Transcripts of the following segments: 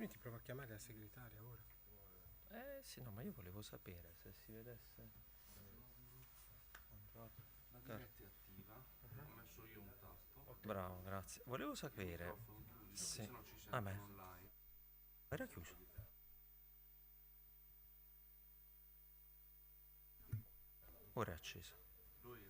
Altrimenti provo a chiamare la segretaria ora. Sì, no, ma io volevo sapere se si vedesse. Buongiorno. La diretta è attiva, ho messo io un tasto. Bravo, grazie. Volevo Il sapere. microfono chiuso, Sì. se no ci A me. sentono online. Era chiuso. Ora è acceso. Lui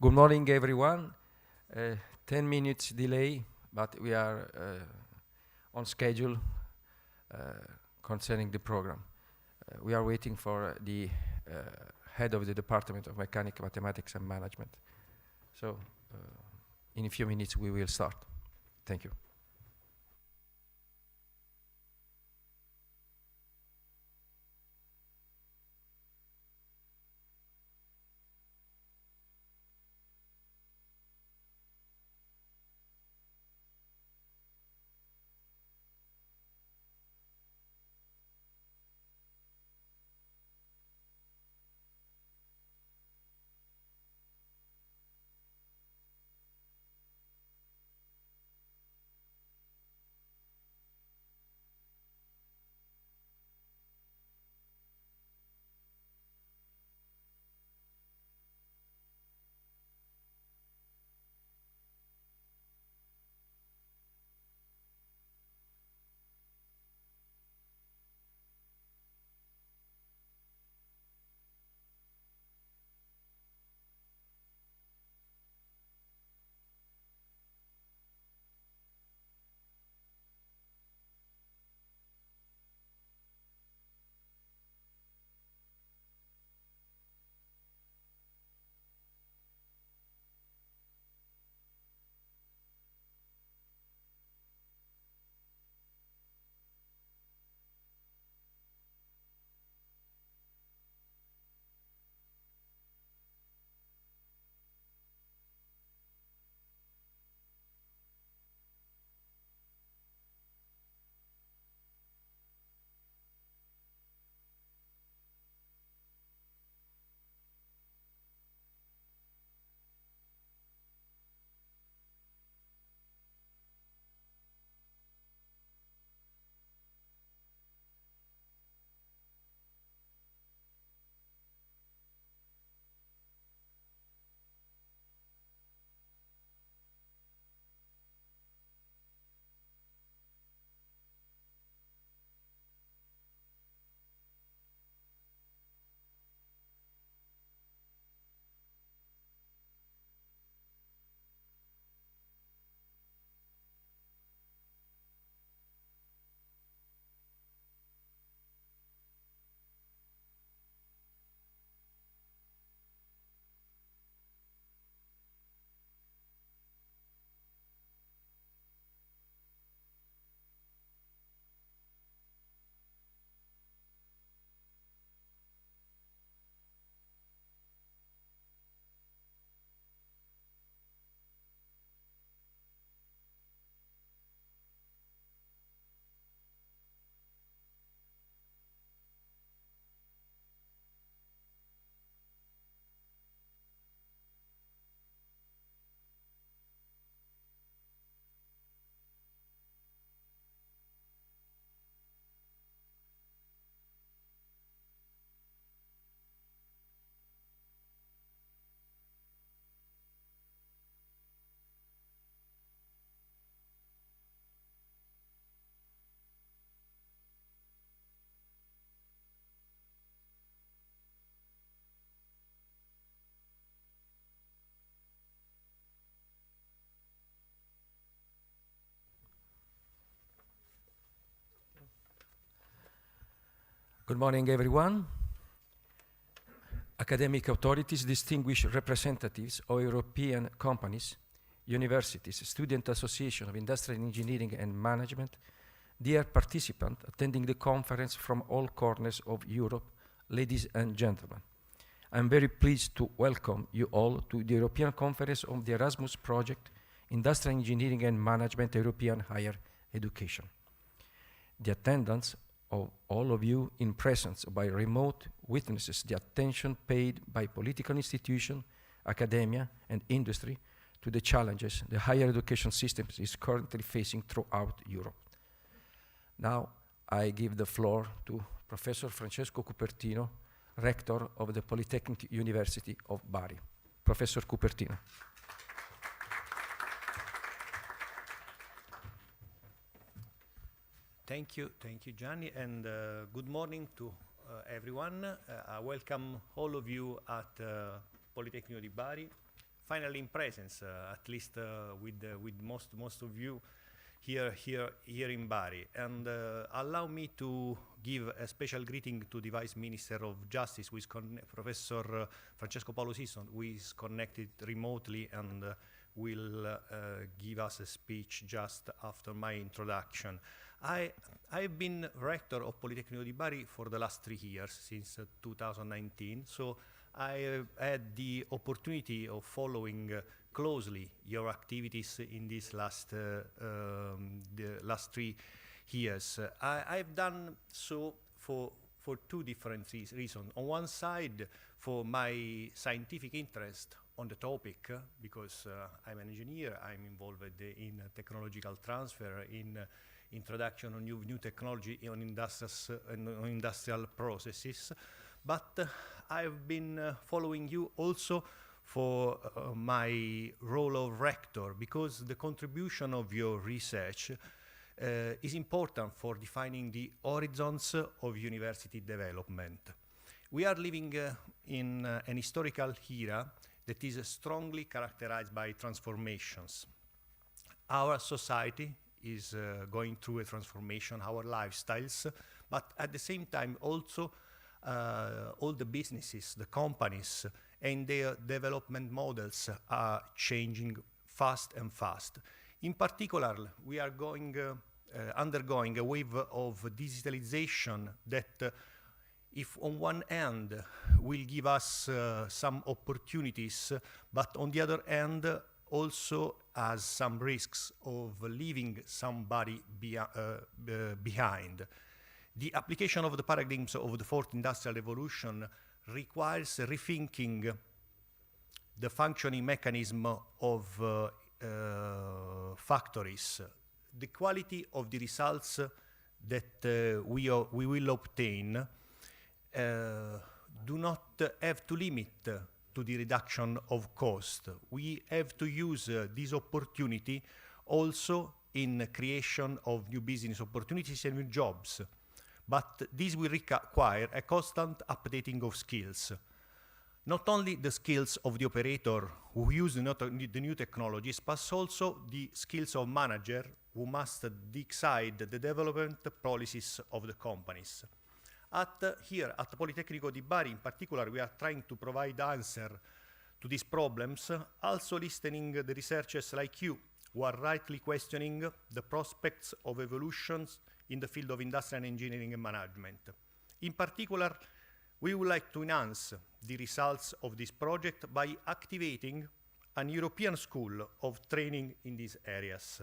Good morning, everyone. 10 minutes delay, but we are on schedule concerning the program. We are waiting for the head of the Department of Mechanical Mathematics and Management. So in a few minutes we will start. Thank you. Good morning, everyone. Academic authorities, distinguished representatives of European companies, universities, student association of industrial engineering and management, dear participants attending the conference from all corners of Europe, ladies and gentlemen. I'm very pleased to welcome you all to the European Conference on the Erasmus Project, Industrial Engineering and Management, European Higher Education. The attendance of all of you in presence by remote witnesses the attention paid by political institutions, academia, and industry to the challenges the higher education system is currently facing throughout Europe. Now, I give the floor to Professor Francesco Cupertino, Rector of the Politecnico University of Bari. Professor Cupertino. Thank you, Gianni, and good morning to everyone. I welcome all of you at Politecnico di Bari finally in presence, at least with most of you here in Bari. And allow me to give a special greeting to the Vice Minister of Justice, who is Professor Francesco Paolo Sisto, who is connected remotely and will give us a speech just after my introduction. I've been rector of Politecnico di Bari for the last 3 years, since 2019, so I had the opportunity of following closely your activities in these the last 3 years. I've done so for 2 different reasons. On one side, for my scientific interest on the topic, because I'm an engineer, I'm involved in technological transfer, in introduction of new technology on industrial processes. But I've been following you also for my role of rector, because the contribution of your research is important for defining the horizons of university development. We are living in an historical era that is strongly characterized by transformations. Our society is going through a transformation, our lifestyles, but at the same time also all the businesses, the companies, and their development models are changing fast and fast. In particular, we are undergoing a wave of digitalization that, if on one hand will give us some opportunities, but on the other hand also has some risks of leaving somebody behind. The application of the paradigms of the 4th Industrial Revolution requires rethinking the functioning mechanism of factories. The quality of the results that we will obtain do not have to limit to the reduction of cost. We have to use this opportunity also in creation of new business opportunities and new jobs. But this will require a constant updating of skills. Not only the skills of the operator who use the new technologies, but also the skills of manager who must decide the development policies of the companies. Here at Politecnico di Bari in particular, we are trying to provide answer to these problems, also listening the researchers like you, who are rightly questioning the prospects of evolutions in the field of industrial engineering and management. In particular, we would like to enhance the results of this project by activating an European school of training in these areas.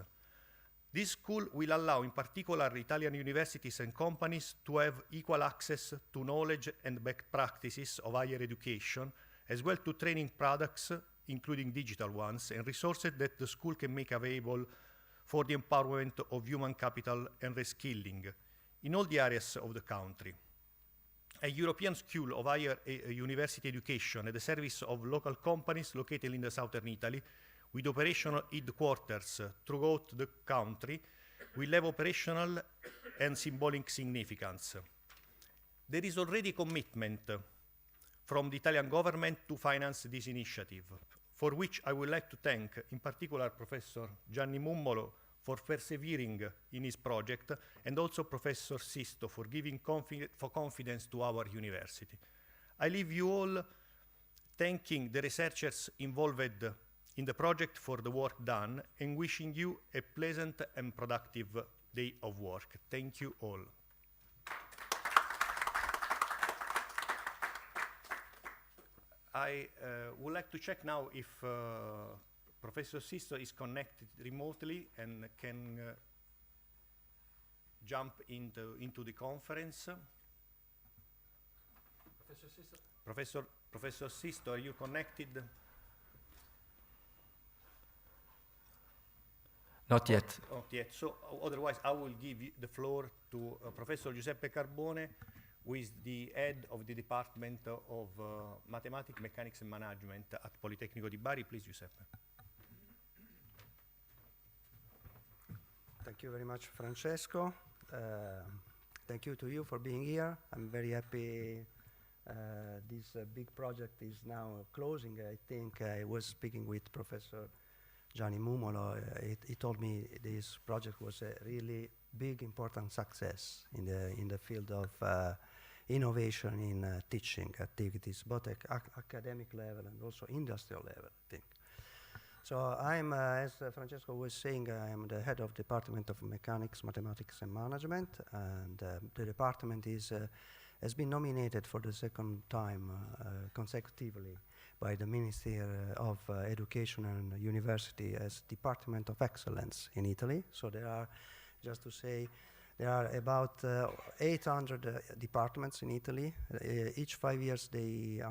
This school will allow, in particular, Italian universities and companies to have equal access to knowledge and best practices of higher education, as well to training products, including digital ones, and resources that the school can make available for the empowerment of human capital and reskilling in all the areas of the country. A European school of higher university education at the service of local companies located in the southern Italy, with operational headquarters throughout the country, will have operational and symbolic significance. There is already commitment from the Italian government to finance this initiative, for which I would like to thank, in particular, Professor Gianni Mummolo for persevering in his project, and also Professor Sisto for giving confidence to our university. I leave you all thanking the researchers involved in the project for the work done, and wishing you a pleasant and productive day of work. Thank you all. I would like to check now if Professor Sisto is connected remotely and can jump into the conference. Professor Sisto? Professor Sisto, are you connected? Not yet. Not yet. So otherwise, I will give the floor to Professor Giuseppe Carbone, who is the head of the Department of Mathematics, Mechanics and Management at Politecnico di Bari. Please, Giuseppe. Thank you very much, Francesco. Thank you to you for being here. I'm very happy This big project is now closing. I think I was speaking with Professor Gianni Mumolo. He told me this project was a really big, important success in the field of innovation in teaching activities, both at academic level and also industrial level, I think. So I'm, as Francesco was saying, I'm the head of Department of Mechanics, Mathematics and Management, and the department has been nominated for the second time consecutively by the Ministry of Education and University as Department of Excellence in Italy. So there are, just to say, there are about 800 departments in Italy. Each 5 years they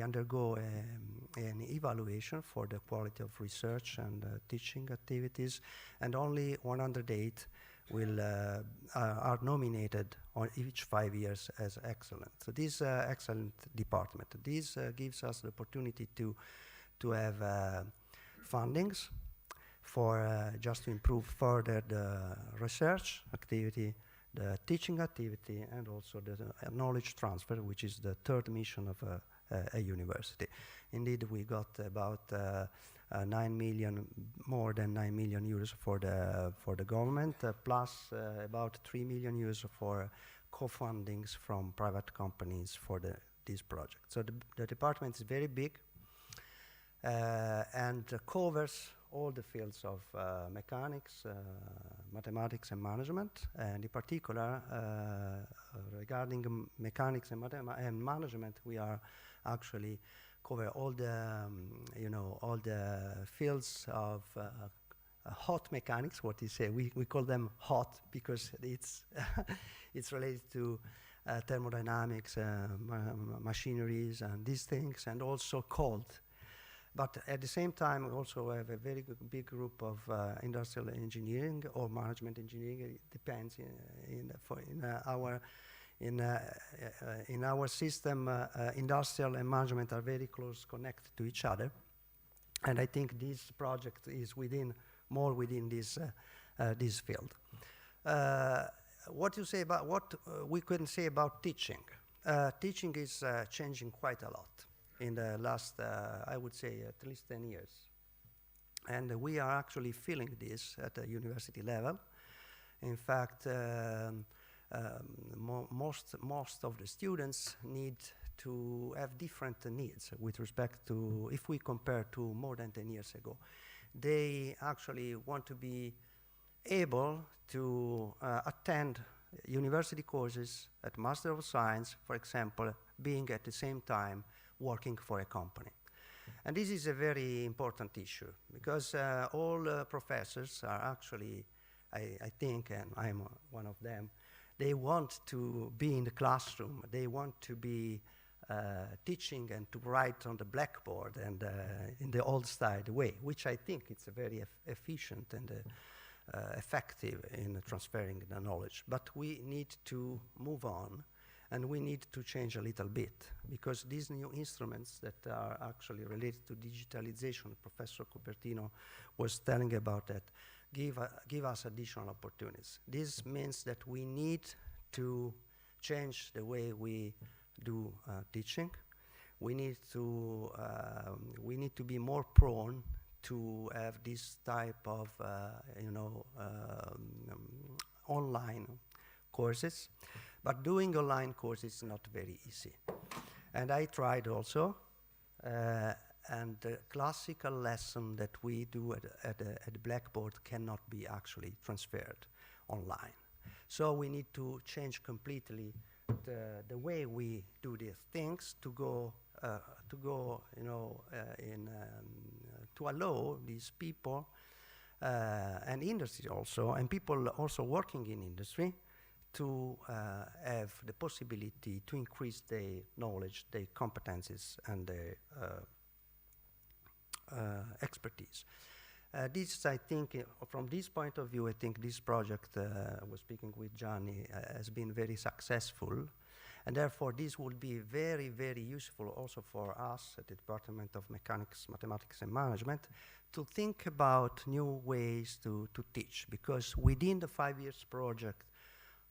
undergo an evaluation for the quality of research and teaching activities, and only 108 are nominated on each 5 years as excellent. So this excellent department, this gives us the opportunity to have fundings for just to improve further the research activity, the teaching activity, and also the knowledge transfer, which is the third mission of a university. Indeed, we got about 9 million, more than 9 million euros for the government, plus about 3 million euros for co-fundings from private companies for this project. So the department is very big and covers all the fields of mechanics, mathematics and management, and in particular regarding mechanics and management, we are actually cover all the all the fields of hot mechanics. What you say? We call them hot because it's it's related to thermodynamics, machineries, and these things, and also cold. But at the same time, we also have a very big group of industrial engineering or management engineering. It depends. In our system, industrial and management are very close connected to each other, and I think this project is more within this this field. What you say about what we couldn't say about teaching? Teaching is changing quite a lot in the last, I would say, at least 10 years. And we are actually feeling this at the university level. In fact, most of the students need to have different needs with respect to, if we compare to more than 10 years ago. They actually want to be able to attend university courses at Master of Science, for example, being at the same time working for a company. And this is a very important issue because all professors are actually, I think, and I'm one of them, they want to be in the classroom. They want to be teaching and to write on the blackboard and in the old style way, which I think it's a very efficient and effective in transferring the knowledge. But we need to move on, and we need to change a little bit, because these new instruments that are actually related to digitalization, Professor Cupertino was telling about that, give us additional opportunities. This means that we need to change the way we do teaching. We need to be more prone to have this type of online courses. But doing online courses is not very easy. And I tried also, and the classical lesson that we do at the blackboard cannot be actually transferred online. So we need to change completely the way we do these things to allow these people and industry also, and people also working in industry, to have the possibility to increase their knowledge, their competencies, and their expertise. This, I think, from this point of view, I think this project, I was speaking with Gianni, has been very successful. And therefore, this will be very, very useful also for us at the Department of Mechanics, Mathematics and Management to think about new ways to teach. Because within the 5 years project,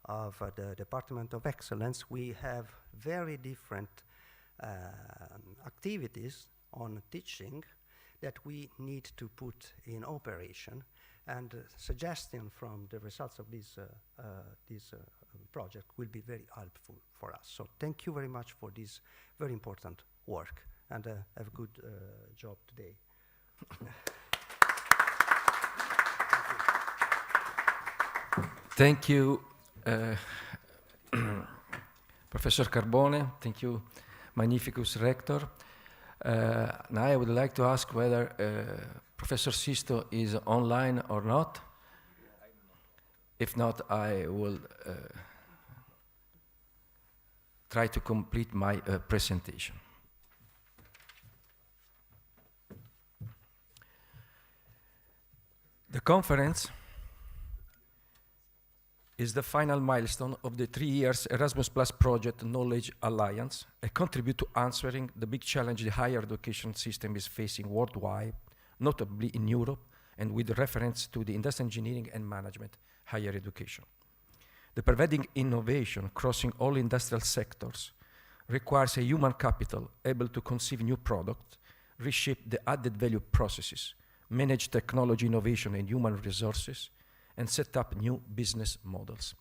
of the Department of Excellence, we have very different activities on teaching that we need to put in operation, and suggestion from the results of this project will be very helpful for us. So thank you very much for this very important work, and have a good job today. Thank you, Professor Carbone. Thank you, Magnificus Rector. Now I would like to ask whether Professor Sisto is online or not. If not, I will try to complete my presentation. The conference is the final milestone of the 3 years Erasmus Plus Project Knowledge Alliance, a contribute to answering the big challenge the higher education system is facing worldwide, notably in Europe, and with reference to the industrial engineering and management higher education. The pervading innovation crossing all industrial sectors requires a human capital able to conceive new products, reshape the added value processes, manage technology innovation and human resources, and set up new business models.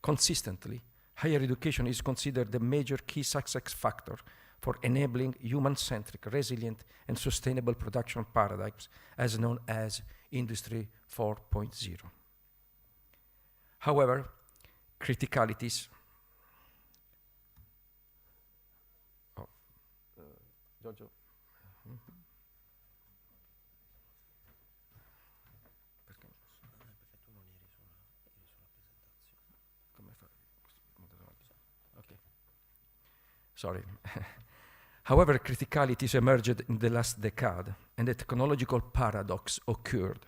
Consistently, higher education is considered the major key success factor for enabling human-centric, resilient, and sustainable production paradigms, as known as Industry 4.0. However, criticalities Giorgio. Sorry. However, criticalities emerged in the last decade, and a technological paradox occurred.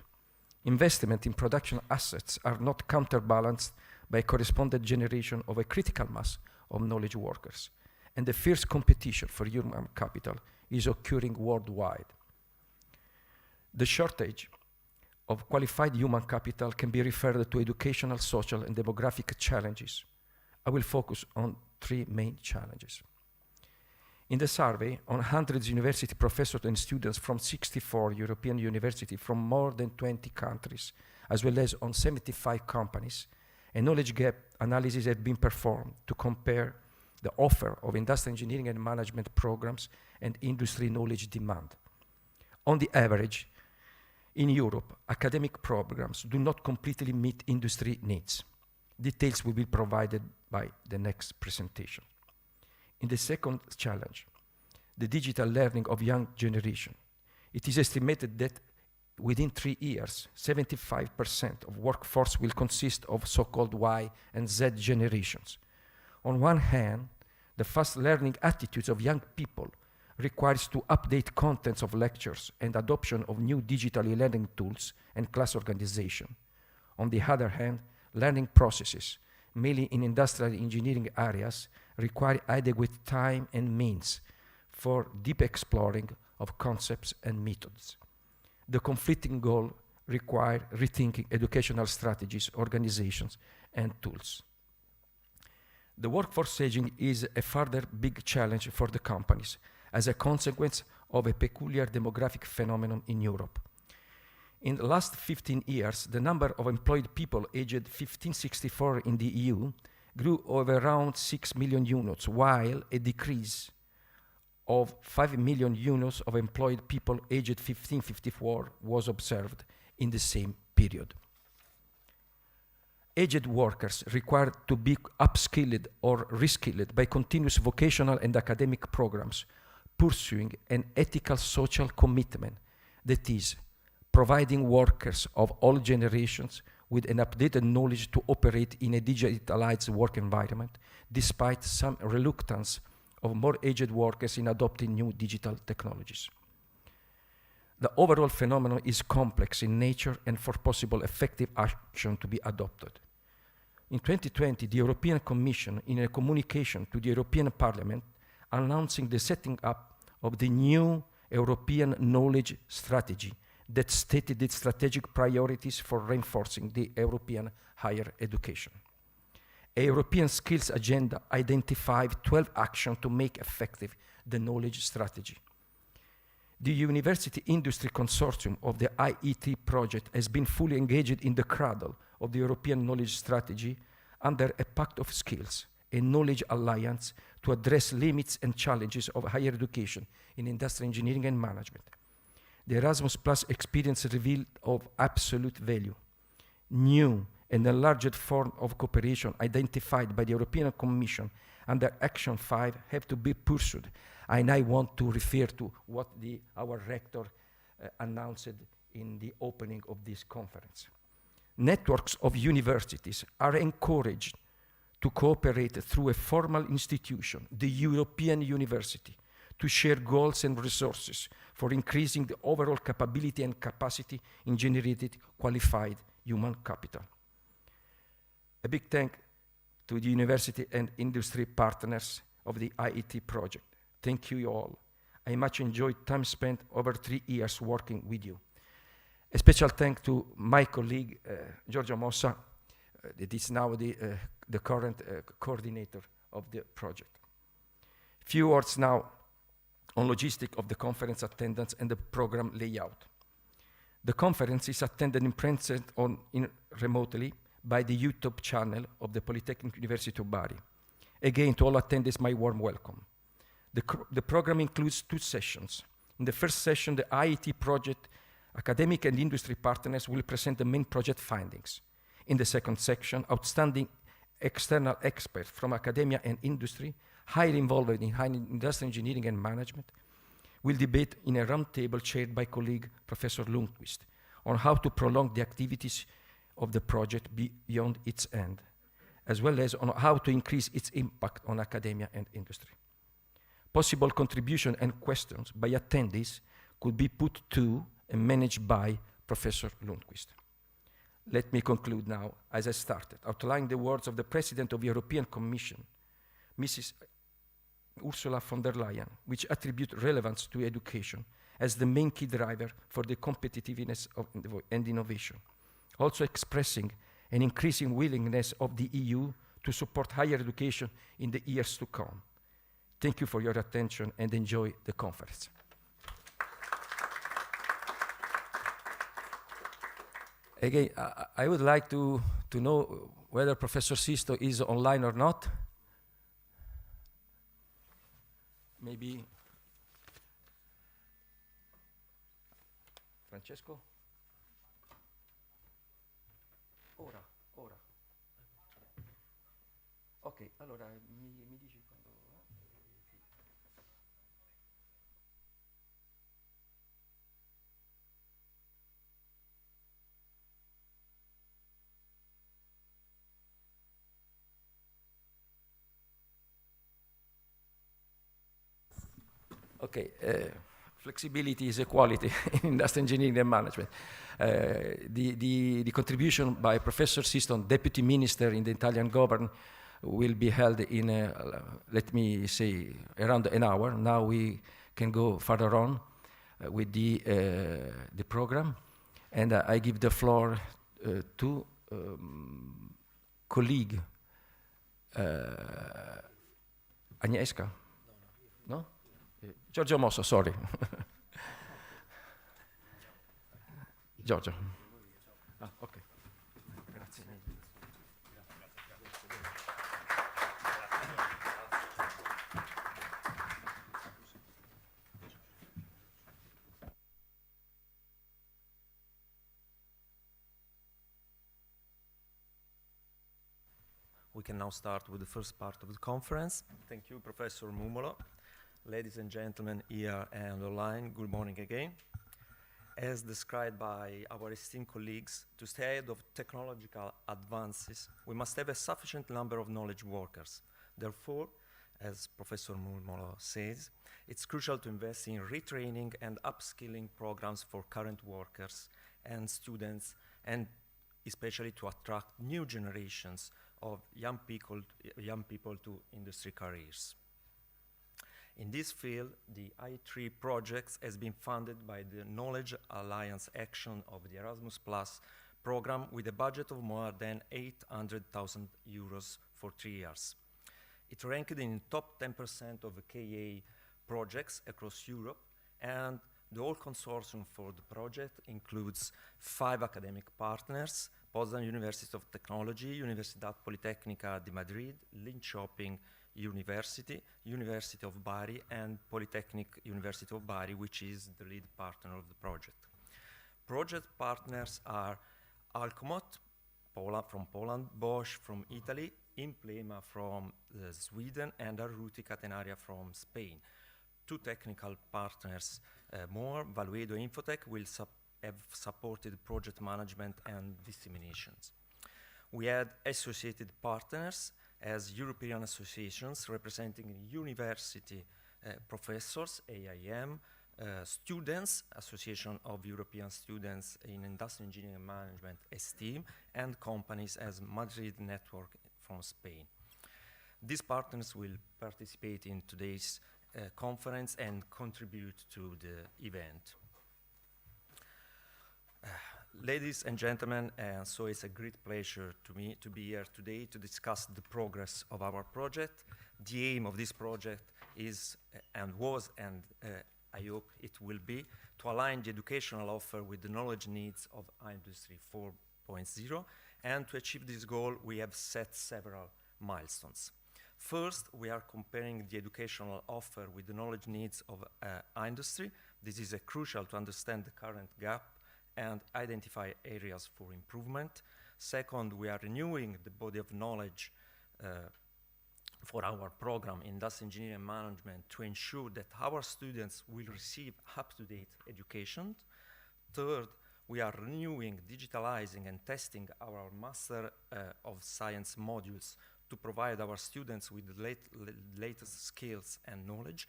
Investment in production assets are not counterbalanced by a correspondent generation of a critical mass of knowledge workers, and the fierce competition for human capital is occurring worldwide. The shortage of qualified human capital can be referred to educational, social, and demographic challenges. I will focus on 3 main challenges. In the survey, on hundreds of university professors and students from 64 European universities from more than 20 countries, as well as on 75 companies, a knowledge gap analysis has been performed to compare the offer of industrial engineering and management programs and industry knowledge demand. On the average, in Europe, academic programs do not completely meet industry needs. Details will be provided by the next presentation. In the second challenge, the digital learning of young generation, it is estimated that within 3 years, 75% of workforce will consist of so-called Y and Z generations. On one hand, the fast learning attitudes of young people requires to update contents of lectures and adoption of new digital learning tools and class organization. On the other hand, learning processes, mainly in industrial engineering areas, require adequate time and means for deep exploring of concepts and methods. The conflicting goal require rethinking educational strategies, organizations, and tools. The workforce aging is a further big challenge for the companies as a consequence of a peculiar demographic phenomenon in Europe. In the last 15 years, the number of employed people aged 1564 in the EU grew over around 6 million units, while a decrease of 5 million units of employed people aged 1554 was observed in the same period. Aged workers required to be upskilled or reskilled by continuous vocational and academic programs, pursuing an ethical social commitment, that is, providing workers of all generations with an updated knowledge to operate in a digitalized work environment, despite some reluctance of more aged workers in adopting new digital technologies. The overall phenomenon is complex in nature and for possible effective action to be adopted. In 2020, the European Commission, in a communication to the European Parliament, announcing the setting up of the new European Knowledge Strategy that stated its strategic priorities for reinforcing the European higher education. A European skills agenda identified 12 actions to make effective the knowledge strategy. The University Industry Consortium of the IE3 Project has been fully engaged in the cradle of the European knowledge strategy under a pact of skills, a knowledge alliance to address limits and challenges of higher education in industrial engineering and management. The Erasmus Plus experience revealed of absolute value. New and enlarged form of cooperation identified by the European Commission under Action 5 have to be pursued. And I want to refer to what our rector announced in the opening of this conference. Networks of universities are encouraged to cooperate through a formal institution, the European University, to share goals and resources for increasing the overall capability and capacity in generating qualified human capital. A big thank to the university and industry partners of the IE3 project. Thank you all. I much enjoyed time spent over 3 years working with you. A special thank to my colleague, Giorgio Mossa, that is now the current coordinator of the project. Few words now on logistics of the conference attendance and the program layout. The conference is attended in person remotely by the YouTube channel of the Politecnico University of Bari. Again, to all attendees, my warm welcome. The program includes 2 sessions. In the first session, the IE3 project academic and industry partners will present the main project findings. In the second section, outstanding external experts from academia and industry, highly involved in high industrial engineering and management, will debate in a roundtable chaired by colleague Professor Lundqvist on how to prolong the activities of the project beyond its end, as well as on how to increase its impact on academia and industry. Possible contribution and questions by attendees could be put to and managed by Professor Lundqvist. Let me conclude now, as I started, outlining the words of the President of the European Commission, Mrs. Ursula von der Leyen, which attribute relevance to education as the main key driver for the competitiveness and innovation, also expressing an increasing willingness of the EU to support higher education in the years to come. Thank you for your attention and enjoy the conference. Again, I would like to know whether Professor Sisto is online or not. Maybe Francesco? Ora. Ok, allora mi dici quando... Okay, flexibility is a quality in industrial engineering and management. The contribution by Professor Siston, Deputy Minister in the Italian government, will be held in, let me say, around an hour. Now we can go further on with the program. And I give the floor to colleague Agnieszka. No? Giorgio Mosso, sorry. Giorgio. Okay. Grazie. We can now start with the first part of the conference. Thank you, Professor Mumolo. Ladies and gentlemen here and online, good morning again. As described by our esteemed colleagues, to stay ahead of technological advances, we must have a sufficient number of knowledge workers. Therefore, as Professor Mumolo says, it's crucial to invest in retraining and upskilling programs for current workers and students, and especially to attract new generations of young people to industry careers. In this field, the IE3 project has been funded by the Knowledge Alliance action of the Erasmus Plus program with a budget of more than 800,000 euros for 3 years. It ranked in top 10% of the KA projects across Europe, and the whole consortium for the project includes 5 academic partners: Potsdam University of Technology, Universidad Politecnica di Madrid, Linköping University, University of Bari, and Polytechnic University of Bari, which is the lead partner of the project. Project partners are Alcomot from Poland, Bosch from Italy, Implema from Sweden, and Arruti Catenaria from Spain. 2 technical partners more, Valuedo Infotech, will have supported project management and disseminations. We had associated partners as European associations representing university professors, IE&M, students, Association of European Students in Industrial Engineering and Management, STEAM, and companies as Madrid Network from Spain. These partners will participate in today's conference and contribute to the event. Ladies and gentlemen, so it's a great pleasure to me to be here today to discuss the progress of our project. The aim of this project is and was, and I hope it will be, to align the educational offer with the knowledge needs of Industry 4.0, and to achieve this goal we have set several milestones. First, we are comparing the educational offer with the knowledge needs of industry. This is crucial to understand the current gap and identify areas for improvement. Second, we are renewing the body of knowledge for our program, Industrial Engineering and Management, to ensure that our students will receive up-to-date education. Third, we are renewing, digitalizing, and testing our Master of Science modules to provide our students with the latest skills and knowledge.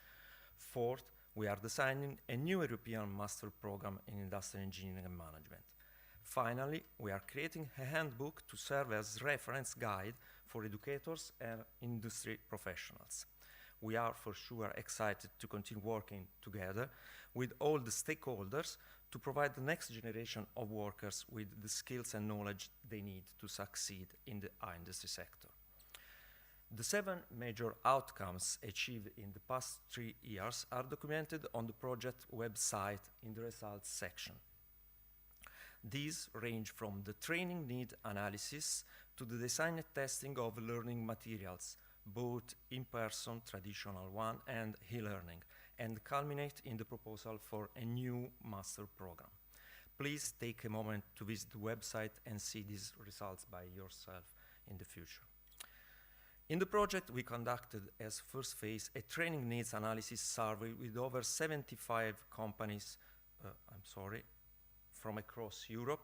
Fourth, we are designing a new European master program in industrial engineering and management. Finally, we are creating a handbook to serve as reference guide for educators and industry professionals. We are for sure excited to continue working together with all the stakeholders to provide the next generation of workers with the skills and knowledge they need to succeed in the industry sector. The 7 major outcomes achieved in the past 3 years are documented on the project website in the results section. These range from the training need analysis to the design and testing of learning materials, both in-person, traditional one, and e-learning, and culminate in the proposal for a new master program. Please take a moment to visit the website and see these results by yourself in the future. In the project, we conducted as first phase a training needs analysis survey with over 75 companies, from across Europe.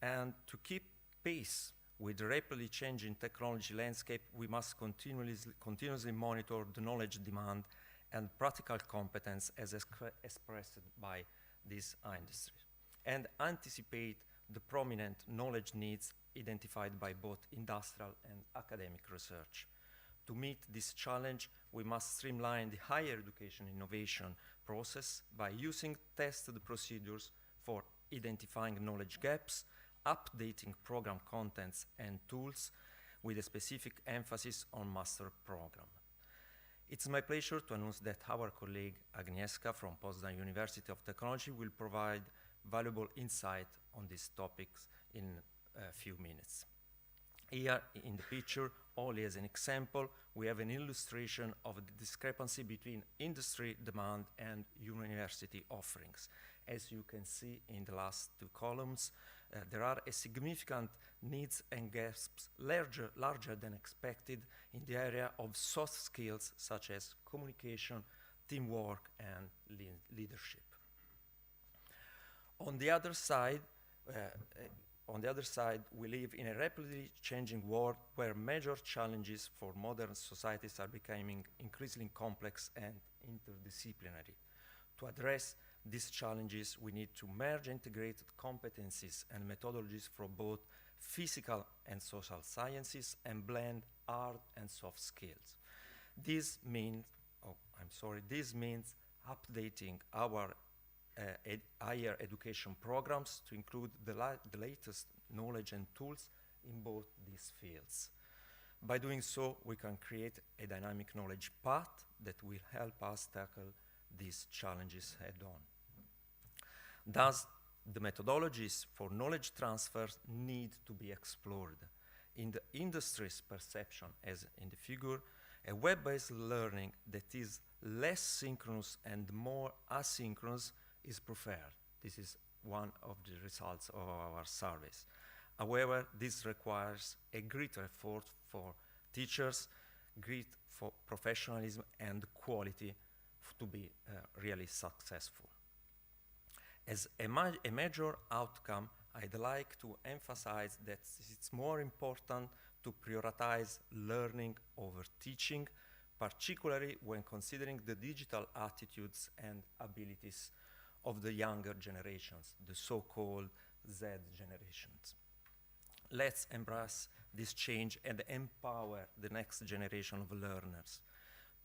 And to keep pace with the rapidly changing technology landscape, we must continuously monitor the knowledge demand and practical competence as expressed by this industry, and anticipate the prominent knowledge needs identified by both industrial and academic research. To meet this challenge, we must streamline the higher education innovation process by using tested procedures for identifying knowledge gaps, updating program contents and tools with a specific emphasis on master program. It's my pleasure to announce that our colleague Agnieszka from Potsdam University of Technology will provide valuable insight on these topics in a few minutes. Here in the picture, only as an example, we have an illustration of the discrepancy between industry demand and university offerings. As you can see in the last 2 columns, there are a significant needs and gaps larger than expected in the area of soft skills such as communication, teamwork, and leadership. On the other side, we live in a rapidly changing world where major challenges for modern societies are becoming increasingly complex and interdisciplinary. To address these challenges, we need to merge integrated competencies and methodologies from both physical and social sciences and blend hard and soft skills. This means updating our higher education programs to include the latest knowledge and tools in both these fields. By doing so, we can create a dynamic knowledge path that will help us tackle these challenges head-on. Thus, the methodologies for knowledge transfer need to be explored. In the industry's perception, as in the figure, a web-based learning that is less synchronous and more asynchronous is preferred. This is one of the results of our surveys. However, this requires a greater effort for teachers, great for professionalism and quality to be really successful. As a major outcome, I'd like to emphasize that it's more important to prioritize learning over teaching, particularly when considering the digital attitudes and abilities of the younger generations, the so-called Z generations. Let's embrace this change and empower the next generation of learners.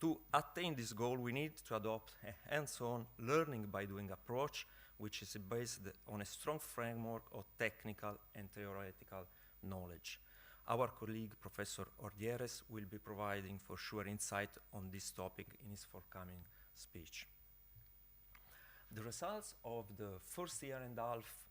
To attain this goal, we need to adopt a hands-on learning by doing approach, which is based on a strong framework of technical and theoretical knowledge. Our colleague, Professor Ordieres, will be providing for sure insight on this topic in his forthcoming speech. The results of the first year and a half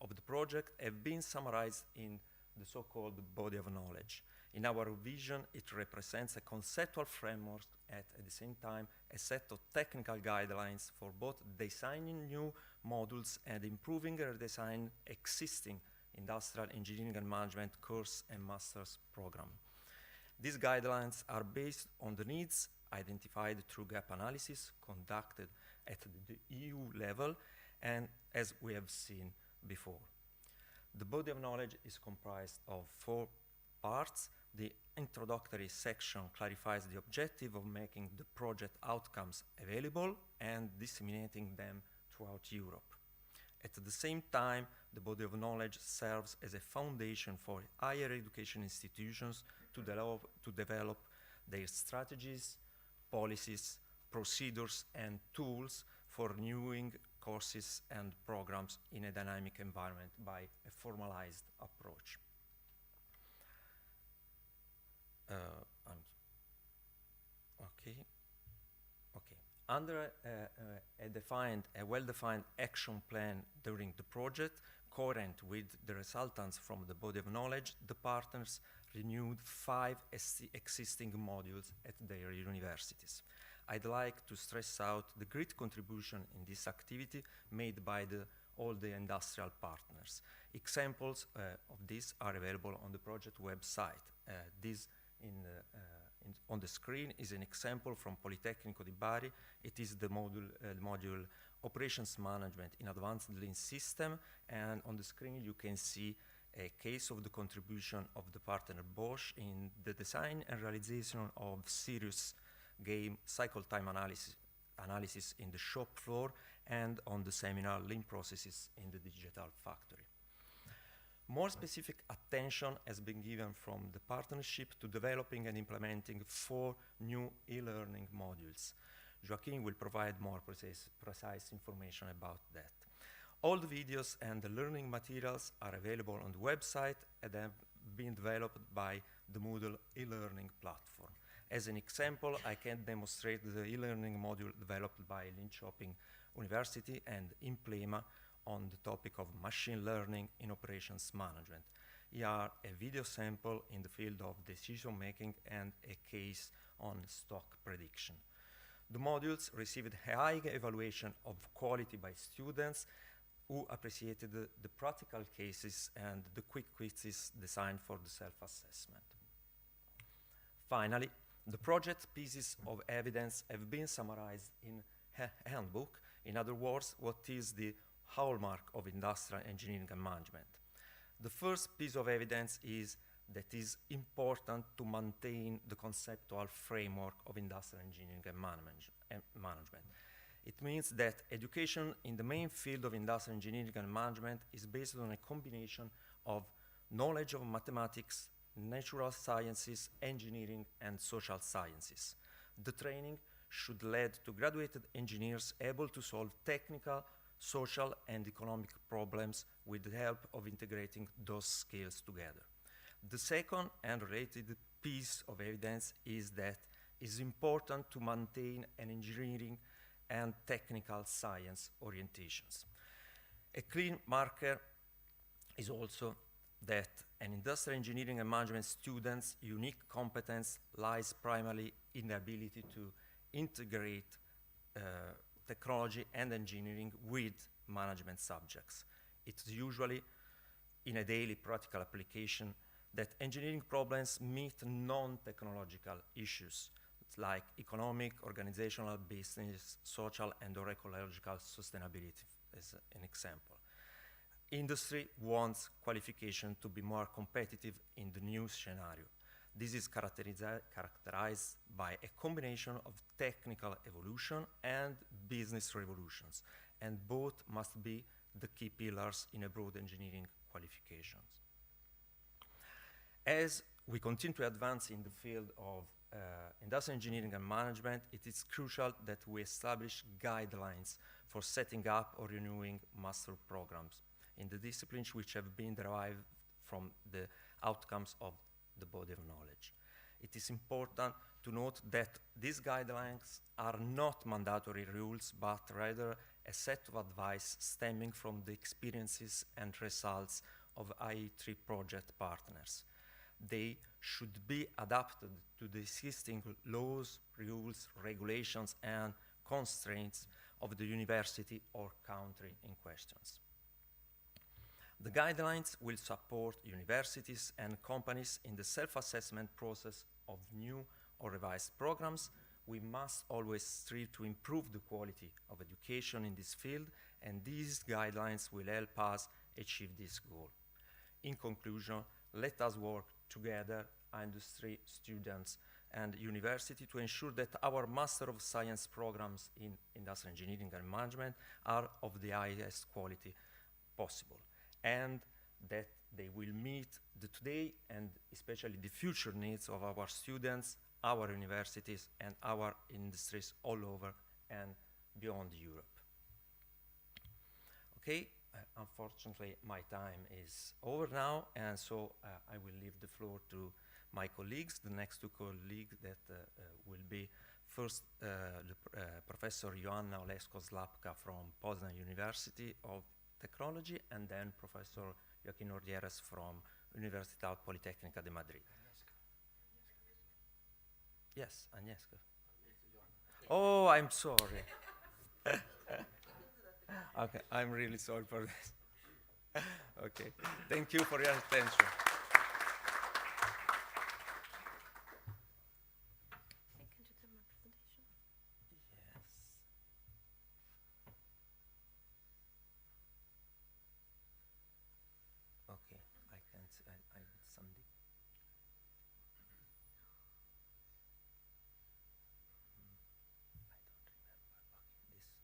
of the project have been summarized in the so-called body of knowledge. In our vision, it represents a conceptual framework and at the same time a set of technical guidelines for both designing new modules and improving or design existing industrial engineering and management course and master's program. These guidelines are based on the needs identified through gap analysis conducted at the EU level and as we have seen before. The body of knowledge is comprised of 4 parts. The introductory section clarifies the objective of making the project outcomes available and disseminating them throughout Europe. At the same time, the body of knowledge serves as a foundation for higher education institutions to develop their strategies, policies, procedures, and tools for renewing courses and programs in a dynamic environment by a formalized approach. Under a well-defined action plan during the project, coherent with the resultants from the body of knowledge, the partners renewed 5 existing modules at their universities. I'd like to stress out the great contribution in this activity made by all the industrial partners. Examples of this are available on the project website. This on the screen is an example from Politecnico di Bari. It is the module Operations Management in Advanced Lean System, and on the screen you can see a case of the contribution of the partner Bosch in the design and realization of serious game cycle time analysis in the shop floor and on the seminar Lean Processes in the Digital Factory. More specific attention has been given from the partnership to developing and implementing 4 new e-learning modules. Joaquin will provide more precise information about that. All the videos and the learning materials are available on the website and have been developed by the Moodle e-learning platform. As an example, I can demonstrate the e-learning module developed by Linköping University and Implema on the topic of machine learning in operations management. Here are a video sample in the field of decision making and a case on stock prediction. The modules received a high evaluation of quality by students who appreciated the practical cases and the quick quizzes designed for the self-assessment. Finally, the project pieces of evidence have been summarized in a handbook. In other words, what is the hallmark of industrial engineering and management. The first piece of evidence is that it is important to maintain the conceptual framework of industrial engineering and management. It means that education in the main field of industrial engineering and management is based on a combination of knowledge of mathematics, natural sciences, engineering, and social sciences. The training should lead to graduated engineers able to solve technical, social, and economic problems with the help of integrating those skills together. The second and related piece of evidence is that it's important to maintain an engineering and technical science orientations. A clear marker is also that an industrial engineering and management student's unique competence lies primarily in the ability to integrate technology and engineering with management subjects. It's usually in a daily practical application that engineering problems meet non-technological issues like economic, organizational, business, social, and or ecological sustainability, as an example. Industry wants qualification to be more competitive in the new scenario. This is characterized by a combination of technical evolution and business revolutions, and both must be the key pillars in a broad engineering qualifications. As we continue to advance in the field of industrial engineering and management, it is crucial that we establish guidelines for setting up or renewing master programs in the disciplines which have been derived from the outcomes of the body of knowledge. It is important to note that these guidelines are not mandatory rules, but rather a set of advice stemming from the experiences and results of IE3 project partners. They should be adapted to the existing laws, rules, regulations, and constraints of the university or country in questions. The guidelines will support universities and companies in the self-assessment process of new or revised programs. We must always strive to improve the quality of education in this field, and these guidelines will help us achieve this goal. In conclusion, let us work together, industry, students, and university, to ensure that our Master of Science programs in Industrial Engineering and Management are of the highest quality possible, and that they will meet the today and especially the future needs of our students, our universities, and our industries all over and beyond Europe. Okay, unfortunately my time is over now, and so I will leave the floor to my colleagues, the next two colleagues that will be first Professor Joanna Olesko-Slapka from Poznan University of Technology, and then Professor Joaquín Ordieres from Universidad Politecnica de Madrid. Yes, Agnieszka. Oh, I'm sorry. Okay, I'm really sorry for this. Okay, thank you for your attention. Okay, I can't see, I need something.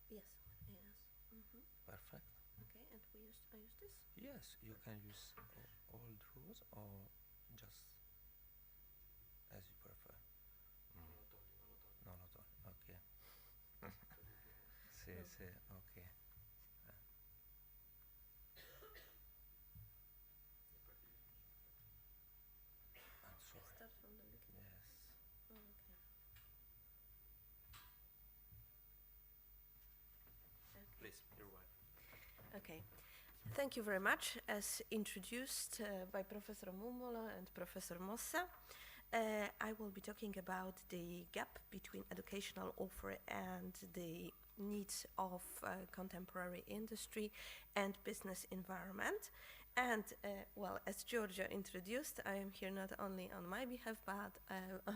Yes, yes. Mm-hmm. Perfect. Okay, and I use this? Yes, you can use all the rules or just as you prefer. No, not all. Okay. Sì, sì, okay. I'm sorry. Start from the beginning. Yes. Oh, okay. Please, you're welcome. Okay. Thank you very much. As introduced by Professor Mumolo and Professor Mossa, I will be talking about the gap between educational offer and the needs of contemporary industry and business environment. And, well, as Giorgio introduced, I am here not only on my behalf, but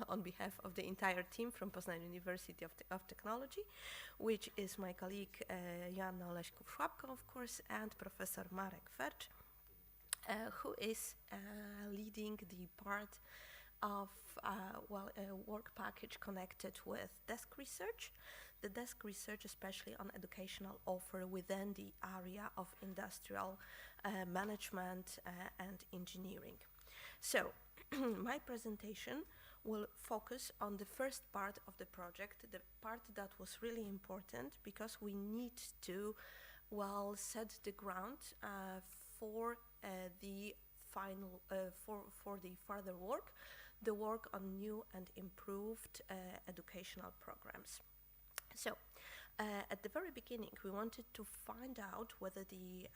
on behalf of the entire team from Poznan University of Technology, which is my colleague Joanna Olesko-Slapka, of course, and Professor Marek Ferch, who is leading the part of a work package connected with desk research. The desk research, especially on educational offer within the area of industrial management and engineering. So, my presentation will focus on the first part of the project, the part that was really important because we need to, well, set the ground for the final, for the further work the work on new and improved educational programs. So, at the very beginning, we wanted to find out whether the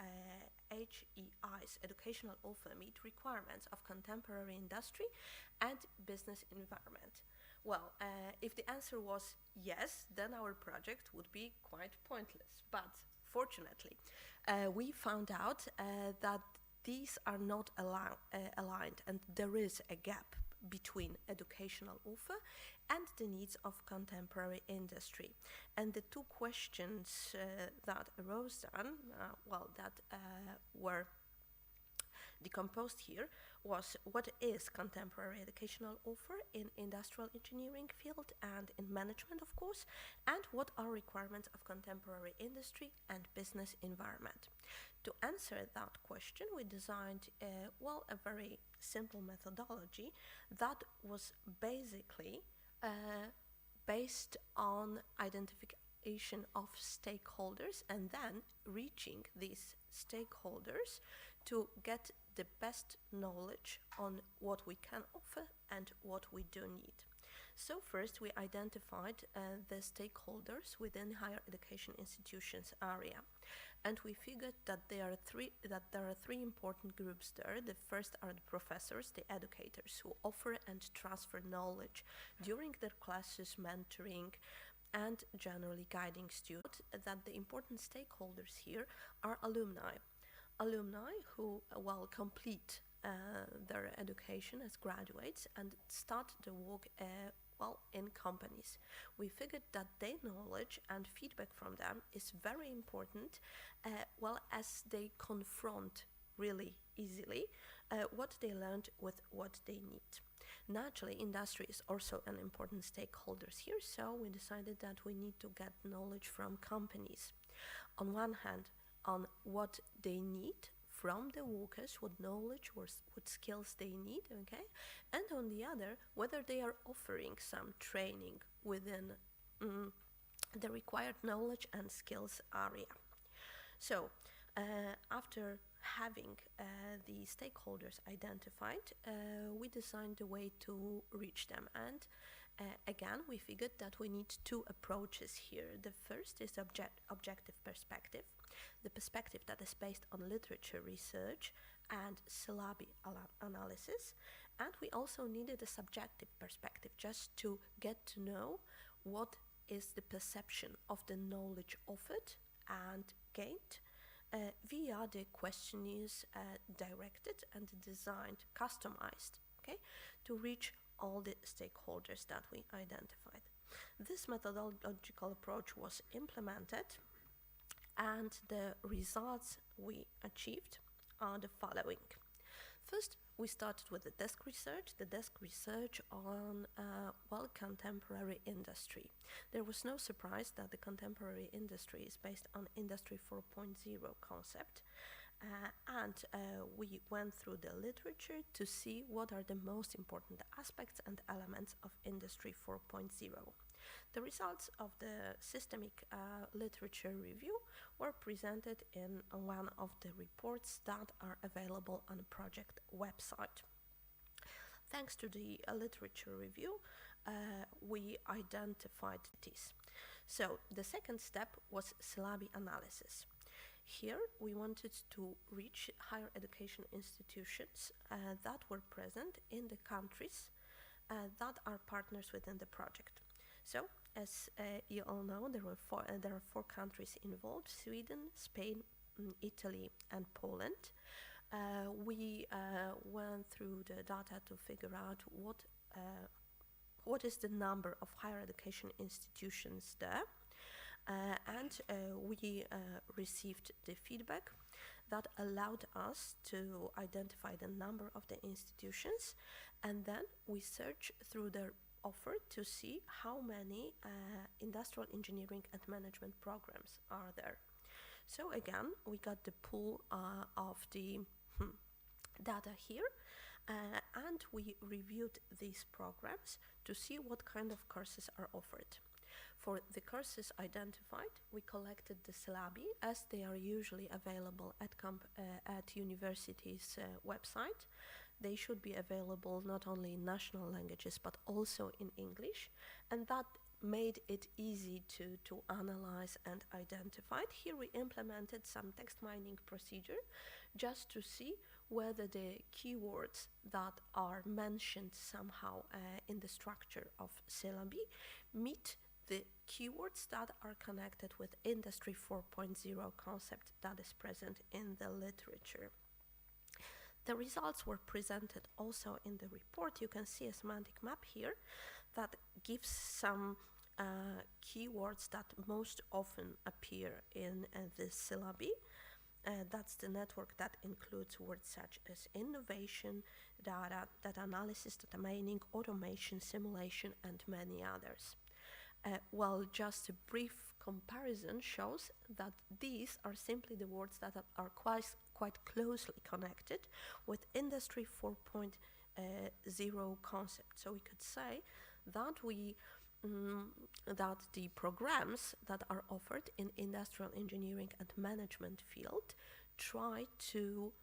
HEI's educational offer meet requirements of contemporary industry and business environment. Well, if the answer was yes, then our project would be quite pointless. But fortunately, we found out that these are not aligned, and there is a gap between educational offer and the needs of contemporary industry. And the two questions that arose then, that were decomposed here, was what is contemporary educational offer in industrial engineering field and in management, of course, and what are requirements of contemporary industry and business environment. To answer that question, we designed a very simple methodology that was basically based on identification of stakeholders and then reaching these stakeholders to get the best knowledge on what we can offer and what we do need. So first we identified the stakeholders within higher education institutions area, and we figured that there are three important groups there. The first are the professors, the educators, who offer and transfer knowledge during their classes, mentoring, and generally guiding students. That the important stakeholders here are alumni who complete their education as graduates and start the work in companies. We figured that their knowledge and feedback from them is very important, as they confront really easily what they learned with what they need. Naturally, industry is also an important stakeholder here, so we decided that we need to get knowledge from companies. On one hand, on what they need from the workers, what knowledge, what skills they need, okay? And on the other, whether they are offering some training within the required knowledge and skills area. So, after having the stakeholders identified, we designed a way to reach them. And again, we figured that we need two approaches here. The first is objective perspective, the perspective that is based on literature research and syllabi analysis. And we also needed a subjective perspective just to get to know what is the perception of the knowledge offered and gained via the questionnaires directed and designed, customized, okay, to reach all the stakeholders that we identified. This methodological approach was implemented, and the results we achieved are the following. First, we started with the desk research on contemporary industry. There was no surprise that the contemporary industry is based on Industry 4.0 concept, and we went through the literature to see what are the most important aspects and elements of Industry 4.0. The results of the systemic literature review were presented in one of the reports that are available on the project website. Thanks to the literature review, we identified this. So the second step was syllabi analysis. Here we wanted to reach higher education institutions that were present in the countries that are partners within the project. So, as you all know, there are four countries involved: Sweden, Spain, Italy, and Poland. We went through the data to figure out what is the number of higher education institutions there, and we received the feedback that allowed us to identify the number of the institutions, and then we searched through their offer to see how many industrial engineering and management programs are there. So again, we got the pool of the data here, and we reviewed these programs to see what kind of courses are offered. For the courses identified, we collected the syllabi, as they are usually available at universities' website. they should be available not only in national languages but also in English, and that made it easy to analyze and identify it. Here we implemented some text mining procedure just to see whether the keywords that are mentioned somehow in the structure of syllabi meet the keywords that are connected with Industry 4.0 concept that is present in the literature. The results were presented also in the report. You can see a semantic map here that gives some keywords that most often appear in the syllabi. That's the network that includes words such as innovation, data analysis, data mining, automation, simulation, and many others. Well, just a brief comparison shows that these are simply the words that are quite closely connected with Industry 4.0 concept. So we could say that that the programs that are offered in industrial engineering and management field try to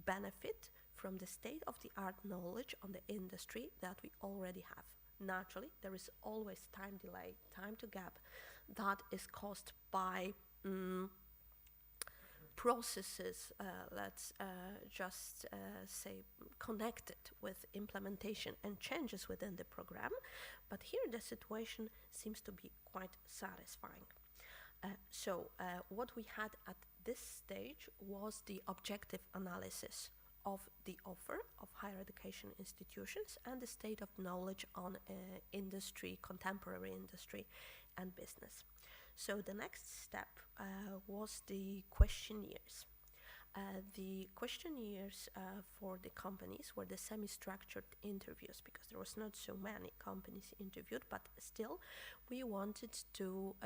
benefit from the state-of-the-art knowledge on the industry that we already have. Naturally, there is always time delay, time to gap that is caused by processes, let's just say, connected with implementation and changes within the program. But here the situation seems to be quite satisfying. So what we had at this stage was the objective analysis of the offer of higher education institutions and the state of knowledge on industry, contemporary industry and business. So the next step was the questionnaires. The questionnaires for the companies were the semi-structured interviews, because there was not so many companies interviewed, but still we wanted to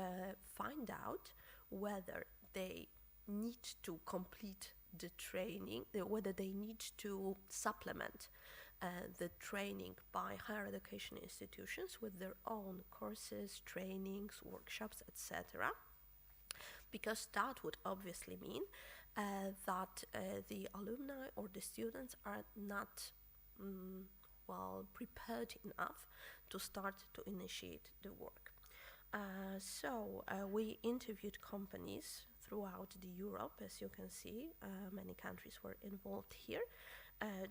find out whether they need to complete the training, whether they need to supplement the training by higher education institutions with their own courses, trainings, workshops, etc. Because that would obviously mean that the alumni or the students are not well prepared enough to start to initiate the work. So we interviewed companies throughout the Europe, as you can see. Many countries were involved here,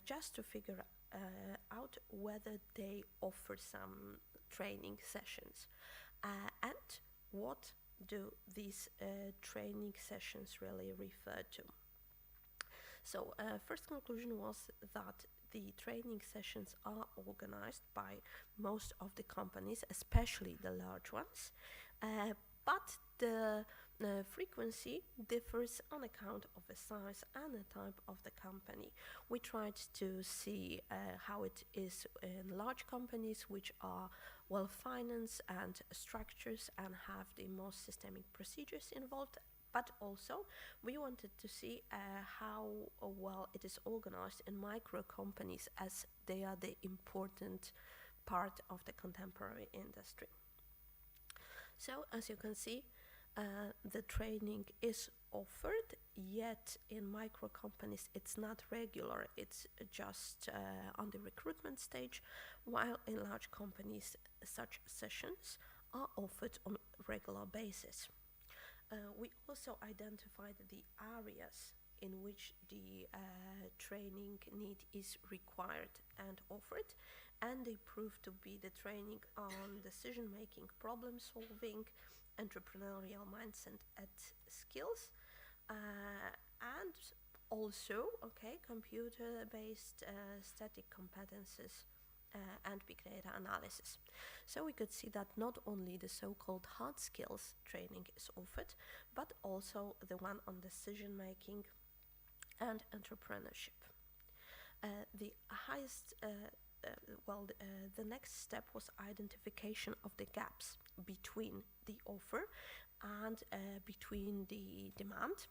just to figure out whether they offer some training sessions and what do these training sessions really refer to. So first conclusion was that the training sessions are organized by most of the companies, especially the large ones, but the frequency differs on account of the size and the type of the company. We tried to see how it is in large companies which are well financed and structures and have the most systemic procedures involved, but also we wanted to see how well it is organized in micro companies, as they are the important part of the contemporary industry. So as you can see, the training is offered, yet in micro companies it's not regular, it's just on the recruitment stage, while in large companies such sessions are offered on a regular basis. We also identified the areas in which the training need is required and offered, and they proved to be the training on decision-making, problem-solving, entrepreneurial mindset and skills, and also, computer-based static competences and big data analysis. So we could see that not only the so-called hard skills training is offered, but also the one on decision-making and entrepreneurship. The next step was identification of the gaps between the offer and between the demand.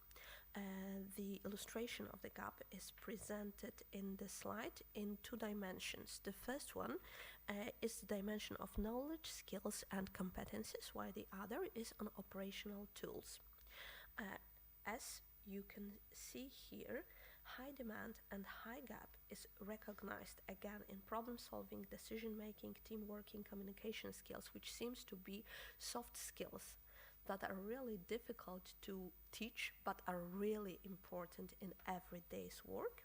The illustration of the gap is presented in the slide in two dimensions. The first one is the dimension of knowledge, skills and competencies, while the other is on operational tools. As you can see here, high demand and high gap is recognized again in problem solving, decision making, team working, communication skills, which seems to be soft skills that are really difficult to teach but are really important in everyday's work.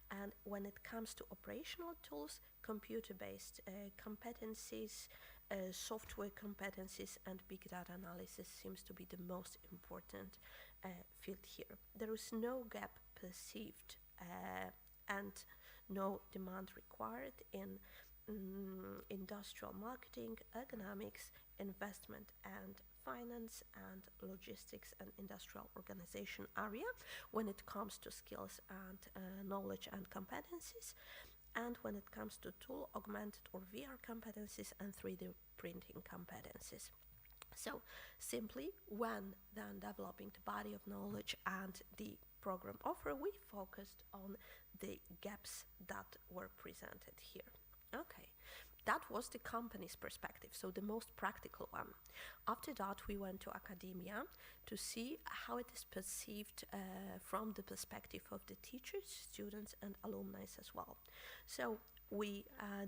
And when it comes to operational tools, computer-based competencies, software competencies, and big data analysis seems to be the most important field here. There is no gap perceived and no demand required in industrial marketing, ergonomics, investment and finance, and logistics and industrial organization area when it comes to skills and knowledge and competencies, and when it comes to tool, augmented or VR competencies and 3D printing competencies. So simply, when then developing the body of knowledge and the program offer, we focused on the gaps that were presented here. Okay. That was the company's perspective, so the most practical one. After that, we went to academia to see how it is perceived from the perspective of the teachers, students, and alumni as well. So we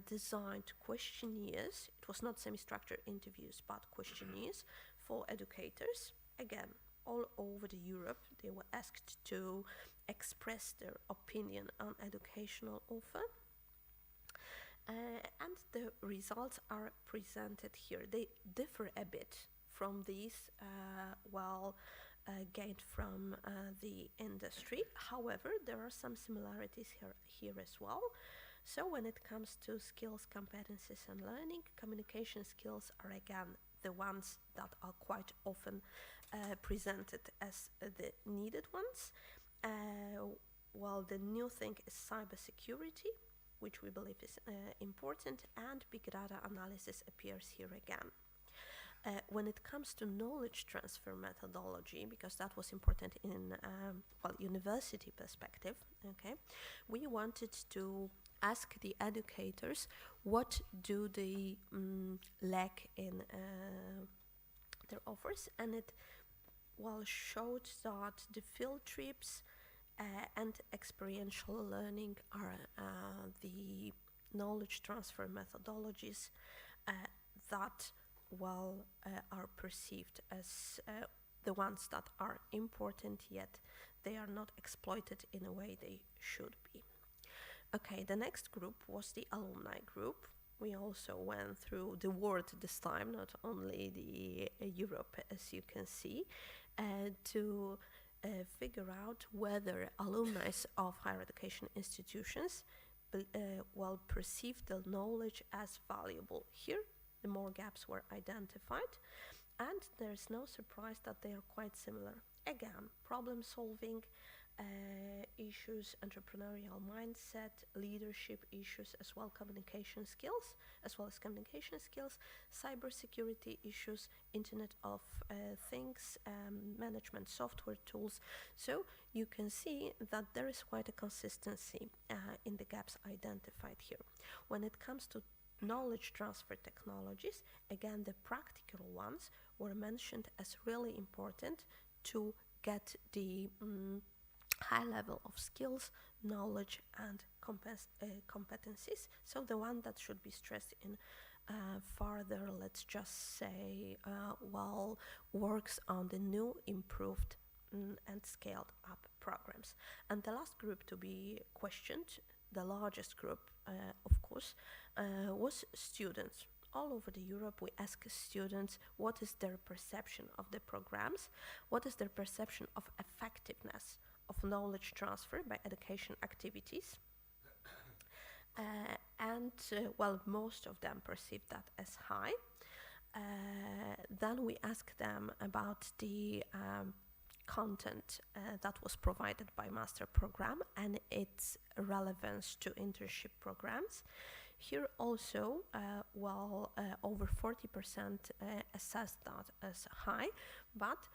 designed questionnaires. It was not semi-structured interviews, but questionnaires for educators. Again, all over the Europe, they were asked to express their opinion on educational offer. And the results are presented here. They differ a bit from these, gained from the industry. However, there are some similarities here as well. So when it comes to skills, competencies, and learning, communication skills are again the ones that are quite often presented as the needed ones. While the new thing is cybersecurity, which we believe is important, and big data analysis appears here again. When it comes to knowledge transfer methodology, because that was important in university perspective, okay, we wanted to ask the educators what do they lack in their offers, and it showed that the field trips and experiential learning are the knowledge transfer methodologies that are perceived as the ones that are important, yet they are not exploited in a way they should be. Okay, the next group was the alumni group. We also went through the world this time, not only the Europe, as you can see, to figure out whether alumni of higher education institutions perceive the knowledge as valuable. Here, the more gaps were identified, and there's no surprise that they are quite similar. Again, problem solving issues, entrepreneurial mindset, leadership issues, as well as communication skills, cybersecurity issues, Internet of Things, management software tools. So you can see that there is quite a consistency in the gaps identified here. When it comes to knowledge transfer technologies, again, the practical ones were mentioned as really important to get the high level of skills, knowledge, and competencies. So the one that should be stressed in further, let's just say, works on the new, improved, and scaled up programs. And the last group to be questioned, the largest group, of course, was students. All over the Europe, we ask students what is their perception of the programs, what is their perception of effectiveness of knowledge transfer by education activities. Most of them perceive that as high. Then we ask them about the content that was provided by master program and its relevance to internship programs. Here also, over 40% assessed that as high, but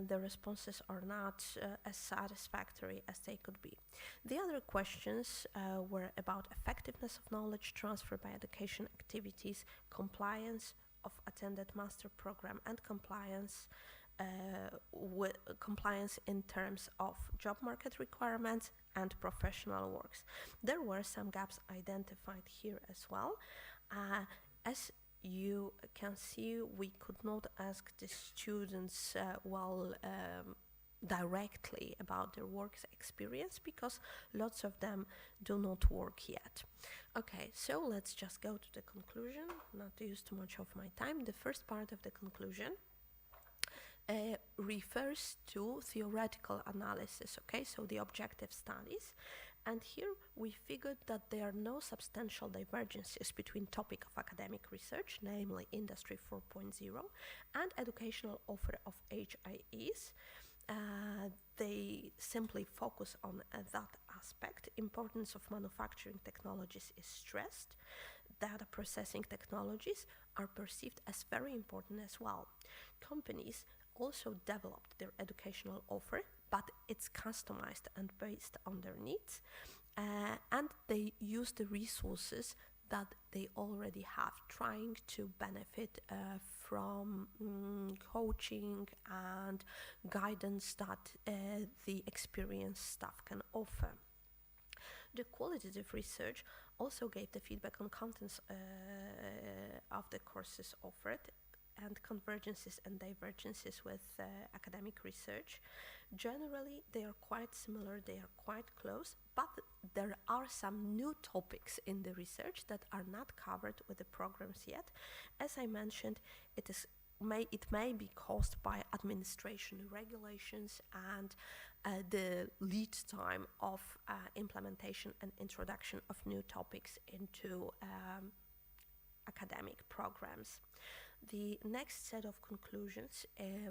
the responses are not as satisfactory as they could be. The other questions were about effectiveness of knowledge transfer by education activities, compliance of attended master program, and compliance compliance in terms of job market requirements and professional works. There were some gaps identified here as well. As you can see, we could not ask the students directly about their work experience because lots of them do not work yet. Okay, so let's just go to the conclusion, not to use too much of my time. The first part of the conclusion refers to theoretical analysis, okay, so the objective studies. And here we figured that there are no substantial divergences between topic of academic research, namely Industry 4.0, and educational offer of HIEs. They simply focus on that aspect. Importance of manufacturing technologies is stressed. Data processing technologies are perceived as very important as well. Companies also developed their educational offer, but it's customized and based on their needs, and they use the resources that they already have, trying to benefit from coaching and guidance that the experienced staff can offer. The qualitative research also gave the feedback on contents of the courses offered and convergences and divergences with academic research. Generally, they are quite similar, they are quite close, but there are some new topics in the research that are not covered with the programs yet. As I mentioned, it may be caused by administration regulations and the lead time of implementation and introduction of new topics into academic programs. The next set of conclusions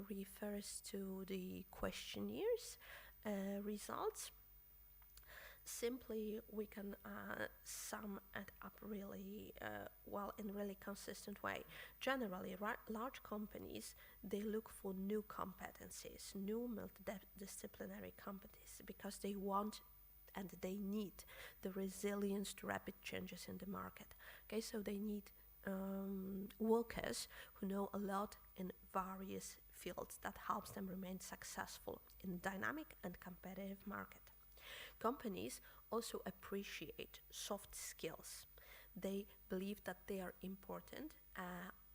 refers to the questionnaires results. Simply, we can sum it up really in really consistent way. Generally, large companies, they look for new competencies, new multidisciplinary competencies, because they want and they need the resilience to rapid changes in the market. Okay, so they need workers who know a lot in various fields that helps them remain successful in a dynamic and competitive market. Companies also appreciate soft skills. They believe that they are important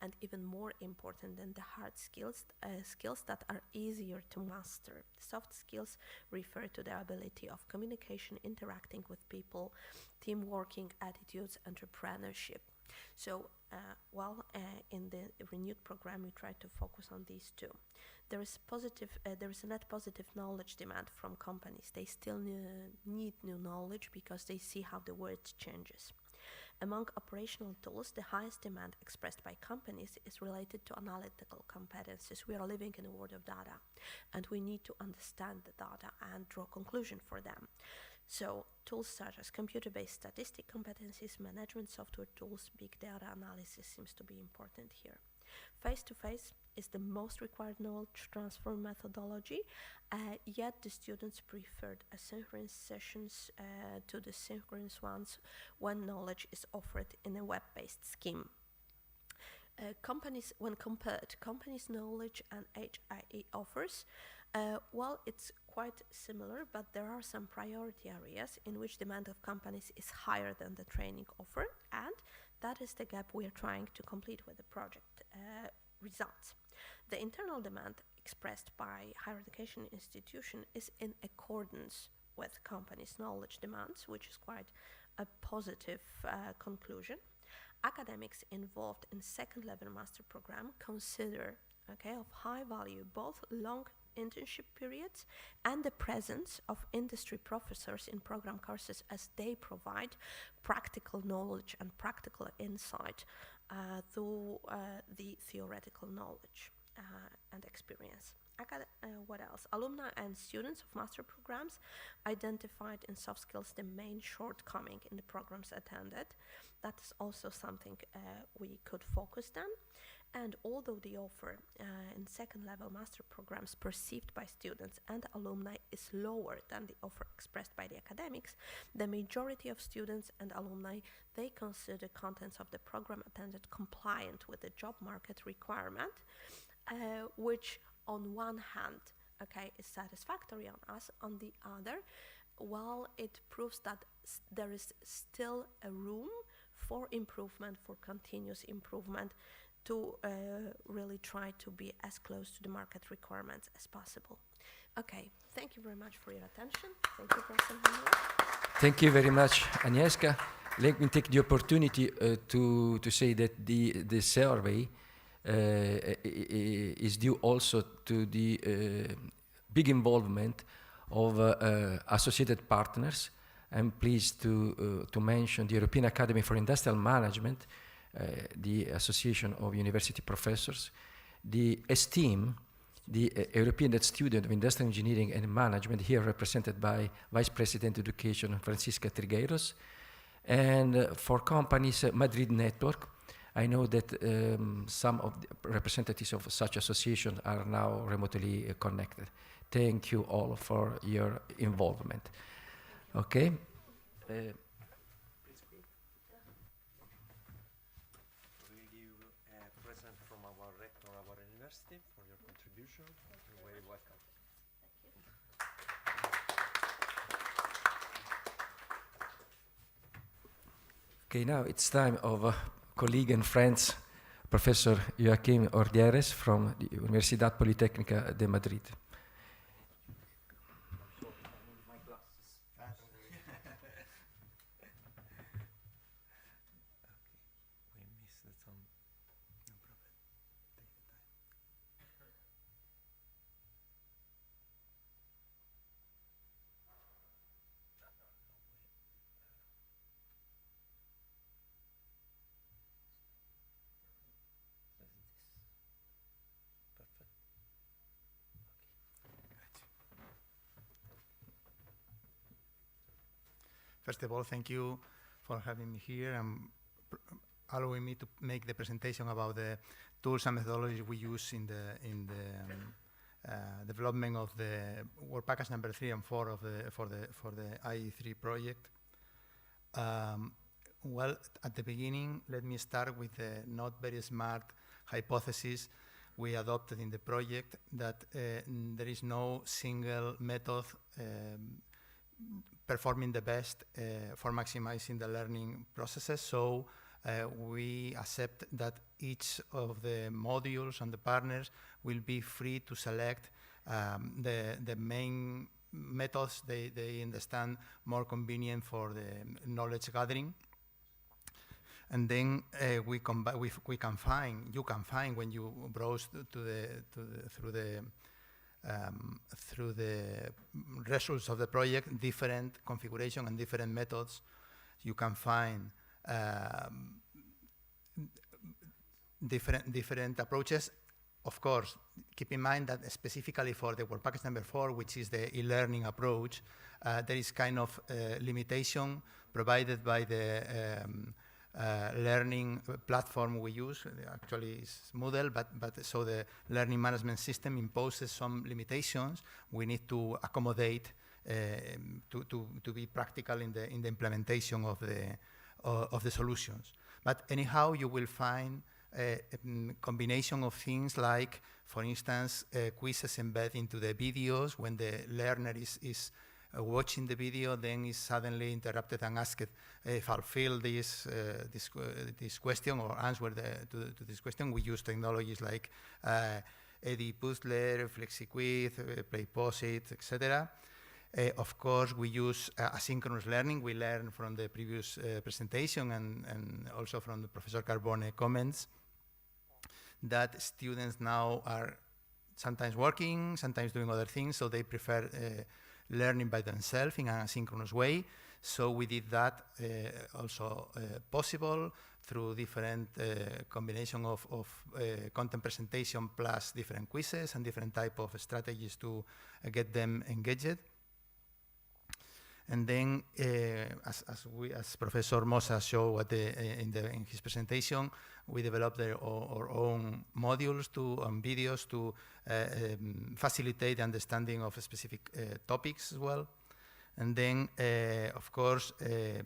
and even more important than the hard skills, skills that are easier to master. Soft skills refer to the ability of communication, interacting with people, team working attitudes, entrepreneurship. So, in the renewed program, we try to focus on these two. There is a net positive knowledge demand from companies. They still need new knowledge because they see how the world changes. Among operational tools, the highest demand expressed by companies is related to analytical competencies. We are living in a world of data, and we need to understand the data and draw conclusions for them. So tools such as computer-based statistic competencies, management software tools, big data analysis seems to be important here. Face-to-face is the most required knowledge transfer methodology, yet the students preferred asynchronous sessions to the synchronous ones when knowledge is offered in a web-based scheme. When compared companies' knowledge and HIE offers, it's quite similar, but there are some priority areas in which demand of companies is higher than the training offer, and that is the gap we are trying to complete with the project results. The internal demand expressed by higher education institution is in accordance with companies' knowledge demands, which is quite a positive conclusion. Academics involved in second-level master program consider of high value both long internship periods and the presence of industry professors in program courses, as they provide practical knowledge and practical insight through the theoretical knowledge and experience. What else? Alumni and students of master programs identified in soft skills the main shortcoming in the programs attended. That is also something we could focus on. And although the offer in second-level master programs perceived by students and alumni is lower than the offer expressed by the academics, the majority of students and alumni, they consider contents of the program attended compliant with the job market requirement, which on one hand, okay, is satisfactory on us. On the other, well, it proves that there is still a room for improvement, for continuous improvement, to really try to be as close to the market requirements as possible. Okay, thank you very much for your attention. Thank you, Professor Humolo. Thank you very much, Agnieszka. Let me take the opportunity to say that the survey is due also to the big involvement of associated partners. I'm pleased to mention the European Academy for Industrial Management, the Association of University Professors, the STEAM, the European Student of Industrial Engineering and Management, here represented by Vice President Education Francisca Trigueiros, and for companies, Madrid Network. I know that some of the representatives of such associations are now remotely connected. Thank you all for your involvement. Okay. We'll give a present from our rector of our university for your contribution. You're very welcome. Okay, now it's time of colleague and friends, Professor Joaquim Ordieres from the Universidad Politecnica de Madrid. First of all, thank you for having me here and allowing me to make the presentation about the tools and methodologies we use in the development of the work package number 3 and 4 for the IE3 project. Well, at the beginning, let me start with the not very smart hypothesis we adopted in the project that there is no single method performing the best for maximizing the learning processes. So we accept that each of the modules and the partners will be free to select the main methods they understand more convenient for the knowledge gathering. And then you can find when you browse through the results of the project, different configuration and different methods. You can find different approaches. Of course, keep in mind that specifically for the work package number 4, which is the e-learning approach, there is kind of limitation provided by the learning platform we use. Actually it's Moodle, but so the learning management system imposes some limitations we need to accommodate to be practical in the implementation of the solutions. But anyhow, you will find a combination of things like, for instance, quizzes embedded into the videos. When the learner is watching the video, then is suddenly interrupted and asked if I'll fill this question or answer to this question. We use technologies like Puzzler, FlexiQuiz, PlayPosit, etc. Of course, we use asynchronous learning. We learn from the previous presentation and also from the Professor Carbone comments that students now are sometimes working, sometimes doing other things, so they prefer learning by themselves in an asynchronous way. So we did that also possible through different combination of content presentation plus different quizzes and different type of strategies to get them engaged. And then, as Professor Mossa showed in his presentation, we developed our own modules and videos to facilitate the understanding of specific topics as well. And then, of course,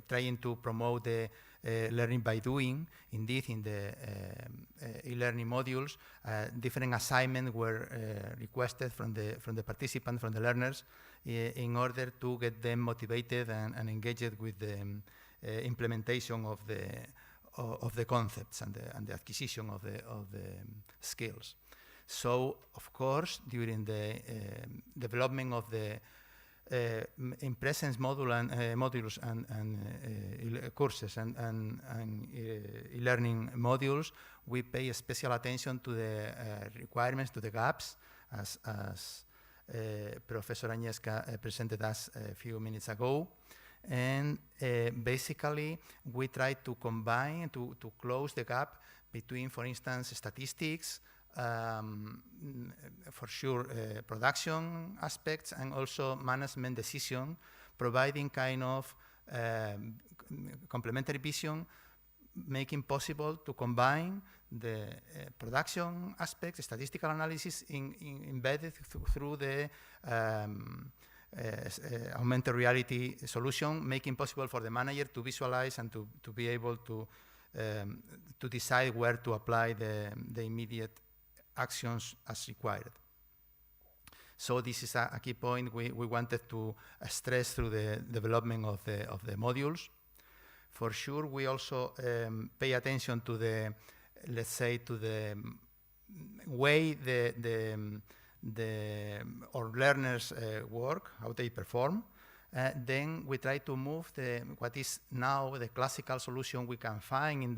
trying to promote the learning by doing. Indeed, in the e-learning modules, different assignments were requested from the participants, from the learners, in order to get them motivated and engaged with the implementation of the concepts and the acquisition of the skills. So, of course, during the development of the in presence module and modules and courses and e-learning modules, we pay special attention to the requirements, to the gaps, as Professor Agnieszka presented us a few minutes ago. And basically, we try to combine, to close the gap between, for instance, statistics, for sure, production aspects, and also management decision, providing kind of complementary vision, making possible to combine the production aspects, statistical analysis embedded through the augmented reality solution, making possible for the manager to visualize and to be able to decide where to apply the immediate actions as required. So this is a key point we wanted to stress through the development of the modules. For sure, we also pay attention to the, let's say, to the way our learners work, how they perform. Then we try to move what is now the classical solution we can find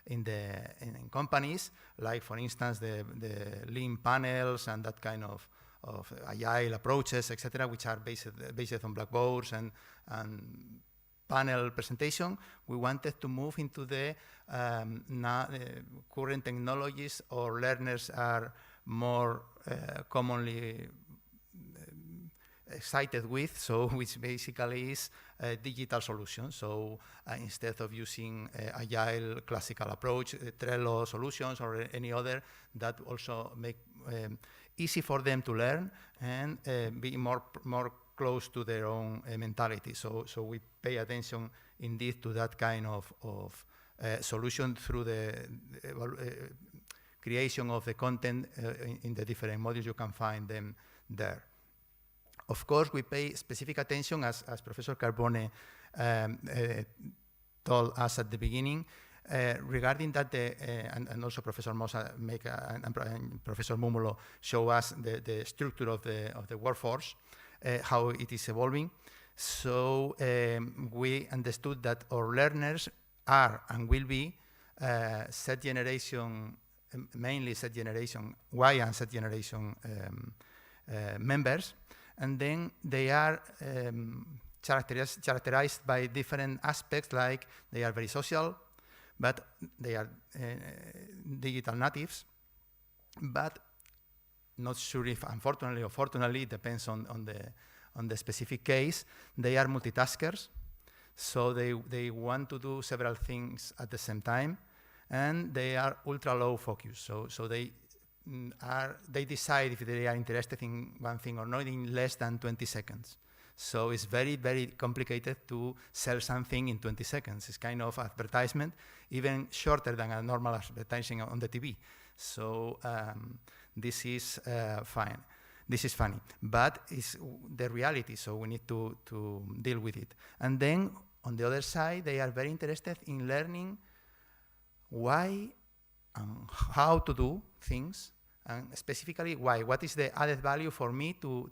in companies, like, for instance, the lean panels and that kind of agile approaches, etc., which are based on blackboards and panel presentation. We wanted to move into the current technologies our learners are more commonly excited with, so which basically is a digital solution. So instead of using agile classical approach, Trello solutions or any other, that also make easy for them to learn and be more close to their own mentality. So we pay attention indeed to that kind of solution through the creation of the content in the different modules. You can find them there. Of course, we pay specific attention, as Professor Carbone told us at the beginning, regarding that, and also Professor Mossa and Professor Mumulo show us the structure of the workforce, how it is evolving. So we understood that our learners are and will be Z generation, mainly Z generation, Y and Z generation members. And then they are characterized by different aspects, like they are very social, but they are digital natives, but not sure if, unfortunately or fortunately, it depends on the specific case. They are multitaskers, so they want to do several things at the same time, and they are ultra low focus. So they decide if they are interested in one thing or not in less than 20 seconds. So it's very, very complicated to sell something in 20 seconds. It's kind of advertisement, even shorter than a normal advertising on the TV. So this is fine. This is funny, but it's the reality, so we need to deal with it. And then, on the other side, they are very interested in learning why and how to do things, and specifically why. What is the added value for me to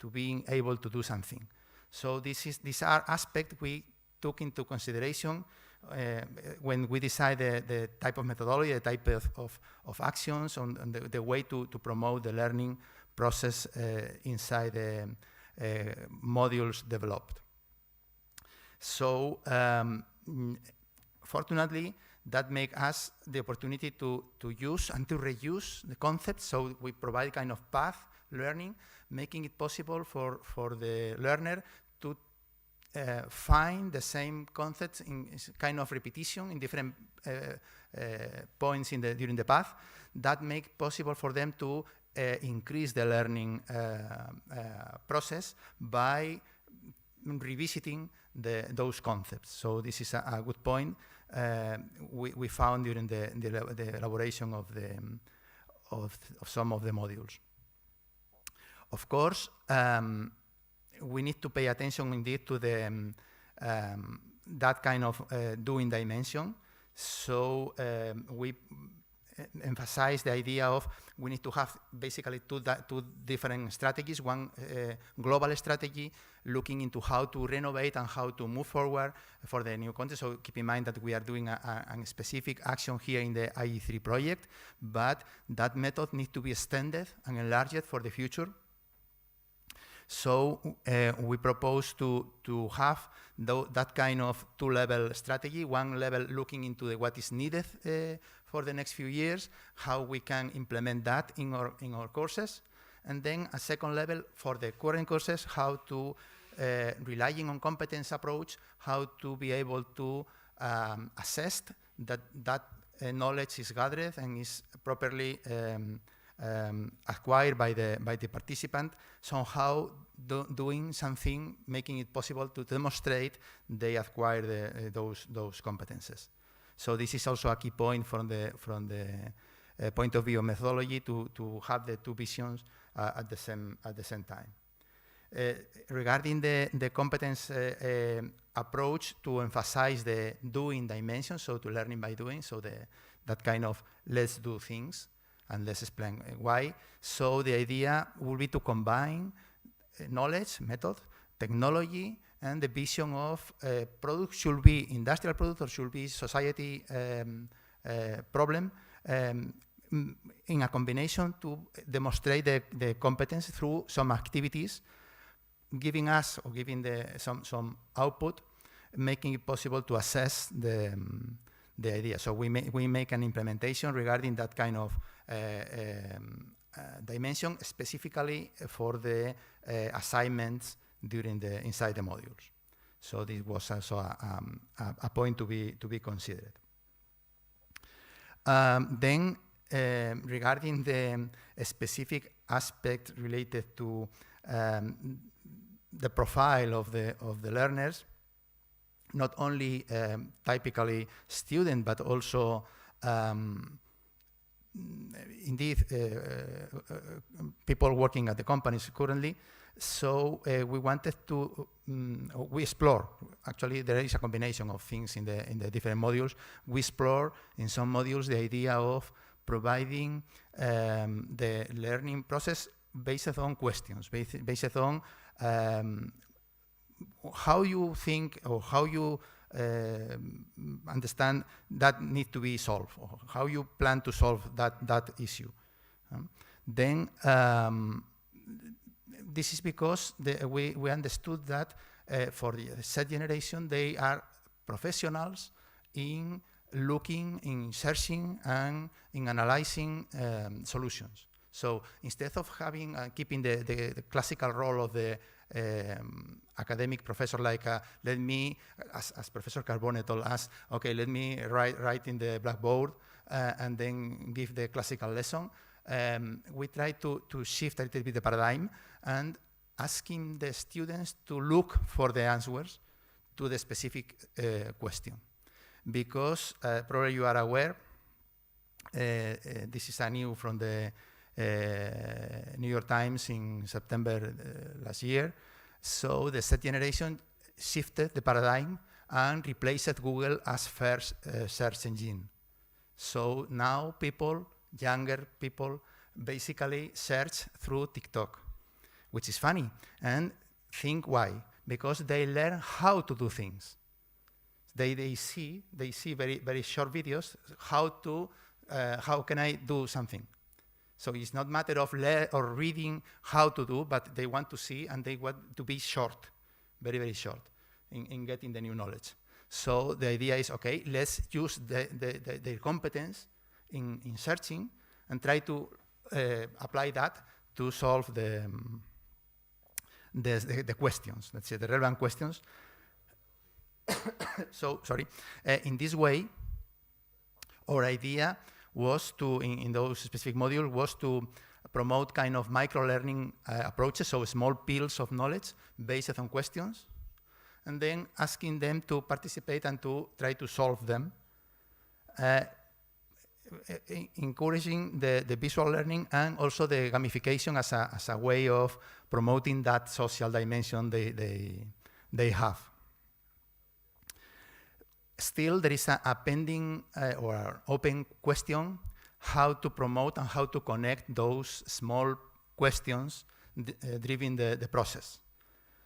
being able to do something? So these are aspects we took into consideration when we decide the type of methodology, the type of actions, and the way to promote the learning process inside the modules developed. So fortunately, that makes us the opportunity to use and to reuse the concepts. So we provide kind of path learning, making it possible for the learner to find the same concepts in kind of repetition in different points during the path. That makes possible for them to increase the learning process by revisiting those concepts. So this is a good point. we found during the elaboration of some of the modules. Of course, we need to pay attention indeed to the that kind of doing dimension. So we emphasize the idea of we need to have basically two different strategies. One global strategy looking into how to renovate and how to move forward for the new content. So keep in mind that we are doing a specific action here in the IE3 project, but that method needs to be extended and enlarged for the future. So we propose to have that kind of two-level strategy. One level looking into what is needed for the next few years, how we can implement that in our courses, and then a second level for the current courses, how to relying on competence approach, how to be able to assess that knowledge is gathered and is properly acquired by the participant, somehow doing something, making it possible to demonstrate they acquire those competences. So this is also a key point from the point of view of methodology to have the two visions at the same time. Regarding the competence approach, to emphasize the doing dimension, so to learning by doing, so that kind of let's do things. And let's explain why. So the idea will be to combine knowledge, method, technology, and the vision of product should be industrial product or should be society problem in a combination to demonstrate the competence through some activities, giving us or giving some output, making it possible to assess the idea. So we make an implementation regarding that kind of dimension, specifically for the assignments inside the modules. So this was also a point to be considered. Then regarding the specific aspect related to the profile of the learners, not only typically student, but also indeed people working at the companies currently. So we wanted to we explore. Actually, there is a combination of things in the different modules. We explore in some modules the idea of providing the learning process based on questions, based on how you think or how you understand that need to be solved, or how you plan to solve that issue. Then this is because we understood that for the Z generation, they are professionals in looking, in searching, and in analyzing solutions. So instead of having keeping the classical role of the academic professor, like let me, as Professor Carbone told us, okay, let me write in the blackboard and then give the classical lesson. We try to shift a little bit the paradigm and asking the students to look for the answers to the specific question. Because probably you are aware, this is a new from the New York Times in September last year. So the Z generation shifted the paradigm and replaced Google as first search engine. So now people, younger people, basically search through TikTok, which is funny. And think why? Because they learn how to do things. They see very, very short videos, how can I do something? So it's not a matter of reading how to do, but they want to see and they want to be short, very, very short in getting the new knowledge. So the idea is, okay, let's use their competence in searching and try to apply that to solve the questions, let's say the relevant questions. So, sorry, in this way, our idea was to, in those specific modules, was to promote kind of micro-learning approaches, so small pills of knowledge based on questions, and then asking them to participate and to try to solve them encouraging the visual learning and also the gamification as a way of promoting that social dimension they have. Still, there is a pending or open question how to promote and how to connect those small questions driving the process.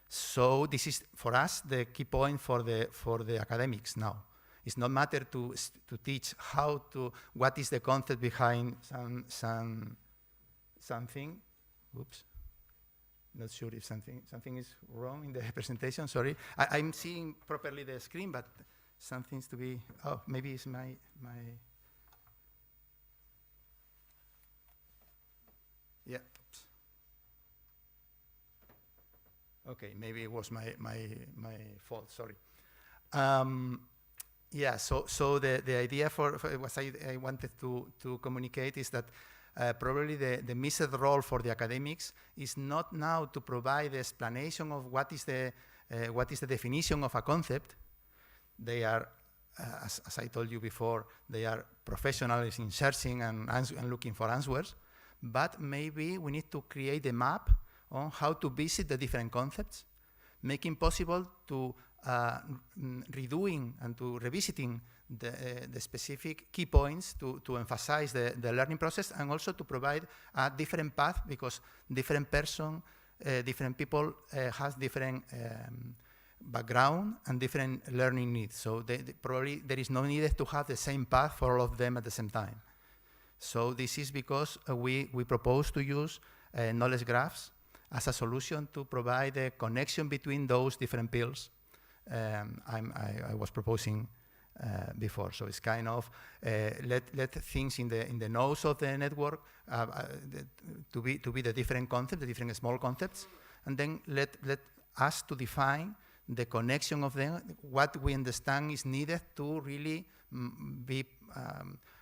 So this is, for us, the key point for the academics now. It's not matter to teach what is the concept behind something. Oops. Not sure if something is wrong in the presentation, sorry. I'm seeing properly the screen, but something's to be, oh, maybe it's my yeah, oops. Okay, maybe it was my fault, sorry. Yeah, so the idea for what I wanted to communicate is that probably the missed role for the academics is not now to provide the explanation of what is the definition of a concept. They are, as I told you before, they are professionals in searching and looking for answers, but maybe we need to create a map on how to visit the different concepts, making possible to redoing and to revisiting the specific key points to emphasize the learning process, and also to provide a different path, because different people has different background and different learning needs. So probably there is no need to have the same path for all of them at the same time. So this is because we propose to use knowledge graphs as a solution to provide a connection between those different fields I was proposing before. So it's kind of let things in the nodes of the network to be the different concepts, the different small concepts, and then let us to define the connection of them, what we understand is needed to really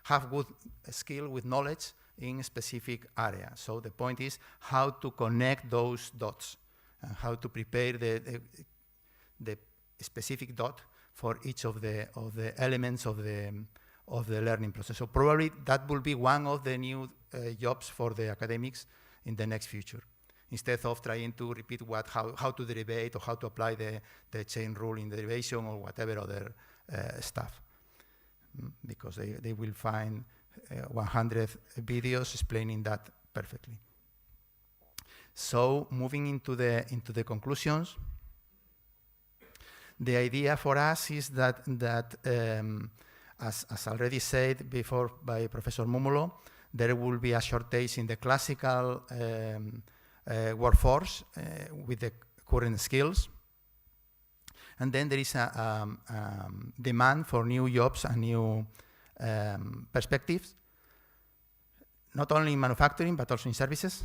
have good skill with knowledge in a specific area. So the point is how to connect those dots and how to prepare the specific dot for each of the elements of the learning process. So probably that will be one of the new jobs for the academics in the next future, instead of trying to repeat how to derivate or how to apply the chain rule in derivation or whatever other stuff, because they will find 100 videos explaining that perfectly. So moving into the conclusions, the idea for us is that as already said before by Professor Mumolo, there will be a shortage in the classical workforce with the current skills. And then there is a demand for new jobs and new perspectives, not only in manufacturing, but also in services.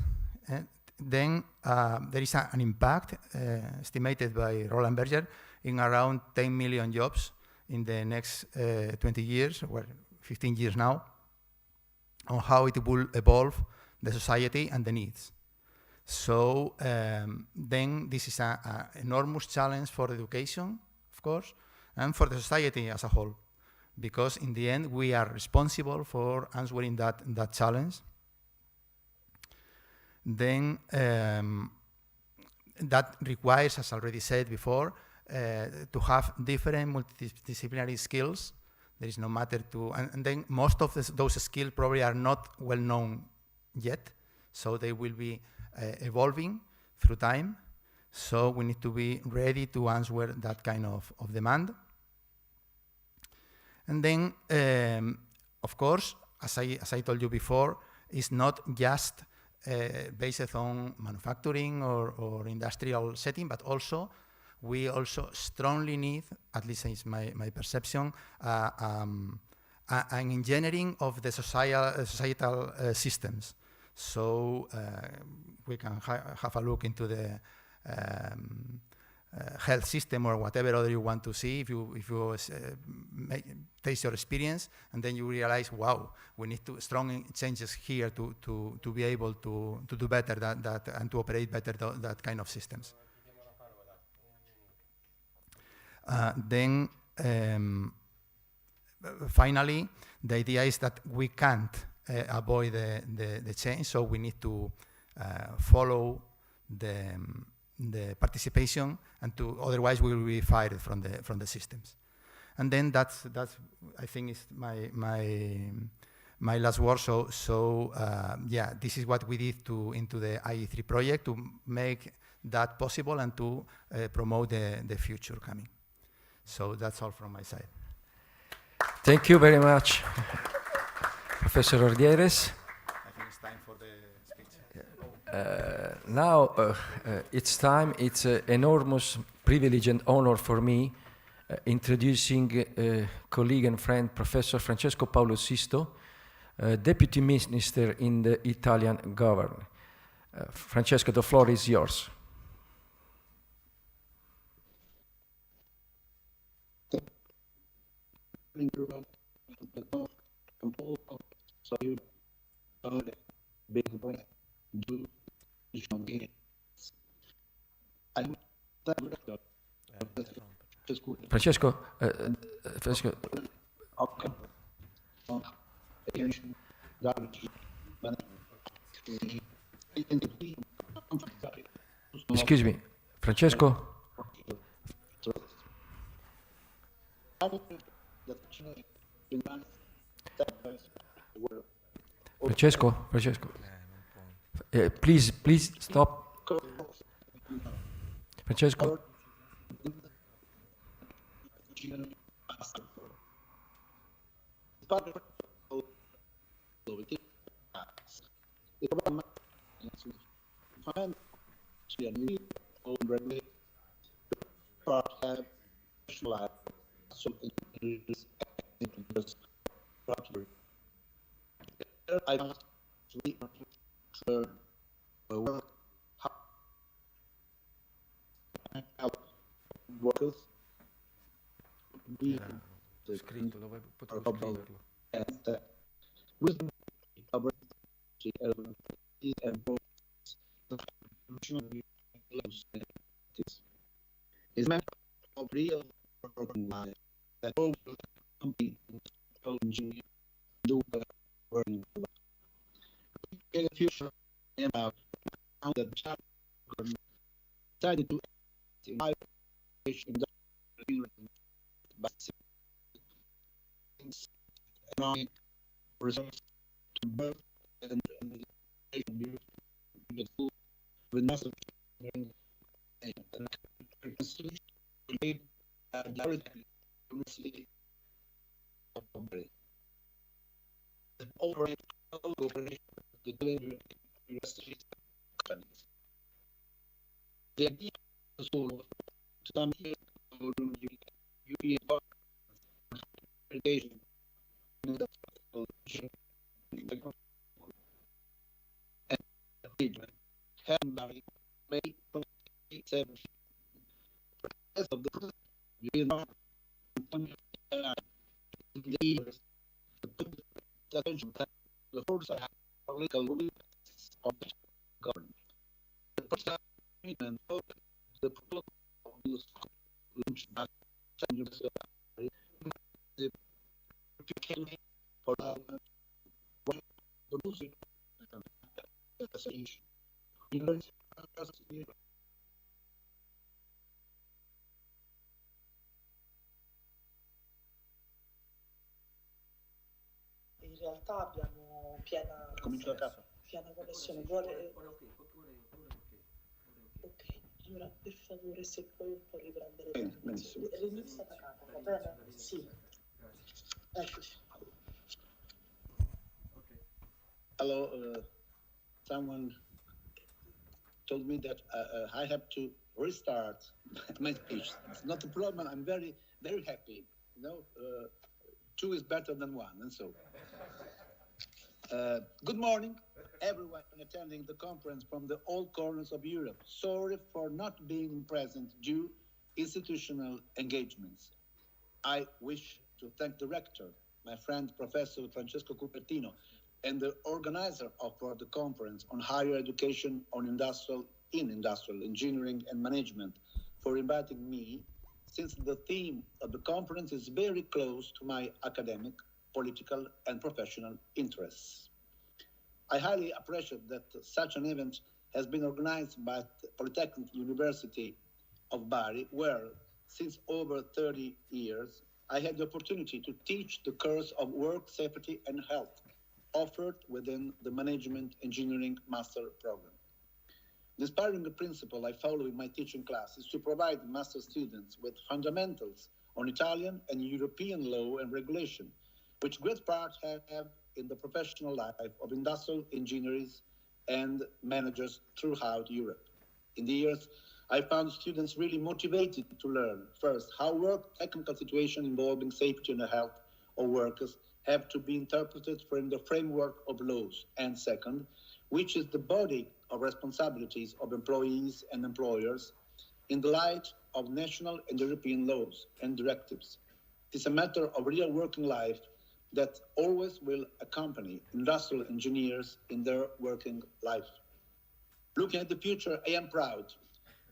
Then there is an impact estimated by Roland Berger in around 10 million jobs in the next 20 years, or 15 years now, on how it will evolve the society and the needs. So then this is an enormous challenge for education, of course, and for the society as a whole, because in the end we are responsible for answering that challenge. Then that requires, as already said before, to have different multidisciplinary skills. There is no matter to, and then most of those skills probably are not well known yet, so they will be evolving through time. So we need to be ready to answer that kind of demand. And then, of course, as I told you before, it's not just based on manufacturing or industrial setting, but also we also strongly need, at least is my perception, an engineering of the societal systems. So we can have a look into the health system or whatever other you want to see. If you taste your experience, and then you realize, wow, we need strong changes here to be able to do better that and to operate better that kind of systems. Then finally, the idea is that we can't avoid the change, so we need to follow the participation, and otherwise we will be fired from the systems. And then that's I think is my last word. So yeah, this is what we did into the IE3 project to make that possible and to promote the future coming. So that's all from my side. Thank you very much, Professor Ordieres. I think it's time for the speech. Now it's time. It's an enormous privilege and honor for me introducing colleague and friend Professor Francesco Paolo Sisto, Deputy Minister in the Italian government. Francesco, the floor is yours. Francesco, excuse me, Francesco. Francesco, please stop. Francesco. Scritto, dove potevo scriverlo? Is meant of real that all compete engineer do the learning. In the future, about how the child decided to invite economic resources to birth and with massive and made directly University of Bari. The overall cooperation with the university companies. The idea was to some years ago European education and Bari May 27 as of the European in the years the attention that the force of political will of the government. The first treatment of the protocol launched by the became for the music association. In realtà abbiamo piena connessione. Ok, allora per favore se puoi un po' riprendere l'inizio da capo, va bene? Sì. Eccoci. Hello, someone told me that I have to restart my speech. It's not a problem. I'm very, very happy. You know, two is better than one, and so. Good morning, everyone attending the conference from the all corners of Europe. Sorry for not being present due institutional engagements. I wish to thank the rector, my friend Professor Francesco Cupertino, and the organizer of the conference on higher education in industrial engineering and management for inviting me since the theme of the conference is very close to my academic, political, and professional interests. I highly appreciate that such an event has been organized by the Politecnico University of Bari, where, since over 30 years, I had the opportunity to teach the course of work safety and health offered within the Management Engineering Master Program. The inspiring principle I follow in my teaching class is to provide master students with fundamentals on Italian and European law and regulation, which great part have in the professional life of industrial engineers and managers throughout Europe. In the years, I found students really motivated to learn, first, how work technical situations involving safety and the health of workers have to be interpreted from the framework of laws, and second, which is the body of responsibilities of employees and employers in the light of national and European laws and directives. It is a matter of real working life that always will accompany industrial engineers in their working life. Looking at the future, I am proud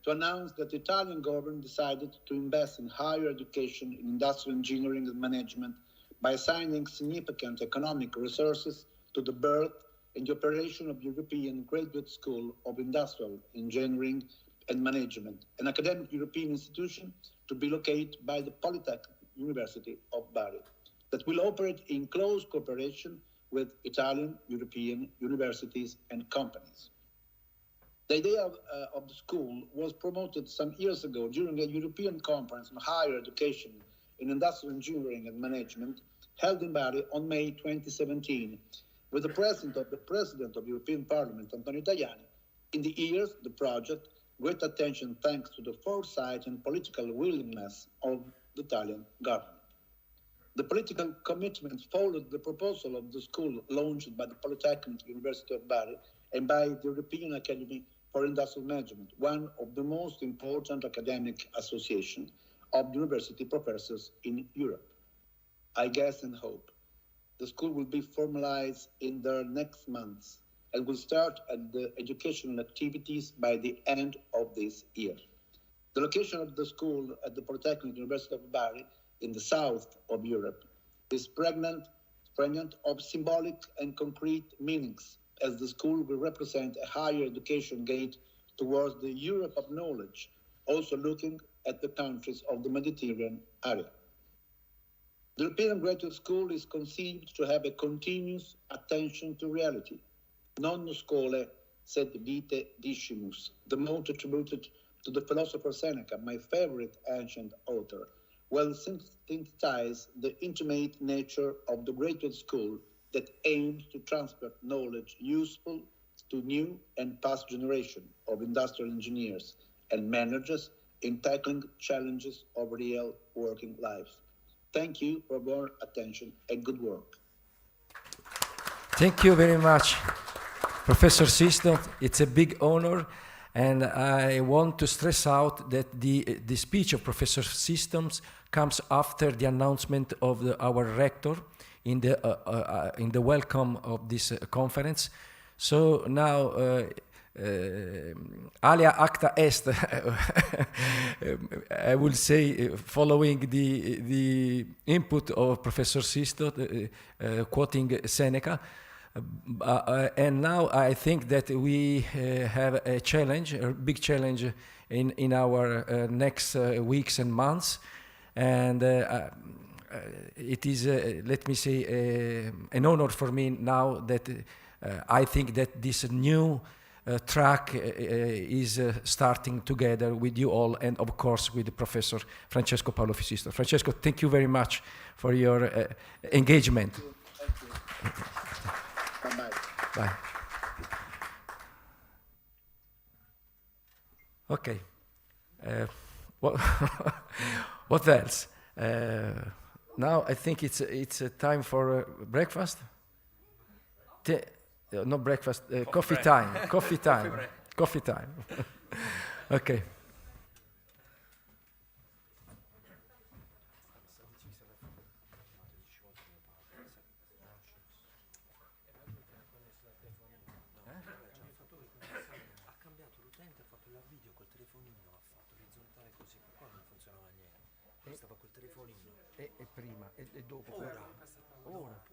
to announce that the Italian government decided to invest in higher education in industrial engineering and management by assigning significant economic resources to the birth and the operation of European Graduate School of Industrial Engineering and Management, an academic European institution to be located by the Politecnico University of Bari, that will operate in close cooperation with Italian, European universities and companies. The idea of the school was promoted some years ago during a European conference on higher education in industrial engineering and management held in Bari on May 2017, with the President of the European Parliament, Antonio Tajani. In the years, the project, great attention thanks to the foresight and political willingness of the Italian government. The political commitment followed the proposal of the school launched by the Politecnico University of Bari and by the European Academy for Industrial Management, one of the most important academic associations of university professors in Europe. I guess and hope the school will be formalized in the next months and will start at the educational activities by the end of this year. The location of the school at the Politecnico University of Bari in the south of Europe is pregnant of symbolic and concrete meanings, as the school will represent a higher education gate towards the Europe of knowledge, also looking at the countries of the Mediterranean area. The European Graduate School is conceived to have a continuous attention to reality. Non scole sed vitae discimus, the motto attributed to the philosopher Seneca, my favorite ancient author, well synthesize the intimate nature of the graduate school that aims to transfer knowledge useful to new and past generation of industrial engineers and managers in tackling challenges of real working life. Thank you for your attention and good work. Thank you very much, Professor Sisto. It's a big honor, and I want to stress out that the speech of Professor Sisto comes after the announcement of our rector in the welcome of this conference. So now, alia acta est, I will say, following the input of Professor Sisto, quoting Seneca. And now I think that we have a challenge, a big challenge in our next weeks and months. And it is, let me say, an honor for me now that I think that this new track is starting together with you all, and of course with Professor Francesco Paolo Sisto. Francesco, thank you very much for your engagement. Thank you. Bye-bye. Bye. Okay. What else? Now I think it's time for breakfast. Not breakfast. Coffee time. Coffee time. Coffee time. Okay. Stava col telefonino. E prima, e dopo. Ora. Ora.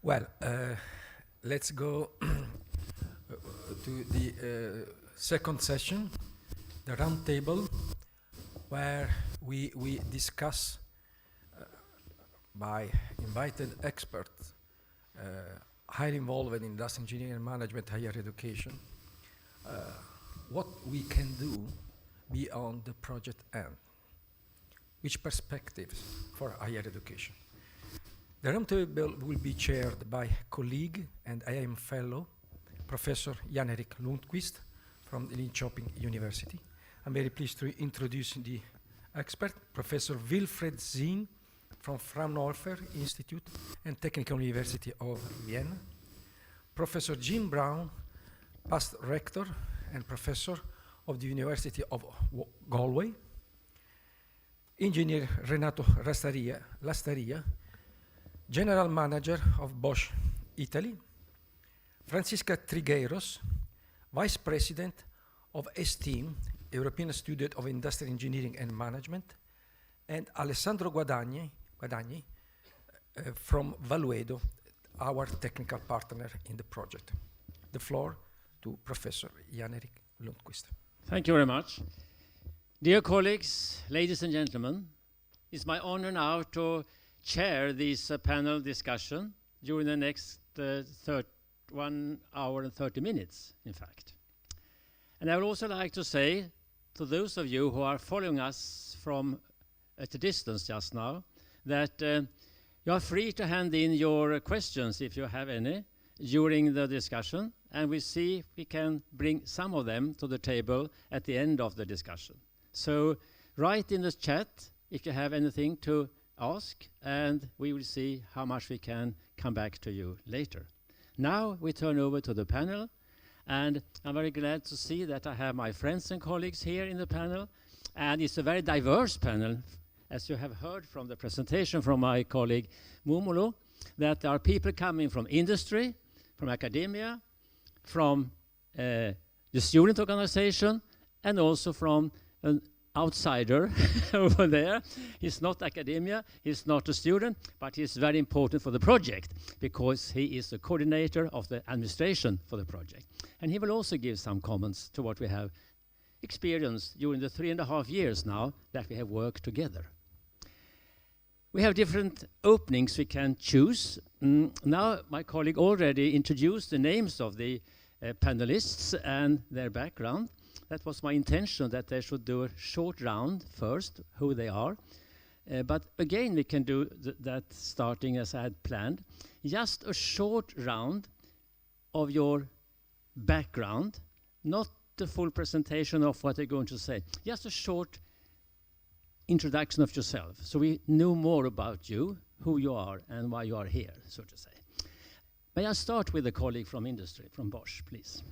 Well, let's go to the second session, the round table, where we discuss by invited experts highly involved in industrial engineering and management, higher education, what we can do beyond the project end, which perspectives for higher education. The roundtable will be chaired by colleague and IE&M fellow, Professor Jan-Erik Lundqvist from Linköping University. I'm very pleased to introduce the expert, Professor Wilfred Zing from Fraunhofer Institute and Technical University of Vienna. Professor Jim Brown, past rector and professor of the University of Galway. Engineer Renato Lastaria, General Manager of Bosch Italy. Francisca Trigueiros, Vice President of STEAM, European Student of Industrial Engineering and Management, and Alessandro Guadagni from Valuedo, our technical partner in the project. The floor to Professor Jan-Erik Lundqvist. Thank you very much. Dear colleagues, ladies and gentlemen, it's my honor now to chair this panel discussion during the next 1 hour and 30 minutes, in fact. And I would also like to say to those of you who are following us from at a distance just now, that you are free to hand in your questions, if you have any, during the discussion, and we see if we can bring some of them to the table at the end of the discussion. So write in the chat if you have anything to ask, and we will see how much we can come back to you later. Now we turn over to the panel, and I'm very glad to see that I have my friends and colleagues here in the panel, and it's a very diverse panel, as you have heard from the presentation from my colleague Mumolo, that there are people coming from industry, from academia, from the student organization, and also from an outsider over there. He's not academia, he's not a student, but he's very important for the project because he is the coordinator of the administration for the project. And he will also give some comments to what we have experienced during the 3.5 years now that we have worked together. We have different openings we can choose. Now my colleague already introduced the names of the panelists and their background. That was my intention, that they should do a short round first, who they are. But again, we can do that starting as I had planned. Just a short round of your background, not the full presentation of what they're going to say. Just a short introduction of yourself, so we know more about you, who you are, and why you are here, so to say. May I start with a colleague from industry, from Bosch, please?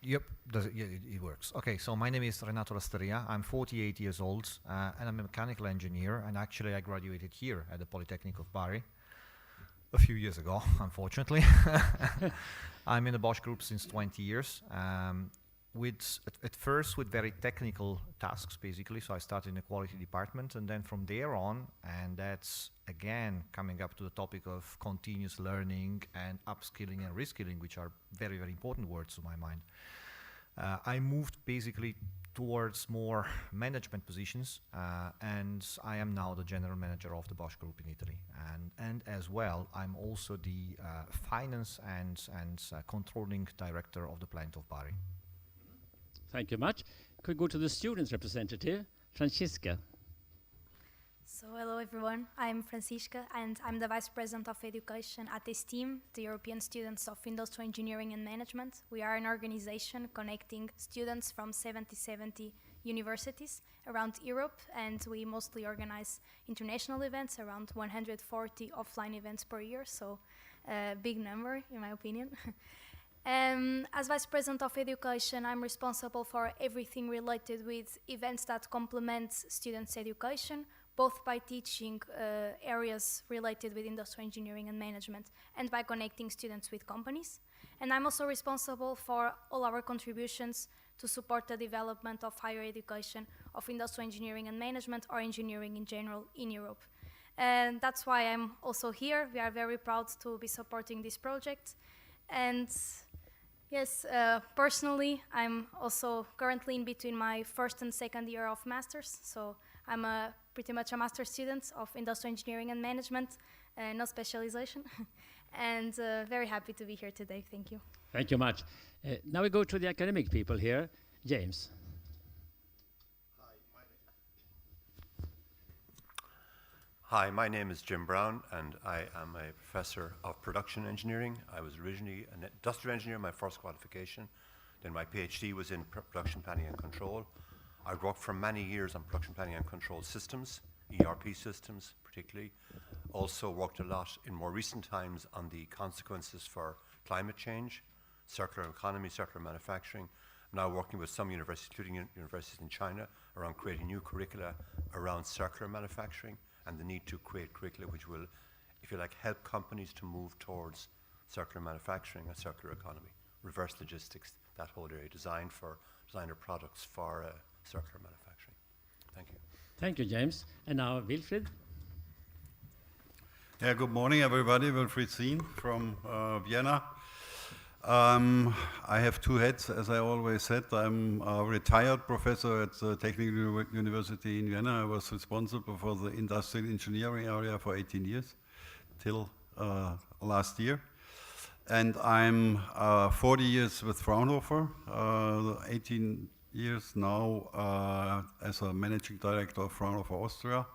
Yep, it works. Okay, so my name is Renato Lastaria. I'm 48 years old, and I'm a mechanical engineer, and actually I graduated here at the Politecnico of Bari a few years ago, unfortunately. I'm in the Bosch group since 20 years. At first with very technical tasks, basically. So I started in the quality department, and then from there on, and that's again coming up to the topic of continuous learning and upskilling and reskilling, which are very, very important words to my mind. I moved basically towards more management positions, and I am now the general manager of the Bosch Group in Italy. And as well, I'm also the finance and controlling director of the plant of Bari. Thank you much. Could go to the students representative, Francisca. So hello everyone, I'm Francisca and I'm the Vice President of Education at STEAM, the European Students of Industrial Engineering and Management. We are an organization connecting students from 70 universities around Europe, and we mostly organize international events, around 140 offline events per year, so a big number in my opinion. As Vice President of Education, I'm responsible for everything related with events that complement students' education, both by teaching areas related with industrial engineering and management and by connecting students with companies. And I'm also responsible for all our contributions to support the development of higher education of industrial engineering and management, or engineering in general, in Europe. And that's why I'm also here. We are very proud to be supporting this project. And yes, personally, I'm also currently in between my first and second year of master's. So I'm pretty much a master's student of industrial engineering and management, no specialization. And very happy to be here today. Thank you. Thank you much. Now we go to the academic people here. James. Hi, my name is Jim Brown, and I am a professor of production engineering. I was originally an industrial engineer, my first qualification. Then my PhD was in production planning and control. I worked for many years on production planning and control systems, ERP systems particularly. Also worked a lot in more recent times on the consequences for climate change, circular economy, circular manufacturing. Now working with some universities, including universities in China, around creating new curricula around circular manufacturing and the need to create curricula which will, if you like, help companies to move towards circular manufacturing and circular economy, reverse logistics, that whole area, designer products for circular manufacturing. Thank you. Thank you, James. And now Wilfried. Yeah, good morning, everybody. Wilfried Sien from Vienna. I have two hats, as I always said. I'm a retired professor at the Technical University in Vienna. I was responsible for the industrial engineering area for 18 years, till last year. And I'm 40 years with Fraunhofer, 18 years now as a managing director of Fraunhofer Austria.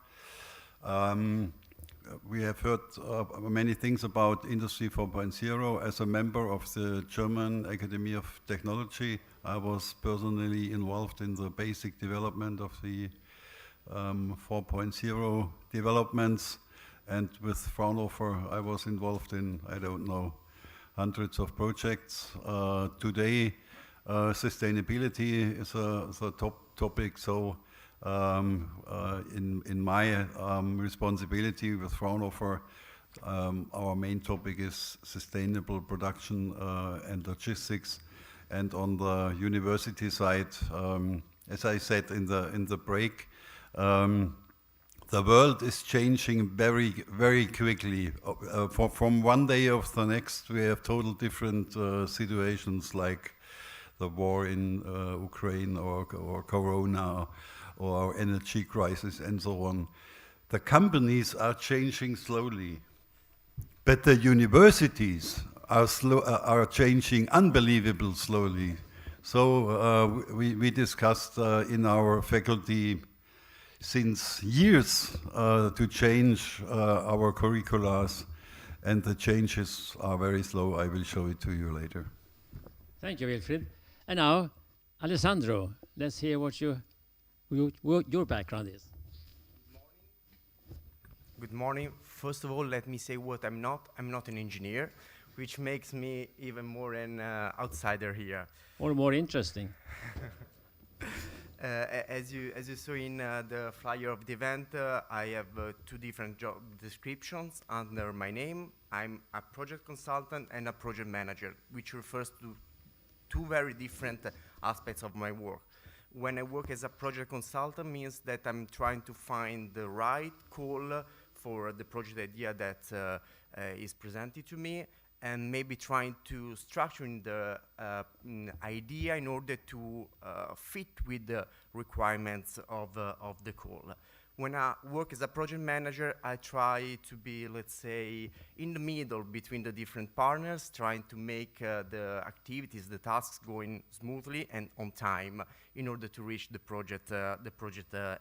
We have heard many things about Industry 4.0. As a member of the German Academy of Technology, I was personally involved in the basic development of the 4.0 developments. And with Fraunhofer, I was involved in, I don't know, hundreds of projects. Today, sustainability is a top topic. So in my responsibility with Fraunhofer, our main topic is sustainable production and logistics. And on the university side, as I said in the break, the world is changing very, very quickly. From one day of the next, we have total different situations like the war in Ukraine or Corona, or energy crisis and so on. The companies are changing slowly, but the universities are changing unbelievable slowly. So we discussed in our faculty since years to change our curriculars, and the changes are very slow. I will show it to you later. Thank you, Wilfried. And now, Alessandro, let's hear what your background is. Good morning. First of all, let me say what I'm not. I'm not an engineer, which makes me even more an outsider here. Or more interesting. As you saw in the flyer of the event, I have two different job descriptions under my name. I'm a project consultant and a project manager, which refers to two very different aspects of my work. When I work as a project consultant, means that I'm trying to find the right call for the project idea that is presented to me, and maybe trying to structure the idea in order to fit with the requirements of the call. When I work as a project manager, I try to be, let's say, in the middle between the different partners, trying to make the activities, the tasks going smoothly and on time in order to reach the project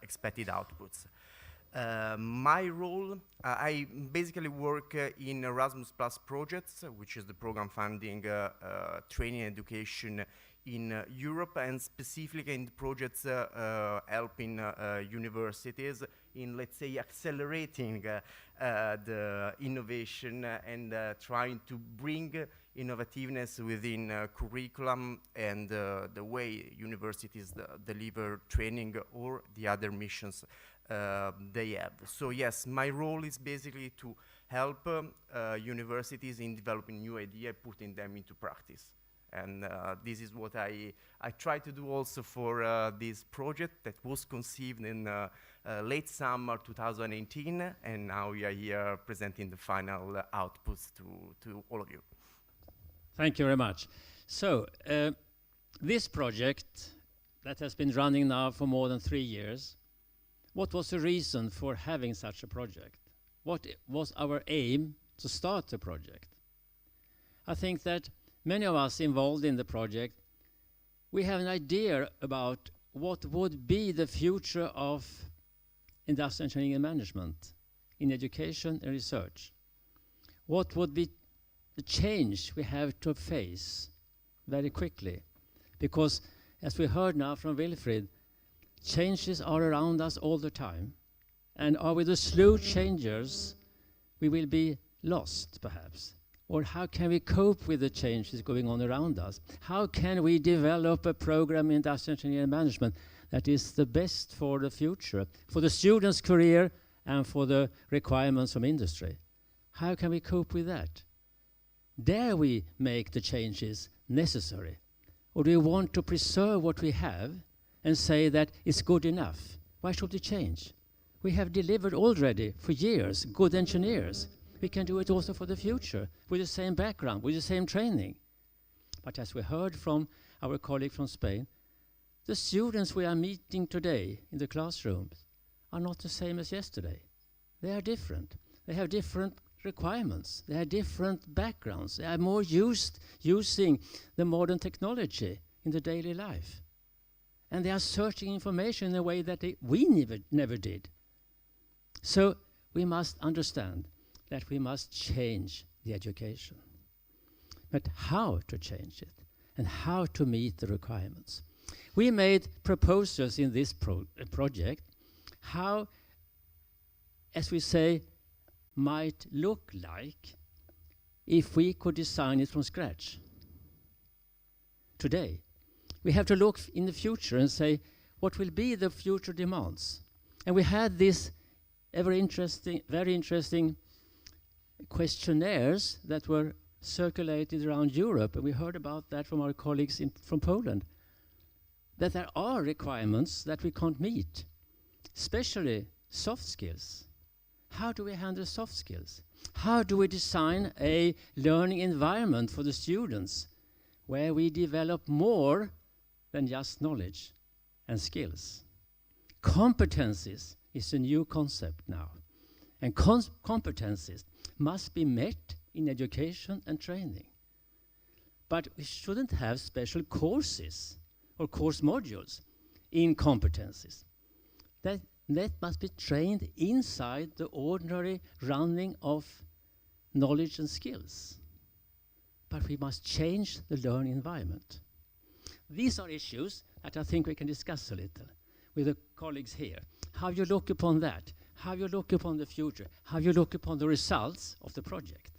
expected outputs. My role, I basically work in Erasmus Plus projects, which is the program funding training and education in Europe, and specifically in the projects helping universities in, let's say, accelerating the innovation and trying to bring innovativeness within curriculum and the way universities deliver training or the other missions they have. So yes, my role is basically to help universities in developing new ideas, putting them into practice. And this is what I try to do also for this project that was conceived in late summer 2018, and now we are here presenting the final outputs to all of you. Thank you very much. So, this project that has been running now for more than 3 years, what was the reason for having such a project? What was our aim to start the project? I think that many of us involved in the project, we have an idea about what would be the future of industrial engineering and management in education and research. What would be the change we have to face very quickly? Because, as we heard now from Wilfried, changes are around us all the time. And are we the slow changers, we will be lost, perhaps. Or how can we cope with the changes going on around us? How can we develop a program in industrial engineering and management that is the best for the future, for the student's career and for the requirements from industry? How can we cope with that? Dare we make the changes necessary? Or do we want to preserve what we have and say that it's good enough? Why should we change? We have delivered already for years good engineers. We can do it also for the future with the same background, with the same training. But as we heard from our colleague from Spain, the students we are meeting today in the classrooms are not the same as yesterday. They are different. They have different requirements. They have different backgrounds. They are more using the modern technology in the daily life. And they are searching information in a way that we never did. So we must understand that we must change the education. But how to change it and how to meet the requirements? We made proposals in this project how, as we say, might look like if we could design it from scratch. Today, we have to look in the future and say, what will be the future demands? And we had this very interesting questionnaires that were circulated around Europe, and we heard about that from our colleagues from Poland, that there are requirements that we can't meet, especially soft skills. How do we handle soft skills? How do we design a learning environment for the students where we develop more than just knowledge and skills? Competencies is a new concept now, and competencies must be met in education and training. But we shouldn't have special courses or course modules in competencies. That must be trained inside the ordinary running of knowledge and skills. But we must change the learning environment. These are issues that I think we can discuss a little with the colleagues here. How you look upon that, how you look upon the future, how you look upon the results of the project.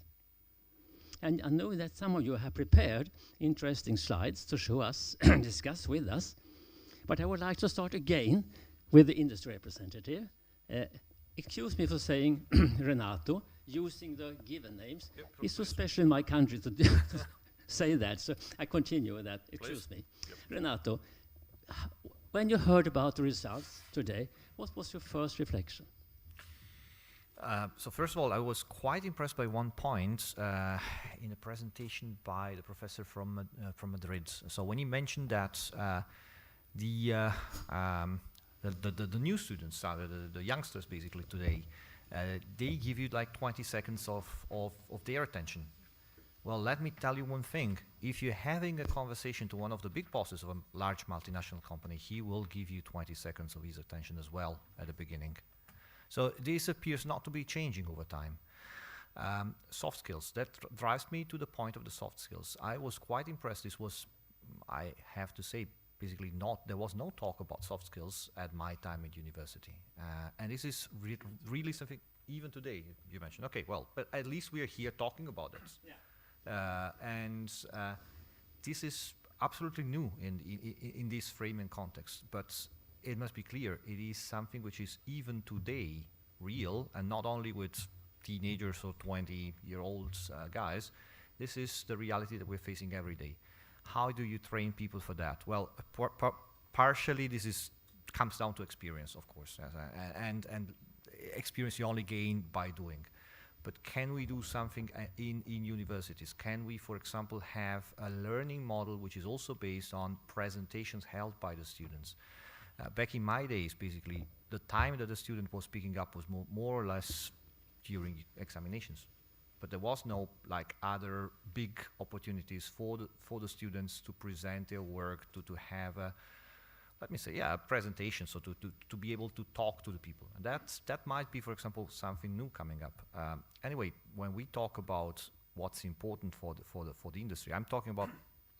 And I know that some of you have prepared interesting slides to show us and discuss with us, but I would like to start again with the industry representative. Excuse me for saying Renato, using the given names. Yep, it's so special in my country to say that, so I continue with that. Excuse me. Yep. Renato, when you heard about the results today, what was your first reflection? So first of all, I was quite impressed by one point in a presentation by the professor from Madrid. So when he mentioned that the new students, the youngsters basically today, they give you like 20 seconds of their attention. Well, let me tell you one thing. If you're having a conversation to one of the big bosses of a large multinational company, he will give you 20 seconds of his attention as well at the beginning. So this appears not to be changing over time. Soft skills, that drives me to the point of the soft skills. I was quite impressed. This was, I have to say, basically there was no talk about soft skills at my time at university. And this is really something, even today, you mentioned, okay, well, but at least we are here talking about it. Yeah. This is absolutely new in this frame and context, but it must be clear, it is something which is even today real, and not only with teenagers or 20-year-old guys. This is the reality that we're facing every day. How do you train people for that? Well, partially this comes down to experience, of course, and experience you only gain by doing. But can we do something in universities? Can we, for example, have a learning model which is also based on presentations held by the students? Back in my days, basically, the time that the student was picking up was more or less during examinations. But there was no like other big opportunities for the students to present their work, to have a, let me say, a presentation, so to be able to talk to the people. And that might be, for example, something new coming up. Anyway, when we talk about what's important for the industry, I'm talking about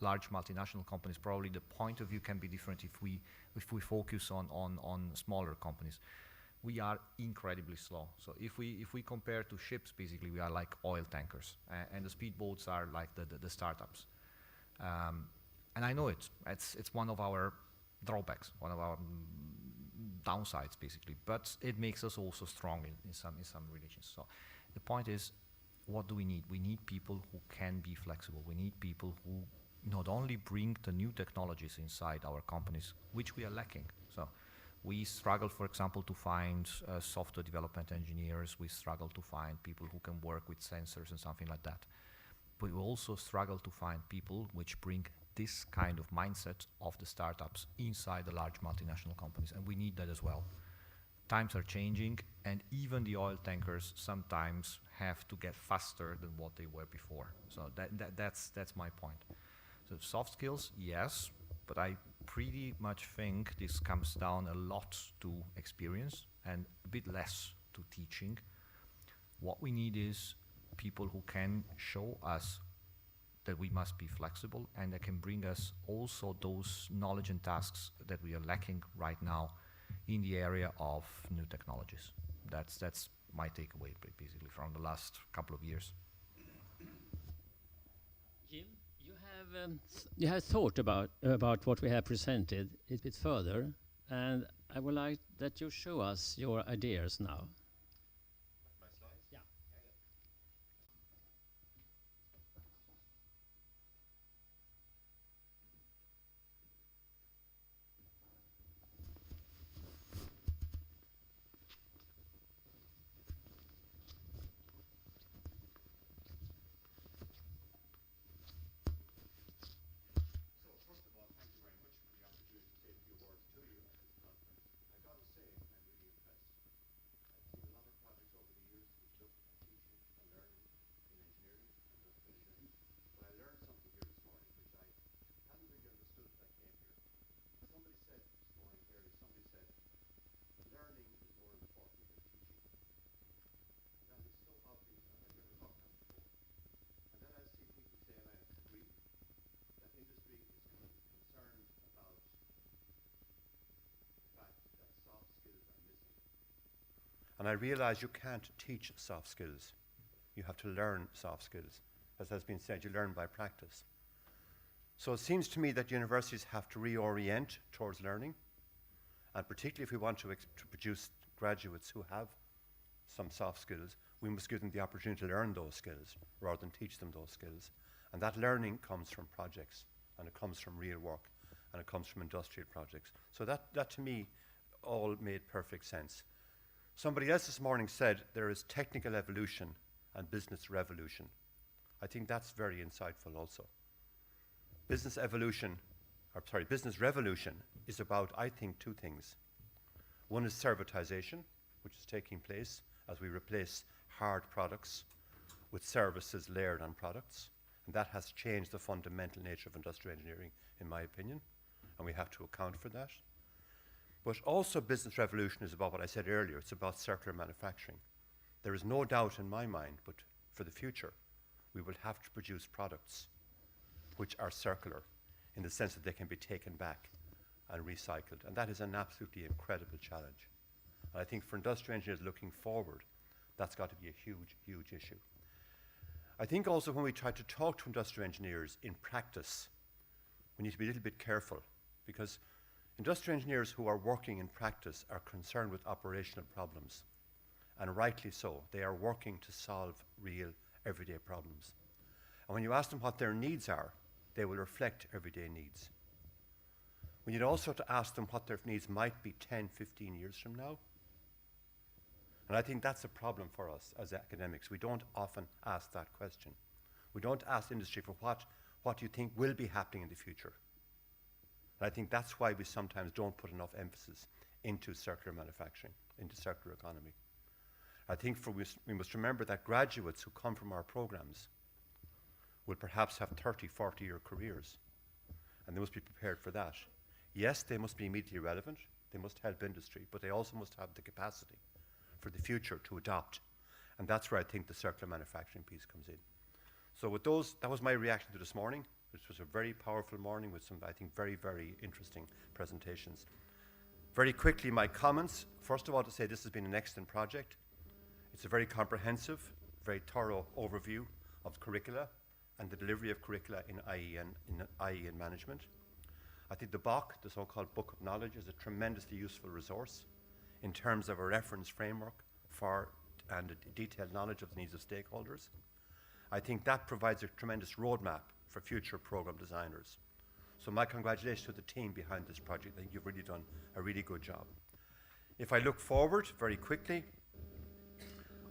large multinational companies. Probably the point of view can be different if we focus on smaller companies. We are incredibly slow. So if we compare to ships, basically we are like oil tankers, and the speedboats are like the startups. And I know it's one of our drawbacks, one of our downsides, basically. But it makes us also strong in some relations. So the point is, what do we need? We need people who can be flexible. We need people who not only bring the new technologies inside our companies, which we are lacking. So we struggle, for example, to find software development engineers. We struggle to find people who can work with sensors and something like that. But we also struggle to find people which bring this kind of mindset of the startups inside the large multinational companies, and we need that as well. Times are changing, and even the oil tankers sometimes have to get faster than what they were before. So that's my point. So soft skills, yes, but I pretty much think this comes down a lot to experience and a bit less to teaching. What we need is people who can show us that we must be flexible, and that can bring us also those knowledge and tasks that we are lacking right now in the area of new technologies. That's my takeaway, basically, from the last couple of years. Jim, you have thought about what we have presented a bit further, and I would like that you show us your ideas now. My slides? Yeah. And I realize you can't teach soft skills. You have to learn soft skills. As has been said, you learn by practice. So it seems to me that universities have to reorient towards learning, and particularly if we want to produce graduates who have some soft skills, we must give them the opportunity to learn those skills rather than teach them those skills. And that learning comes from projects, and it comes from real work, and it comes from industrial projects. So that to me all made perfect sense. Somebody else this morning said there is technical evolution and business revolution. I think that's very insightful also. Business revolution is about, I think, two things. One is servitization, which is taking place as we replace hard products with services layered on products. And that has changed the fundamental nature of industrial engineering, in my opinion, and we have to account for that. But also business revolution is about what I said earlier. It's about circular manufacturing. There is no doubt in my mind, but for the future, we will have to produce products which are circular in the sense that they can be taken back and recycled. And that is an absolutely incredible challenge. And I think for industrial engineers looking forward, that's got to be a huge, huge issue. I think also when we try to talk to industrial engineers in practice, we need to be a little bit careful, because industrial engineers who are working in practice are concerned with operational problems, and rightly so. They are working to solve real everyday problems. And when you ask them what their needs are, they will reflect everyday needs. We need also to ask them what their needs might be 10, 15 years from now. And I think that's a problem for us as academics. We don't often ask that question. We don't ask industry for what you think will be happening in the future. And I think that's why we sometimes don't put enough emphasis into circular manufacturing, into circular economy. I think we must remember that graduates who come from our programs will perhaps have 30, 40-year careers, and they must be prepared for that. Yes, they must be immediately relevant, they must help industry, but they also must have the capacity for the future to adopt. And that's where I think the circular manufacturing piece comes in. So with those, that was my reaction to this morning, which was a very powerful morning with some, I think, very, very interesting presentations. Very quickly, my comments. First of all, to say this has been an excellent project. It's a very comprehensive, very thorough overview of curricula and the delivery of curricula in IE and management. I think the BOK, the so-called Book of Knowledge, is a tremendously useful resource in terms of a reference framework for and a detailed knowledge of the needs of stakeholders. I think that provides a tremendous roadmap for future program designers. So my congratulations to the team behind this project. I think you've really done a really good job. If I look forward very quickly,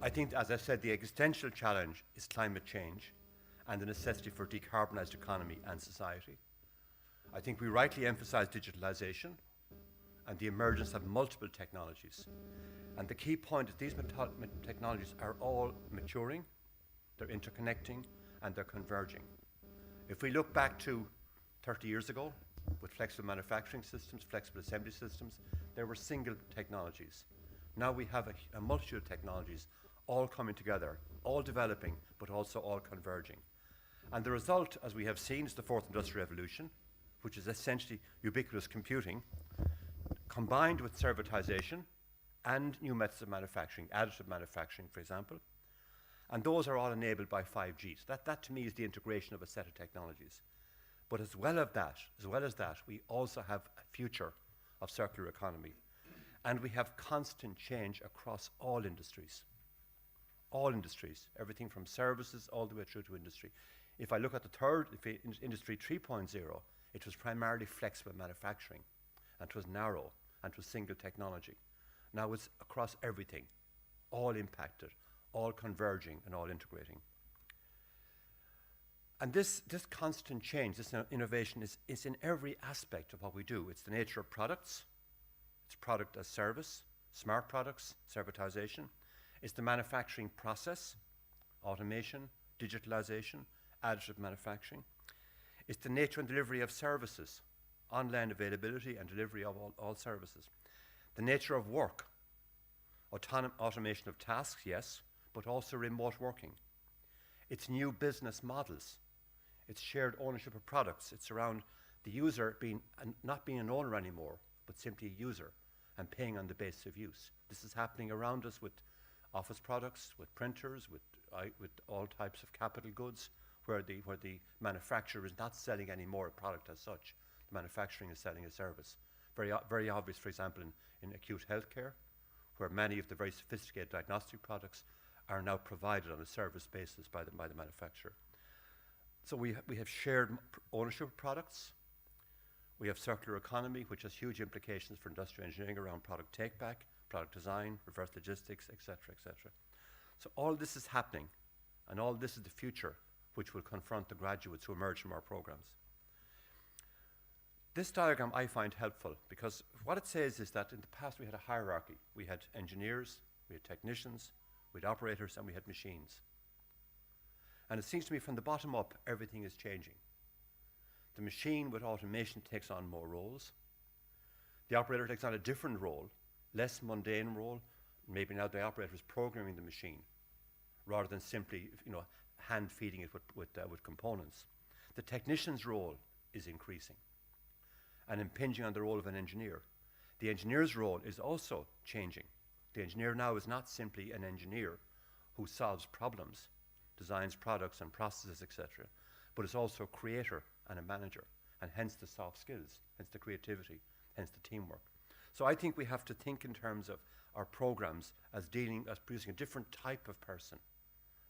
I think, as I said, the existential challenge is climate change and the necessity for a decarbonised economy and society. I think we rightly emphasise digitalisation and the emergence of multiple technologies. And the key point is these technologies are all maturing, they're interconnecting, and they're converging. If we look back to 30 years ago, with flexible manufacturing systems, flexible assembly systems, there were single technologies. Now we have a multitude of technologies all coming together, all developing, but also all converging. And the result, as we have seen, is the fourth industrial revolution, which is essentially ubiquitous computing, combined with servitization and new methods of manufacturing, additive manufacturing, for example. And those are all enabled by 5G. So that to me is the integration of a set of technologies. But as well as that, we also have a future of circular economy. And we have constant change across all industries. All industries, everything from services all the way through to industry. If I look at the third, Industry 3.0, it was primarily flexible manufacturing, and it was narrow, and it was single technology. Now it's across everything, all impacted, all converging and all integrating. And this constant change, this innovation is in every aspect of what we do. It's the nature of products, it's product as service, smart products, servitization. It's the manufacturing process, automation, digitalization, additive manufacturing. It's the nature and delivery of services, online availability and delivery of all services. The nature of work, automation of tasks, yes, but also remote working. It's new business models. It's shared ownership of products. It's around the user not being an owner anymore, but simply a user and paying on the basis of use. This is happening around us with office products, with printers, with all types of capital goods, where the manufacturer is not selling any more a product as such. The manufacturing is selling a service. Very obvious, for example, in acute healthcare, where many of the very sophisticated diagnostic products are now provided on a service basis by the manufacturer. So we have shared ownership of products. We have circular economy, which has huge implications for industrial engineering around product take-back, product design, reverse logistics, et cetera, et cetera. So all this is happening, and all this is the future which will confront the graduates who emerge from our programs. This diagram I find helpful because what it says is that in the past we had a hierarchy. We had engineers, we had technicians, we had operators, and we had machines. And it seems to me from the bottom up, everything is changing. The machine with automation takes on more roles. The operator takes on a different role, less mundane role. Maybe now the operator is programming the machine rather than simply, hand feeding it with components. The technician's role is increasing and impinging on the role of an engineer. The engineer's role is also changing. The engineer now is not simply an engineer who solves problems, designs products and processes, etc., but is also a creator and a manager, and hence the soft skills, hence the creativity, hence the teamwork. So I think we have to think in terms of our programs as producing a different type of person,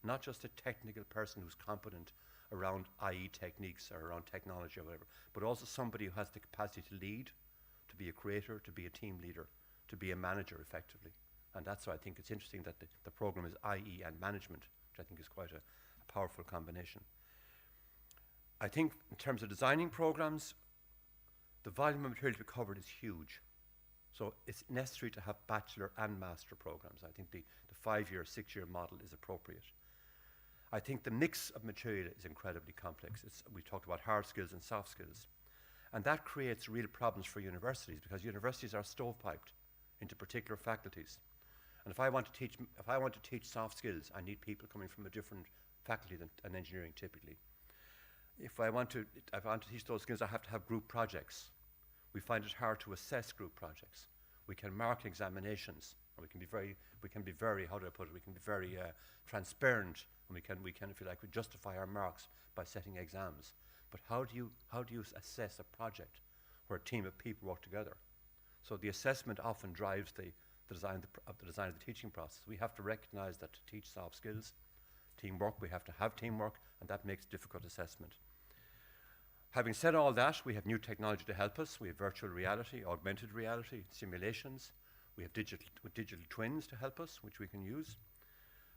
not just a technical person who's competent around IE techniques or around technology or whatever, but also somebody who has the capacity to lead, to be a creator, to be a team leader, to be a manager effectively. And that's why I think it's interesting that the program is IE and management, which I think is quite a powerful combination. I think in terms of designing programs, the volume of material to be covered is huge. So it's necessary to have bachelor and master programs. I think the 5-year, 6-year model is appropriate. I think the mix of material is incredibly complex. We talked about hard skills and soft skills. And that creates real problems for universities, because universities are stovepiped into particular faculties. And if I want to teach soft skills, I need people coming from a different faculty than engineering typically. If I want to teach those skills, I have to have group projects. We find it hard to assess group projects. We can mark examinations, and we can be very, how do I put it? We can be very transparent, and we can, if you like, we justify our marks by setting exams. But how do you assess a project where a team of people work together? So the assessment often drives the design of the teaching process. We have to recognize that to teach soft skills, teamwork, we have to have teamwork, and that makes difficult assessment. Having said all that, we have new technology to help us. We have virtual reality, augmented reality, simulations. We have digital twins to help us, which we can use.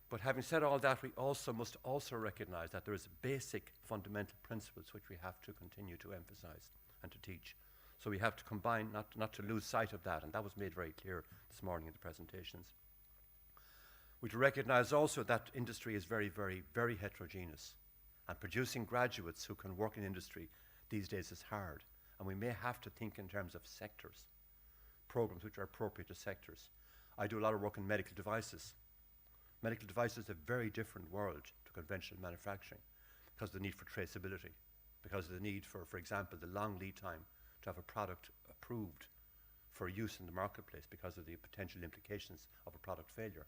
But having said all that, we must also recognize that there is basic fundamental principles which we have to continue to emphasize and to teach. So we have to combine, not to lose sight of that, and that was made very clear this morning in the presentations. We to recognize also that industry is very, very, very heterogeneous, and producing graduates who can work in industry these days is hard, and we may have to think in terms of sectors, programs which are appropriate to sectors. I do a lot of work in medical devices. Medical devices is a very different world to conventional manufacturing because of the need for traceability, because of the need for example, the long lead time to have a product approved for use in the marketplace because of the potential implications of a product failure.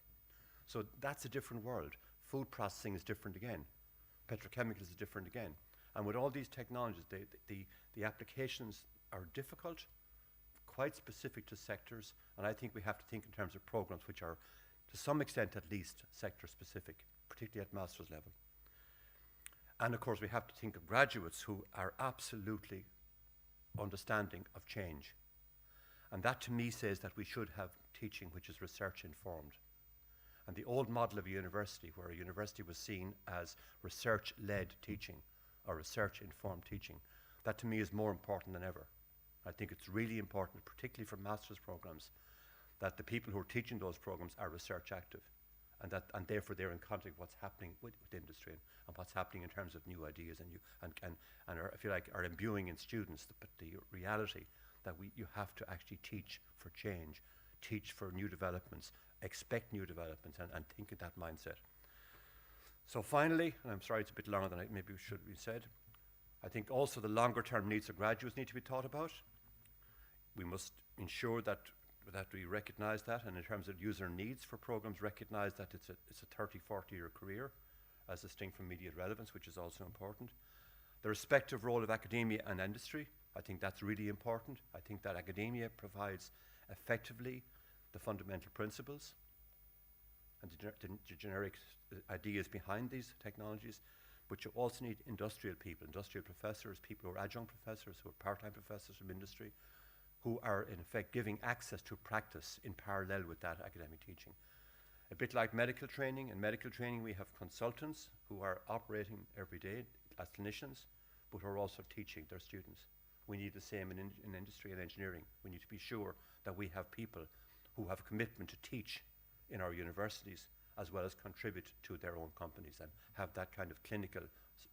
So that's a different world. Food processing is different again. Petrochemicals is different again. And with all these technologies, the applications are difficult, quite specific to sectors, and I think we have to think in terms of programs which are, to some extent at least, sector specific, particularly at master's level. And of course, we have to think of graduates who are absolutely understanding of change. And that to me says that we should have teaching which is research informed. And the old model of a university, where a university was seen as research-led teaching or research-informed teaching, that to me is more important than ever. I think it's really important, particularly for master's programs, that the people who are teaching those programs are research active, and therefore they're in contact with what's happening with industry and what's happening in terms of new ideas and are, if you like, are imbuing in students the reality that you have to actually teach for change, teach for new developments, expect new developments, and think in that mindset. So finally, and I'm sorry it's a bit longer than maybe should be said, I think also the longer term needs of graduates need to be thought about. We must ensure that we recognize that, and in terms of user needs for programs, recognize that it's a 30, 40-year career as distinct from immediate relevance, which is also important. The respective role of academia and industry, I think that's really important. I think that academia provides effectively the fundamental principles and the generic ideas behind these technologies, but you also need industrial people, industrial professors, people who are adjunct professors, who are part-time professors from industry, who are in effect giving access to practice in parallel with that academic teaching. A bit like medical training. In medical training we have consultants who are operating every day as clinicians, but who are also teaching their students. We need the same in industry and engineering. We need to be sure that we have people who have a commitment to teach in our universities as well as contribute to their own companies and have that kind of clinical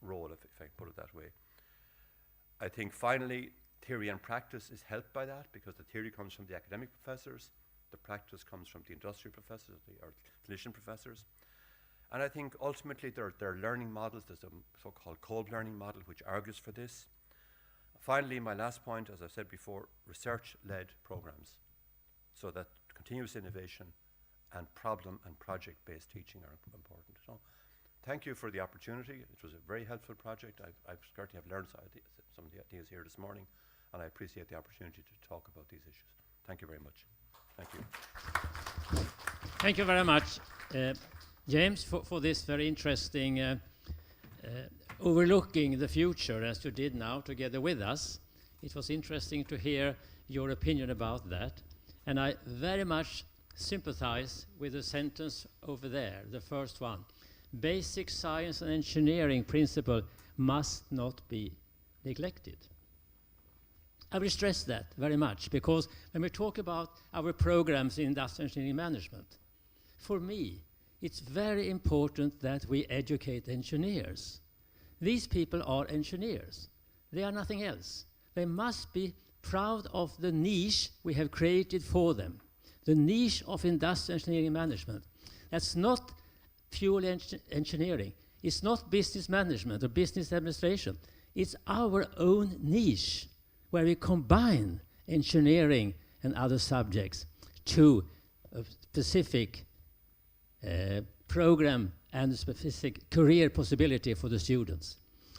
role, if I can put it that way. I think finally, theory and practice is helped by that, because the theory comes from the academic professors, the practice comes from the industrial professors or clinician professors. And I think ultimately there are learning models. There's a so-called cold learning model which argues for this. Finally, my last point, as I said before, research-led programs, so that continuous innovation and problem and project-based teaching are important. So thank you for the opportunity. It was a very helpful project. I certainly have learned some of the ideas here this morning, and I appreciate the opportunity to talk about these issues. Thank you very much. Thank you. Thank you very much. James, for this very interesting overlooking the future as you did now together with us. It was interesting to hear your opinion about that. And I very much sympathize with the sentence over there, the first one. Basic science and engineering principle must not be neglected. I will stress that very much because when we talk about our programs in industrial engineering management, for me, it's very important that we educate engineers. These people are engineers. They are nothing else. They must be proud of the niche we have created for them, the niche of industrial engineering management. That's not purely engineering. It's not business management or business administration. It's our own niche where we combine engineering and other subjects to a specific program and a specific career possibility for the students.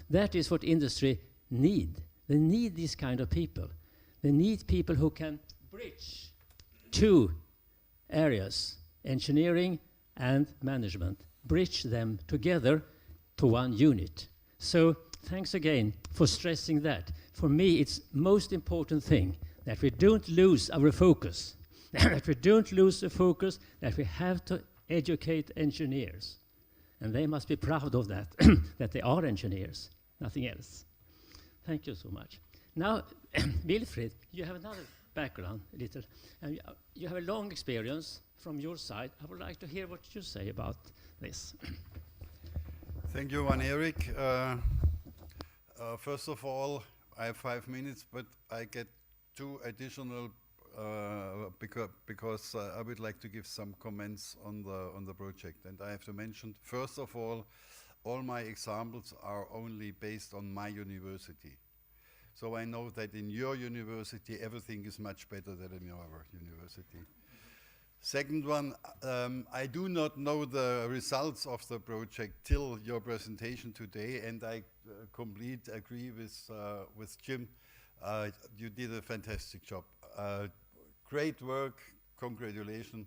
That is what industry need. They need these kind of people. They need people who can bridge two areas, engineering and management, bridge them together to one unit. So thanks again for stressing that. For me, it's most important thing that we don't lose our focus, that we don't lose the focus, that we have to educate engineers. And they must be proud of that, that they are engineers, nothing else. Thank you so much. Now, Wilfried, you have another background, a little, and you have a long experience from your side. I would like to hear what you say about this. Thank you, Van Erik. First of all, I have 5 minutes, but I get 2 additional because I would like to give some comments on the project. And I have to mention, first of all my examples are only based on my university. So I know that in your university, everything is much better than in our university. Second one, I do not know the results of the project till your presentation today, and I completely agree with Jim. You did a fantastic job. Great work, congratulations.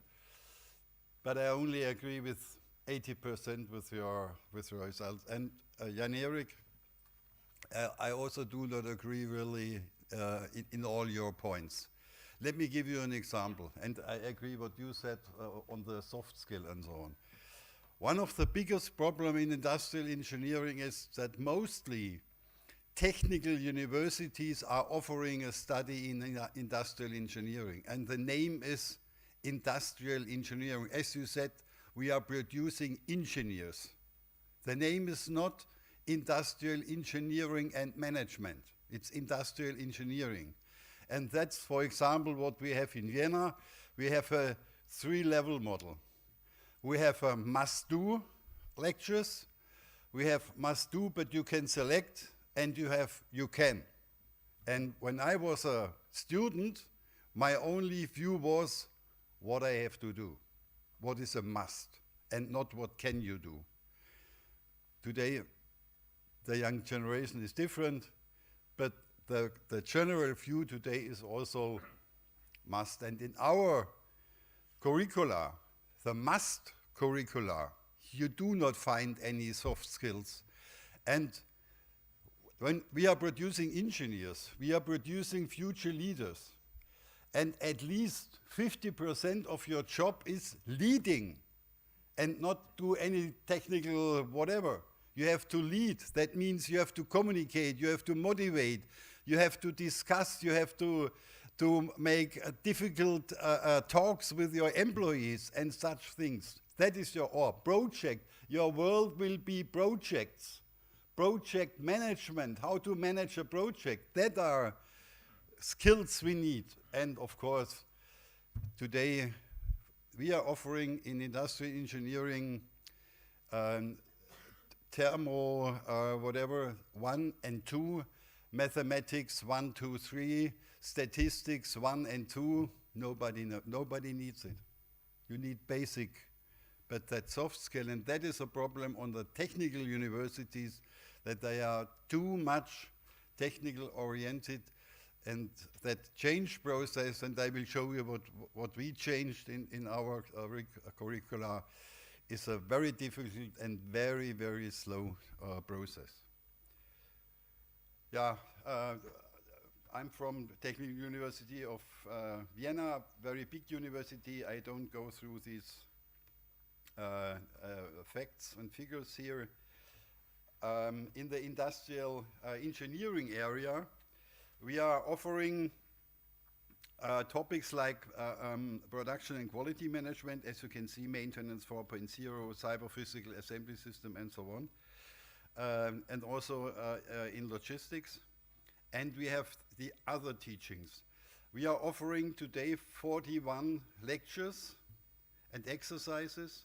But I only agree with 80% with your results. And Jan Erik, I also do not agree really in all your points. Let me give you an example, and I agree what you said on the soft skill and so on. One of the biggest problems in industrial engineering is that mostly technical universities are offering a study in industrial engineering, and the name is industrial engineering. As you said, we are producing engineers. The name is not industrial engineering and management. It's industrial engineering. And that's, for example, what we have in Vienna. We have a 3-level model. We have a must-do lectures. We have must-do, but you can select, and you have you can. And when I was a student, my only view was what I have to do, what is a must, and not what can you do. Today, the young generation is different, but the general view today is also must. And in our curricula, the must curricula, you do not find any soft skills. And when we are producing engineers, we are producing future leaders. And at least 50% of your job is leading and not do any technical whatever. You have to lead. That means you have to communicate, you have to motivate, you have to discuss, you have to make difficult talks with your employees and such things. That is your project. Your world will be projects. Project management, how to manage a project. That are skills we need. And of course, today we are offering in industrial engineering whatever, 1 and 2, mathematics 1, 2, 3, statistics 1 and 2. Nobody needs it. You need basic, but that soft skill, and that is a problem on the technical universities, that they are too much technical oriented, and that change process, and I will show you what we changed in our curricula, is a very difficult and very, very slow process. Yeah, I'm from Technical University of Vienna, very big university. I don't go through these facts and figures here. In the industrial engineering area, we are offering topics like production and quality management, as you can see, maintenance 4.0, cyber physical assembly system, and so on. And also in logistics. And we have the other teachings. We are offering today 41 lectures and exercises,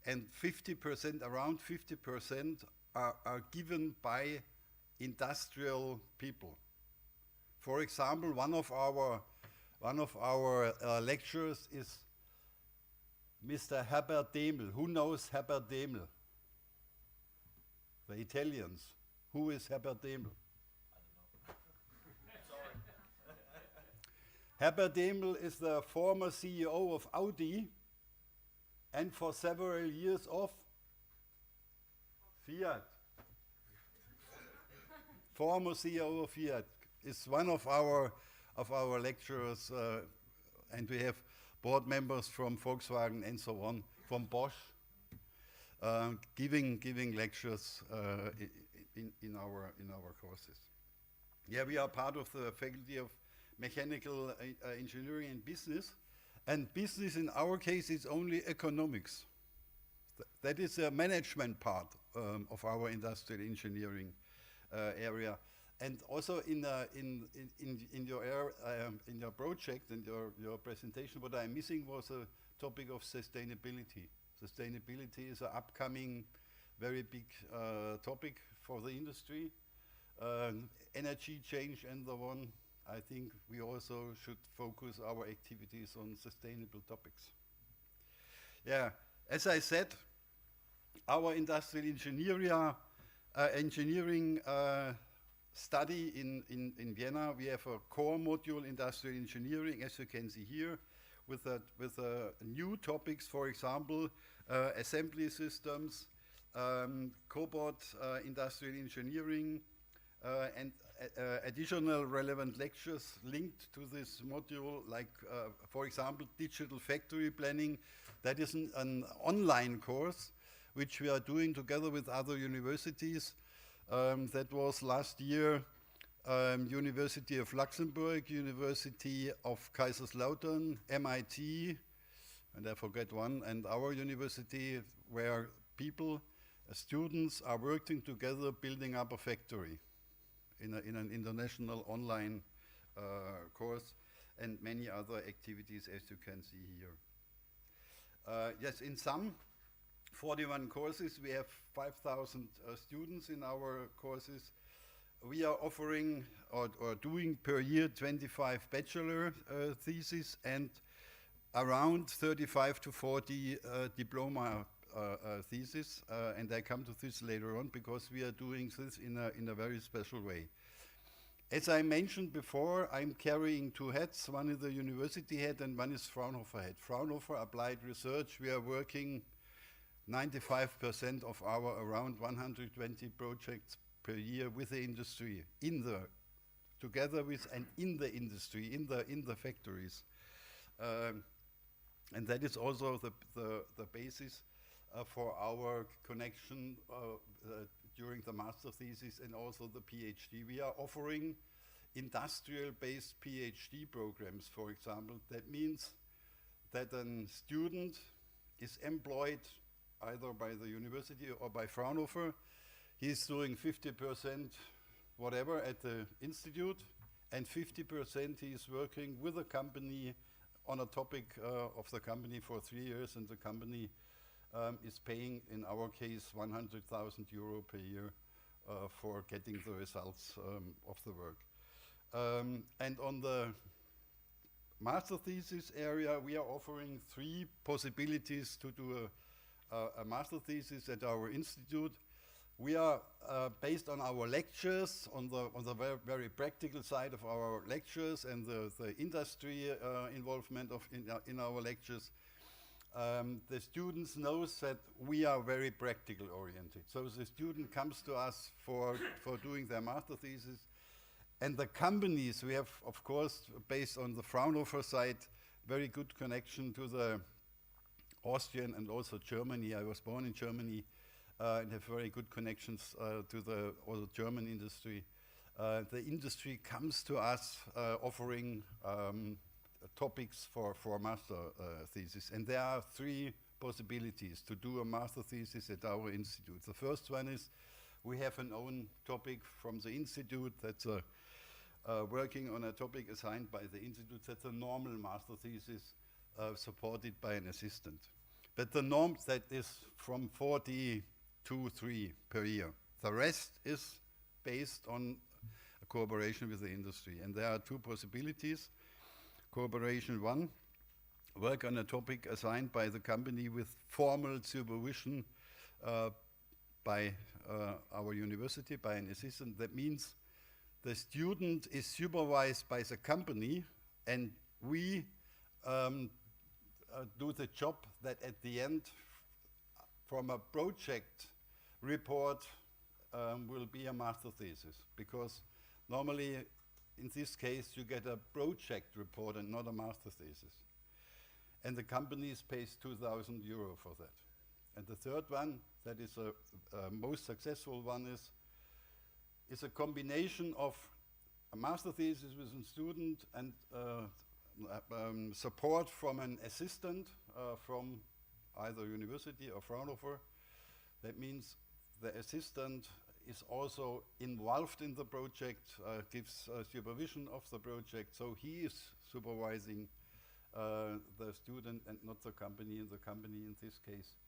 and 50%, around 50% are given by industrial people. For example, one of our lecturers is Mr. Herbert Demel. Who knows Herbert Demel? The Italians. Who is Herbert Demel? Herbert Demel is the former CEO of Audi and for several years of Fiat. Former CEO of Fiat is one of our lecturers, and we have board members from Volkswagen and so on, from Bosch, giving lectures in our courses. Yeah, we are part of the faculty of mechanical engineering and business in our case is only economics. That is a management part of our industrial engineering area. And also in your project and your presentation, what I'm missing was a topic of sustainability. Sustainability is an upcoming very big topic for the industry. Energy change and the one. I think we also should focus our activities on sustainable topics. Yeah, as I said, our industrial engineering study in Vienna, we have a core module, industrial engineering, as you can see here, with new topics, for example, assembly systems, cobot industrial engineering, and additional relevant lectures linked to this module, like, for example, digital factory planning. That is an online course which we are doing together with other universities. That was last year University of Luxembourg, University of Kaiserslautern, MIT, and I forget one, and our university, where people, students are working together building up a factory in an international online course, and many other activities, as you can see here. Yes, in some 41 courses, we have 5,000 students in our courses. We are offering or doing per year 25 bachelor theses and around 35 to 40 diploma thesis, and I come to this later on because we are doing this in a very special way. As I mentioned before, I'm carrying two hats. One is the university hat and one is Fraunhofer hat. Fraunhofer Applied Research, we are working 95% of our around 120 projects per year with the industry, together with and in the industry, in the factories. And that is also the basis for our connection during the master thesis and also the PhD. We are offering industrial-based PhD programs, for example. That means that a student is employed either by the university or by Fraunhofer. He's doing 50% whatever at the institute, and 50% he is working with a company on a topic of the company for 3 years, and the company is paying, in our case, 100,000 euro per year for getting the results of the work. And on the master thesis area, we are offering 3 possibilities to do a master thesis at our institute. We are based on our lectures, on the very practical side of our lectures and the industry involvement in our lectures. the students knows that we are very practical oriented. So the student comes to us for doing their master thesis. And the companies, we have, of course, based on the Fraunhofer side, very good connection to the Austrian and also Germany. I was born in Germany and have very good connections to the also German industry. The industry comes to us offering topics for master thesis. And there are three possibilities to do a master thesis at our institute. The first one is we have an own topic from the institute that's working on a topic assigned by the institute. That's a normal master thesis supported by an assistant. But the norm that is from 40 to 3 per year. The rest is based on a cooperation with the industry. And there are two possibilities. Cooperation one, work on a topic assigned by the company with formal supervision by our university, by an assistant. That means the student is supervised by the company, and we do the job that at the end, from a project report, will be a master thesis. Because normally, in this case, you get a project report and not a master thesis. And the company pays 2,000 euro for that. And the third one, that is a most successful one, is a combination of a master thesis with a student and support from an assistant from either university or Fraunhofer. That means the assistant is also involved in the project, gives supervision of the project, so he is supervising the student and not the company, and the company in this case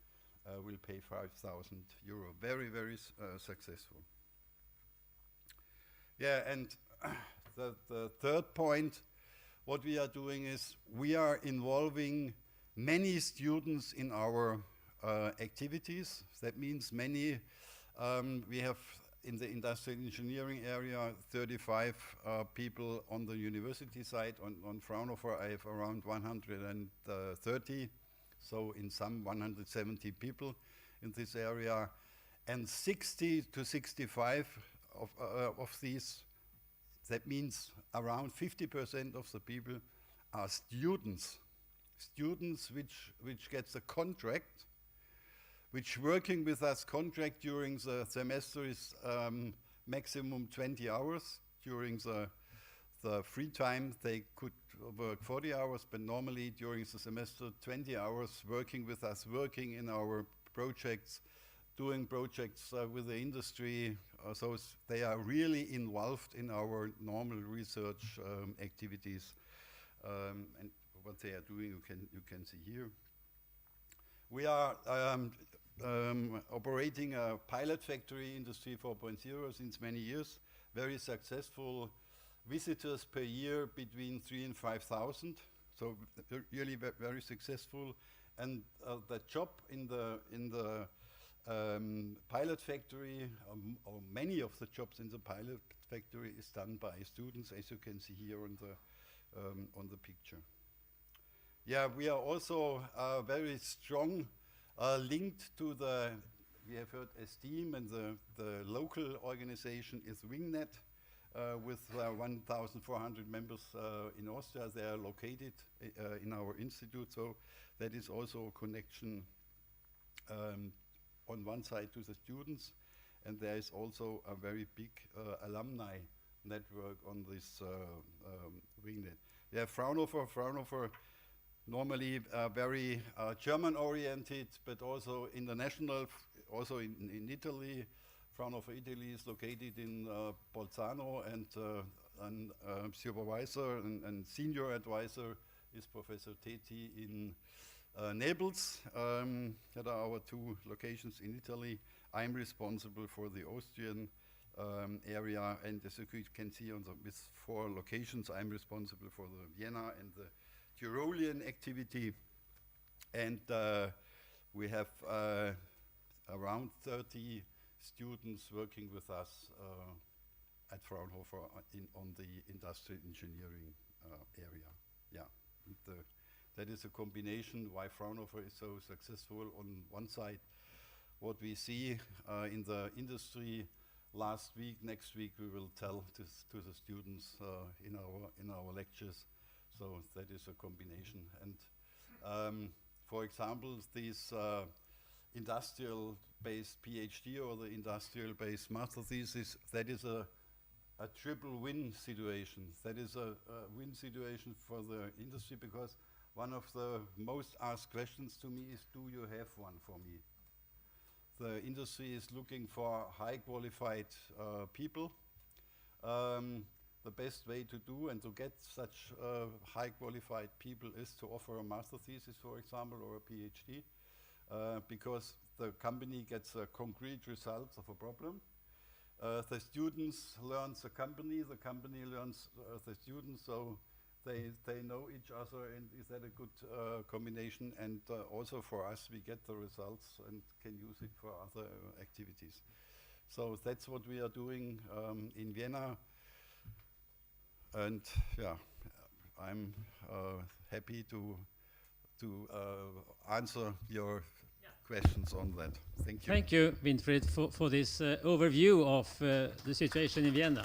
will pay 5,000 euro. Very, very successful. Yeah, and the third point, what we are doing is we are involving many students in our activities. That means many, we have in the industrial engineering area 35 people on the university side. On Fraunhofer I have around 130, so in some 170 people in this area. And 60 to 65 of these, that means around 50% of the people are students. Students which gets a contract, which working with us contract during the semester is maximum 20 hours. During the free time they could work 40 hours, but normally during the semester 20 hours working with us, working in our projects, doing projects with the industry. So they are really involved in our normal research activities. And what they are doing, you can see here. We are operating a pilot factory, Industry 4.0, since many years. Very successful. Visitors per year between 3,000 and 5,000. So really very successful. And the job in the pilot factory, or many of the jobs in the pilot factory, is done by students, as you can see here on the picture. Yeah, we are also very strong linked to the, we have heard Esteem, and the local organization is WingNet with 1,400 members in Austria. They are located in our institute, so that is also a connection on one side to the students, and there is also a very big alumni network on this WingNet. Yeah, Fraunhofer normally very German-oriented, but also international. Also in Italy, Fraunhofer Italy is located in Bolzano, and supervisor and senior advisor is Professor Teti in Naples. That are our two locations in Italy. I'm responsible for the Austrian area, and as you can see with 4 locations, I'm responsible for the Vienna and the Tyrolean activity, and we have around 30 students working with us at Fraunhofer on the industrial engineering area. Yeah, that is a combination why Fraunhofer is so successful on one side. What we see in the industry last week, next week we will tell this to the students in our lectures. So that is a combination. And for example, these industrial-based PhD or the industrial-based master thesis, that is a triple win situation. That is a win situation for the industry, because one of the most asked questions to me is, do you have one for me? The industry is looking for high qualified people. The best way to do and to get such high qualified people is to offer a master thesis, for example, or a PhD, because the company gets a concrete result of a problem. The students learn the company learns the students, so they know each other, and is that a good combination? And also for us, we get the results and can use it for other activities. So that's what we are doing in Vienna. And yeah, I'm happy to answer your questions on that. Thank you. Thank you, Winfried, for this overview of the situation in Vienna.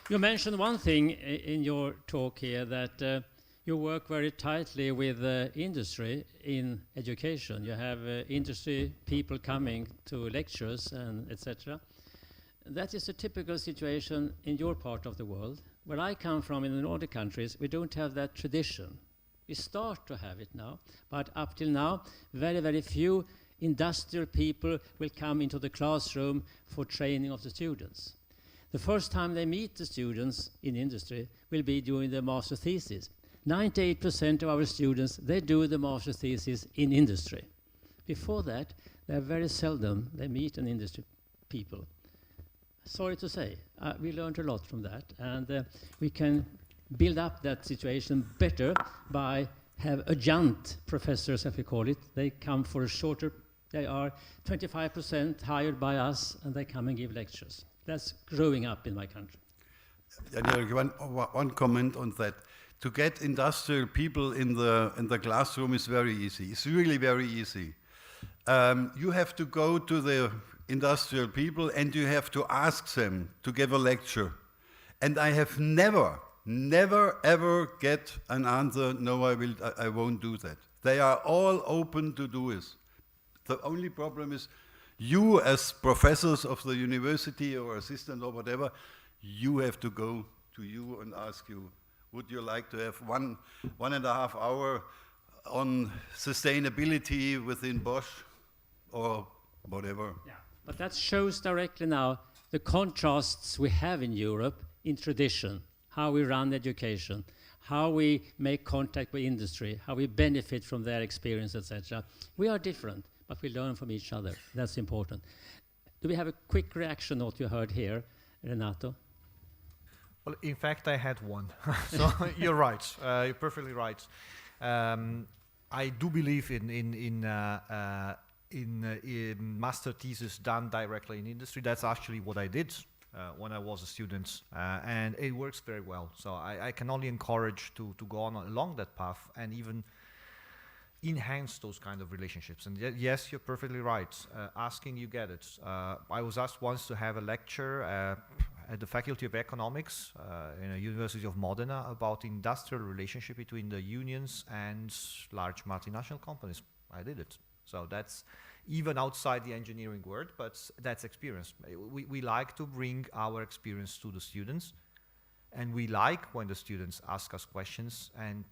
You mentioned one thing in your talk here, that you work very tightly with industry in education. You have industry people coming to lectures and etc. That is a typical situation in your part of the world. Where I come from, in the Nordic countries, we don't have that tradition. We start to have it now, but up till now, very, very few industrial people will come into the classroom for training of the students. The first time they meet the students in industry will be during the master thesis. 98% of our students, they do the master thesis in industry. Before that, they're very seldom they meet an industry people. Sorry to say, we learned a lot from that, and we can build up that situation better by have adjunct professors, as we call it. They come for a shorter, they are 25% hired by us, and they come and give lectures. That's growing up in my country. One comment on that. To get industrial people in the classroom is very easy. It's really very easy. You have to go to the industrial people and you have to ask them to give a lecture. And I have never ever get an answer, no, I won't do that. They are all open to do it. The only problem is you as professors of the university or assistant or whatever, you have to go to you and ask you, would you like to have one and a half hour on sustainability within Bosch or whatever? Yeah, but that shows directly now the contrasts we have in Europe in tradition, how we run education, how we make contact with industry, how we benefit from their experience, etc. We are different, but we learn from each other. That's important. Do we have a quick reaction on what you heard here, Renato? Well, in fact, I had one. So you're right. You're perfectly right. I do believe in master thesis done directly in industry. That's actually what I did when I was a student, and it works very well. So I can only encourage to go on along that path and even enhance those kind of relationships. And yes, you're perfectly right. Asking, you get it. I was asked once to have a lecture at the Faculty of Economics in the University of Modena about industrial relationship between the unions and large multinational companies. I did it. So that's even outside the engineering world, but that's experience. We like to bring our experience to the students, and we like when the students ask us questions and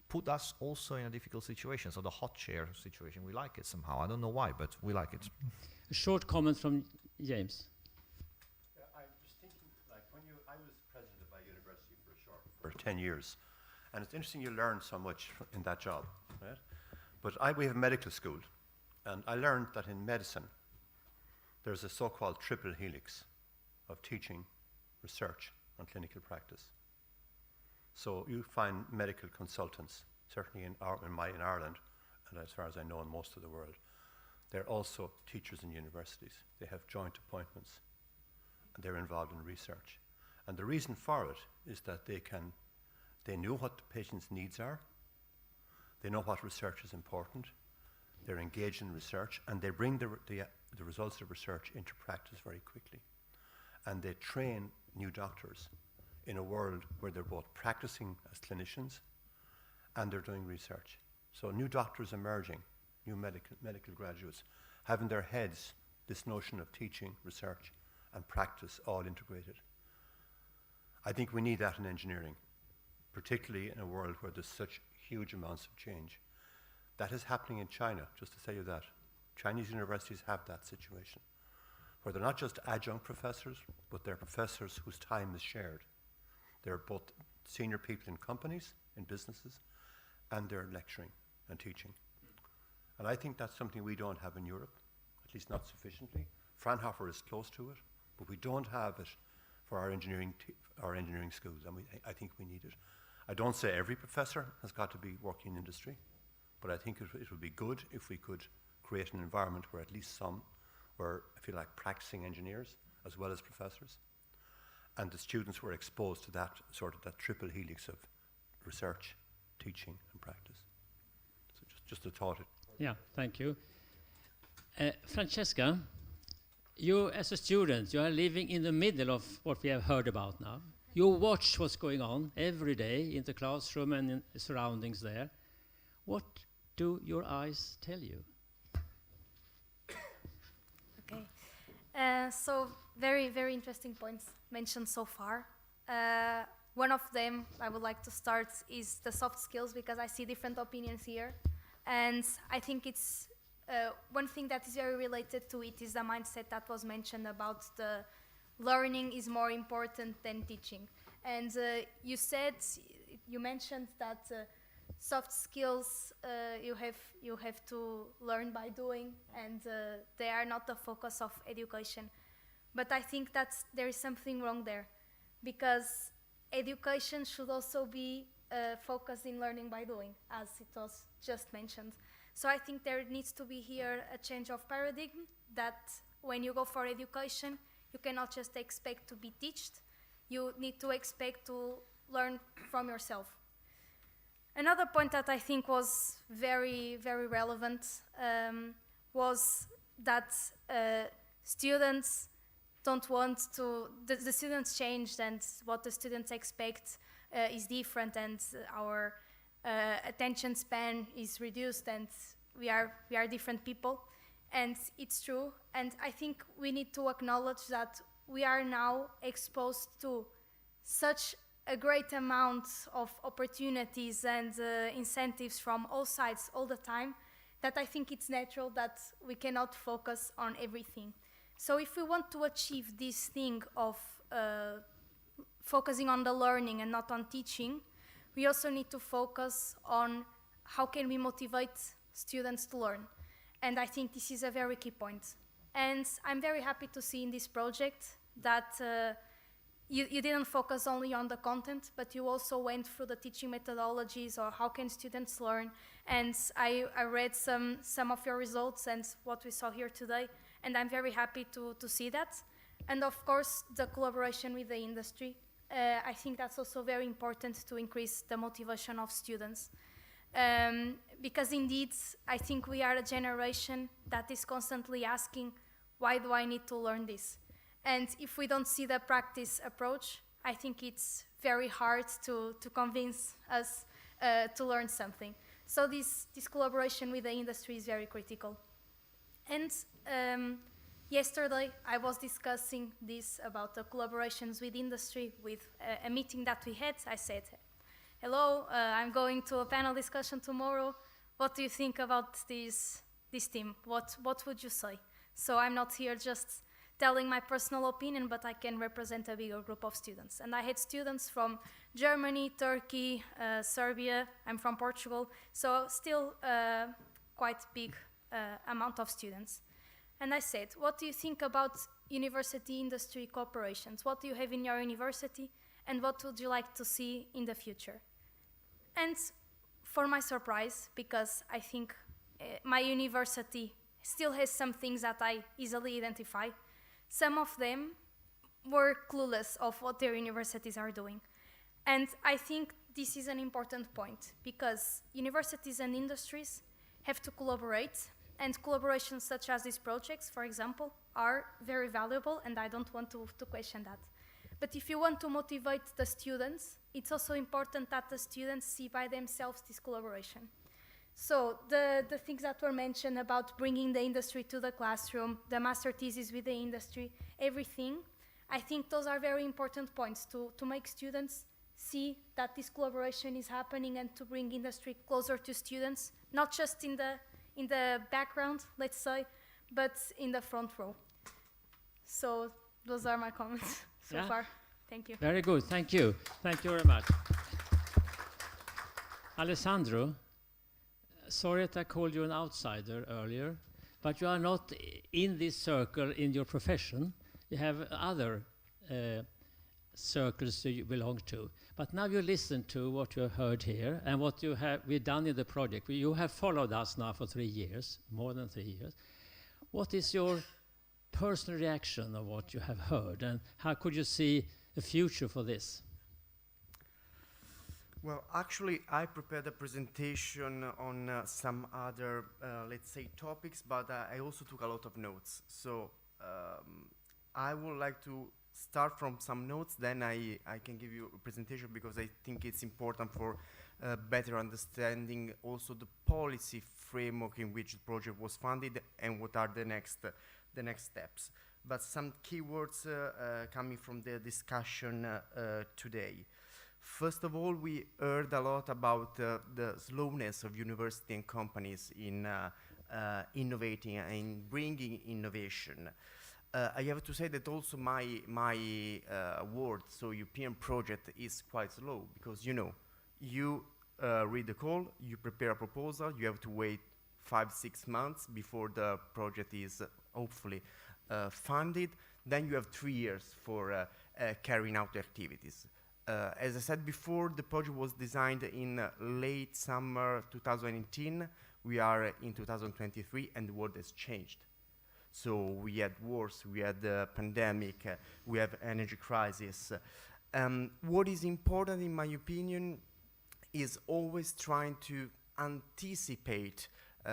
put us also in a difficult situation. So the hot chair situation, we like it somehow. I don't know why, but we like it. A short comment from James. I was thinking, like, I was president of my university for 10 years, and it's interesting you learn so much in that job, right? But we have medical school, and I learned that in medicine, there's a so-called triple helix of teaching, research, and clinical practice. So you find medical consultants, certainly in Ireland, and as far as I know in most of the world, they're also teachers in universities. They have joint appointments, and they're involved in research. And the reason for it is that they knew what the patient's needs are, They know what research is important. They're engaged in research, and they bring the results of research into practice very quickly. And they train new doctors in a world where they're both practicing as clinicians and they're doing research. So new doctors emerging, new medical graduates, have in their heads this notion of teaching, research, and practice all integrated. I think we need that in engineering, particularly in a world where there's such huge amounts of change. That is happening in China, just to tell you that. Chinese universities have that situation, where they're not just adjunct professors, but they're professors whose time is shared. They're both senior people in companies, in businesses, and they're lecturing and teaching. And I think that's something we don't have in Europe, at least not sufficiently. Fraunhofer is close to it, but we don't have it for our engineering schools, and I think we need it. I don't say every professor has got to be working in industry, but I think it would be good if we could create an environment where at least some were, if you like, practicing engineers as well as professors, and the students were exposed to that sort of that triple helix of research, teaching, and practice. So just a thought. Yeah, thank you. Francesca, you as a student, you are living in the middle of what we have heard about now. You watch what's going on every day in the classroom and in the surroundings there. What do your eyes tell you? Okay. So very, very interesting points mentioned so far. One of them I would like to start is the soft skills, because I see different opinions here. And I think it's one thing that is very related to it is the mindset that was mentioned about the learning is more important than teaching. And you mentioned that soft skills you have to learn by doing, and they are not the focus of education. But I think that there is something wrong there, because education should also be focused in learning by doing, as it was just mentioned. So I think there needs to be here a change of paradigm, that when you go for education, you cannot just expect to be taught, you need to expect to learn from yourself. Another point that I think was very, very relevant was that students don't want to, the students changed, and what the students expect is different, and our attention span is reduced, and we are different people. And it's true, and I think we need to acknowledge that we are now exposed to such a great amount of opportunities and incentives from all sides all the time, that I think it's natural that we cannot focus on everything. So if we want to achieve this thing of focusing on the learning and not on teaching, we also need to focus on how can we motivate students to learn. And I think this is a very key point. And I'm very happy to see in this project that you didn't focus only on the content, but you also went through the teaching methodologies, or how can students learn. And I read some of your results and what we saw here today, and I'm very happy to see that. And of course, the collaboration with the industry. I think that's also very important to increase the motivation of students. Because indeed, I think we are a generation that is constantly asking, why do I need to learn this? And if we don't see the practice approach, I think it's very hard to convince us to learn something. So this collaboration with the industry is very critical. And yesterday, I was discussing this about the collaborations with industry, with a meeting that we had. I said, hello, I'm going to a panel discussion tomorrow. What do you think about this team? What would you say? So I'm not here just telling my personal opinion, but I can represent a bigger group of students. And I had students from Germany, Turkey, Serbia. I'm from Portugal, so still quite big amount of students. And I said, what do you think about university-industry cooperations? What do you have in your university, and what would you like to see in the future? And for my surprise, because I think my university still has some things that I easily identify, some of them were clueless of what their universities are doing. And I think this is an important point because universities and industries have to collaborate, and collaborations such as these projects, for example, are very valuable, and I don't want to question that. But if you want to motivate the students, it's also important that the students see by themselves this collaboration. So the things that were mentioned about bringing the industry to the classroom, the master thesis with the industry, everything, I think those are very important points to make students see that this collaboration is happening and to bring industry closer to students, not just in the background, let's say, but in the front row. So those are my comments so far. Thank you. Very good. Thank you. Thank you very much. Alessandro, sorry that I called you an outsider earlier, but you are not in this circle in your profession. You have other circles that you belong to. But now you listen to what you heard here and what we've done in the project. You have followed us now for 3 years, more than 3 years. What is your personal reaction of what you have heard, and how could you see the future for this? Well, actually, I prepared a presentation on some other, let's say, topics, but I also took a lot of notes. So I would like to start from some notes, then I can give you a presentation because I think it's important for better understanding also the policy framework in which the project was funded and what are the next steps. But some keywords coming from the discussion today. First of all, we heard a lot about the slowness of university and companies in innovating and bringing innovation. I have to say that also my word, so European project, is quite slow because you read the call, you prepare a proposal, you have to wait 5-6 months before the project is hopefully funded. Then you have 3 years for carrying out the activities. As I said before, the project was designed in late summer 2018. We are in 2023 and the world has changed. So we had wars, we had the pandemic, we have energy crisis. What is important, in my opinion, is always trying to anticipate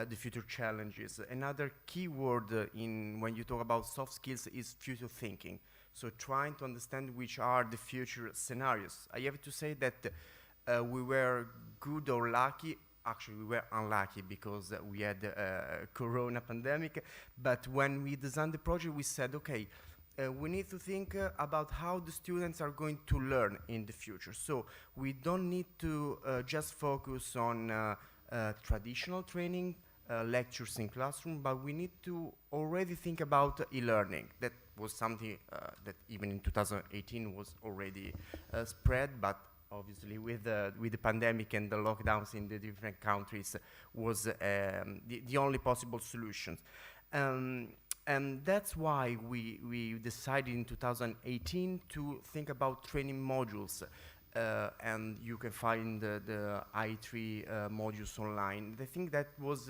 the future challenges. Another key word when you talk about soft skills is future thinking. So trying to understand which are the future scenarios. I have to say that we were good or lucky. Actually, we were unlucky because we had a corona pandemic. But when we designed the project, we said, okay, we need to think about how the students are going to learn in the future. So we don't need to just focus on traditional training, lectures in classroom, but we need to already think about e-learning. That was something that even in 2018 was already spread, but obviously with the pandemic and the lockdowns in the different countries was the only possible solution. And that's why we decided in 2018 to think about training modules. And you can find the IE3 modules online. I think that was,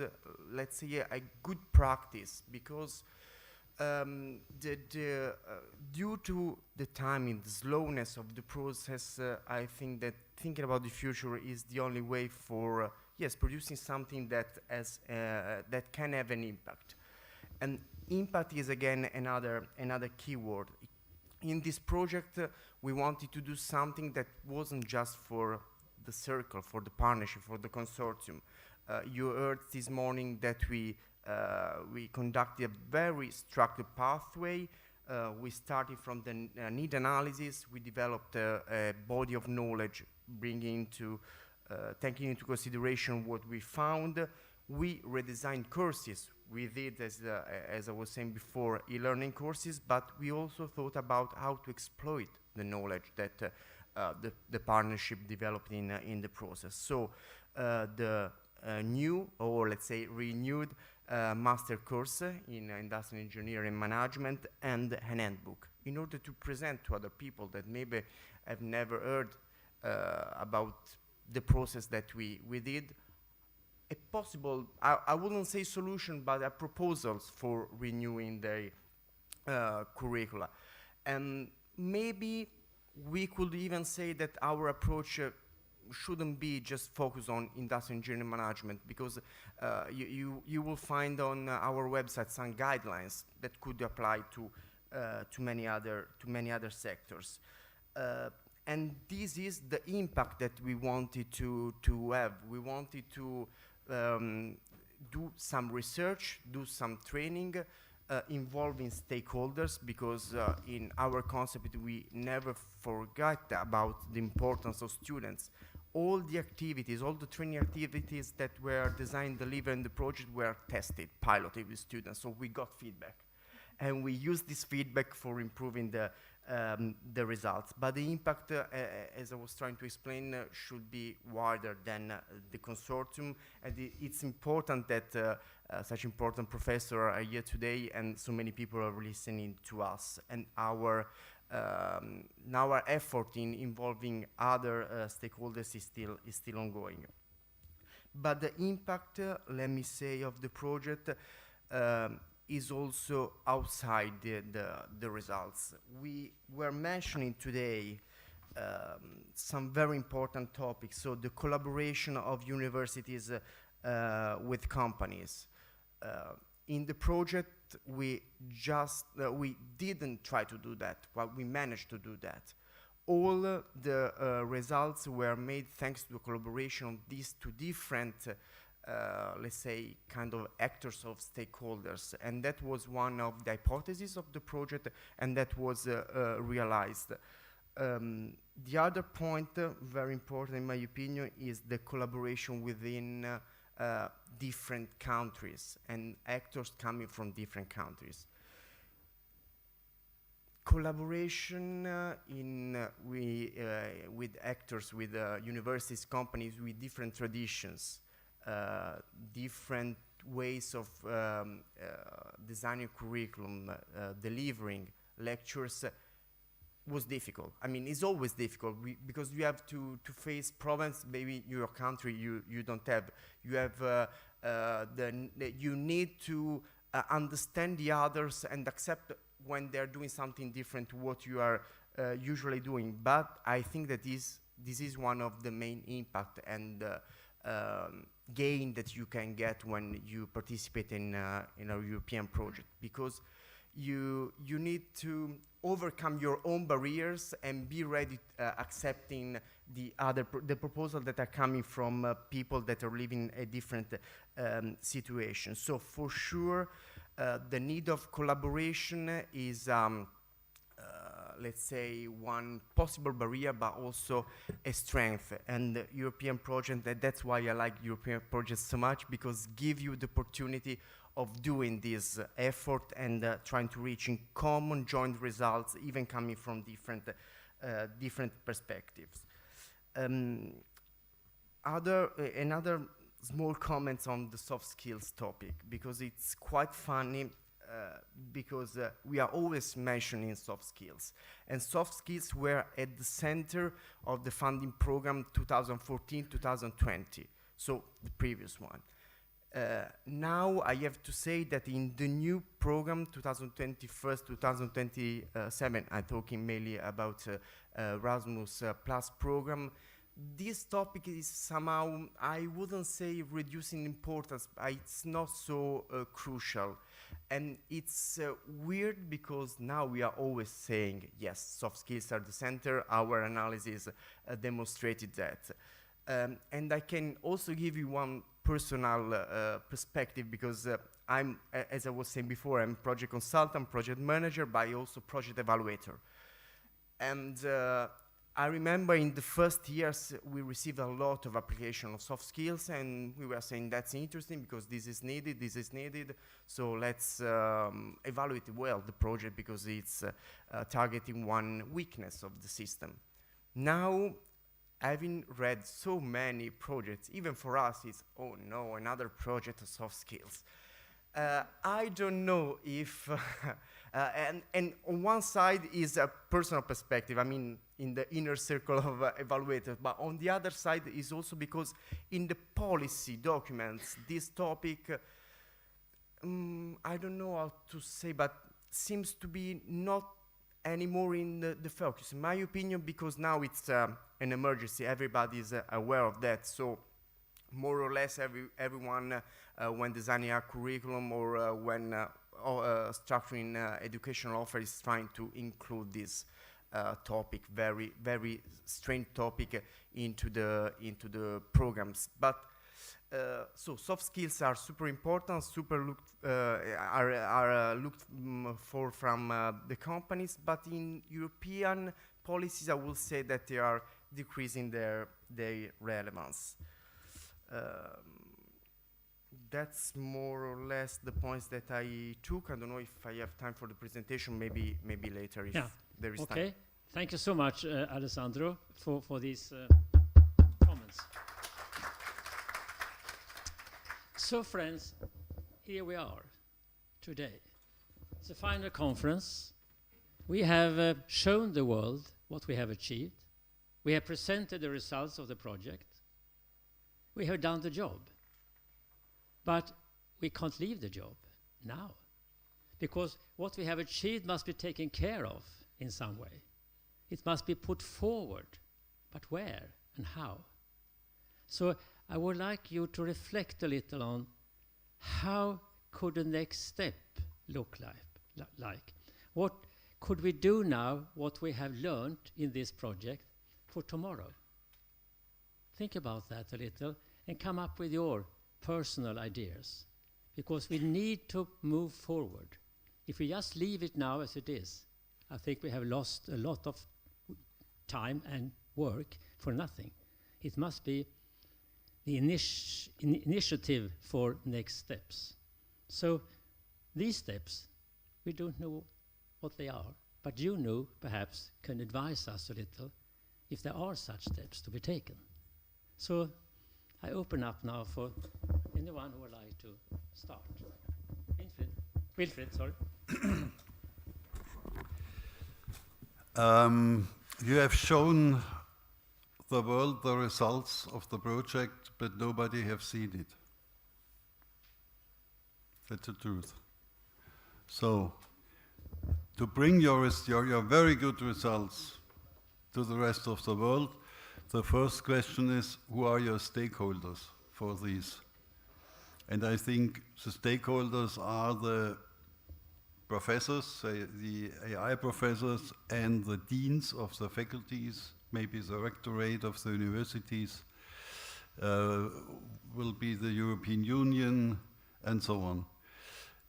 let's say, a good practice because due to the timing, the slowness of the process, I think that thinking about the future is the only way for, producing something that that can have an impact. And impact is, again, another key word. In this project, we wanted to do something that wasn't just for the circle, for the partnership, for the consortium. You heard this morning that we conducted a very structured pathway. We started from the need analysis. We developed a body of knowledge, taking into consideration what we found. We redesigned courses. We did, as I was saying before, e-learning courses, but we also thought about how to exploit the knowledge that the partnership developed in the process. So the new, or let's say renewed, master course in industrial engineering management and an handbook in order to present to other people that maybe have never heard about the process that we did, a possible, I wouldn't say solution, but proposals for renewing the curricula. And maybe we could even say that our approach shouldn't be just focused on industrial engineering management, because you will find on our website some guidelines that could apply to many other sectors. And this is the impact that we wanted to have. We wanted to do some research, do some training, involving stakeholders, because in our concept we never forgot about the importance of students. All the activities, all the training activities that were designed, delivered in the project were tested, piloted with students, so we got feedback. And we used this feedback for improving the results. But the impact, as I was trying to explain, should be wider than the consortium. And it's important that such important professors are here today, and so many people are listening to us. And our effort in involving other stakeholders is still ongoing. But the impact, let me say, of the project is also outside the results. We were mentioning today some very important topics. So the collaboration of universities with companies. In the project, we didn't try to do that, but we managed to do that. All the results were made thanks to the collaboration of these two different let's say, kind of actors of stakeholders. And that was one of the hypotheses of the project, and that was realized. The other point, very important in my opinion, is the collaboration within different countries and actors coming from different countries. Collaboration with actors, with universities, companies with different traditions, different ways of designing curriculum, delivering lectures, was difficult. I mean, it's always difficult because you have to face problems maybe your country you don't have. You have you need to understand the others and accept when they're doing something different to what you are usually doing. But I think that this is one of the main impact and gain that you can get when you participate in a European project, because you need to overcome your own barriers and be ready accepting the proposals that are coming from people that are living a different situation. So for sure, the need of collaboration is let's say one possible barrier, but also a strength. And the European project, that's why I like European projects so much, because give you the opportunity of doing this effort and trying to reach in common joint results, even coming from different perspectives. Another small comments on the soft skills topic, because it's quite funny. Because we are always mentioning soft skills, and soft skills were at the center of the funding program 2014-2020, so the previous one. Now I have to say that in the new program 2021-2027, I'm talking mainly about Erasmus Plus program, this topic is somehow, I wouldn't say reducing importance, but it's not so crucial. And it's weird because now we are always saying, yes, soft skills are the center. Our analysis demonstrated that. And I can also give you one personal perspective, because I'm, as I was saying before, I'm project consultant, project manager, but also project evaluator. And I remember in the first years, we received a lot of application of soft skills, and we were saying that's interesting because this is needed, so let's evaluate well the project because it's targeting one weakness of the system. Now, having read so many projects, even for us, it's, oh no, another project of soft skills. I don't know if, and on one side is a personal perspective, I mean, in the inner circle of evaluators, but on the other side is also because in the policy documents, this topic, I don't know how to say, but seems to be not anymore in the focus, in my opinion, because now it's an emergency. Everybody is aware of that. So more or less everyone, when designing a curriculum or when structuring educational offer, is trying to include this topic, very strange topic, into the programs. But so soft skills are super important, are looked for from the companies, but in European policies, I will say that they are decreasing their relevance. That's more or less the points that I took. I don't know if I have time for the presentation. Maybe later if there is time. Okay. Thank you so much, Alessandro, for these comments. So, friends, here we are today. It's a final conference. We have shown the world what we have achieved. We have presented the results of the project. We have done the job. But we can't leave the job now, because what we have achieved must be taken care of in some way. It must be put forward, but where and how? So I would like you to reflect a little on how could the next step look like. What could we do now, what we have learned in this project, for tomorrow? Think about that a little and come up with your personal ideas, because we need to move forward. If we just leave it now as it is, I think we have lost a lot of time and work for nothing. It must be the initiative for next steps. So these steps, we don't know what they are, but you know, perhaps can advise us a little if there are such steps to be taken. So I open up now for anyone who would like to start. Wilfried, sorry. You have shown the world the results of the project, but nobody have seen it. That's the truth. So, to bring your very good results to the rest of the world, the first question is, who are your stakeholders for these? And I think the stakeholders are the professors, the AI professors, and the deans of the faculties, maybe the rectorate of the universities, will be the European Union, and so on.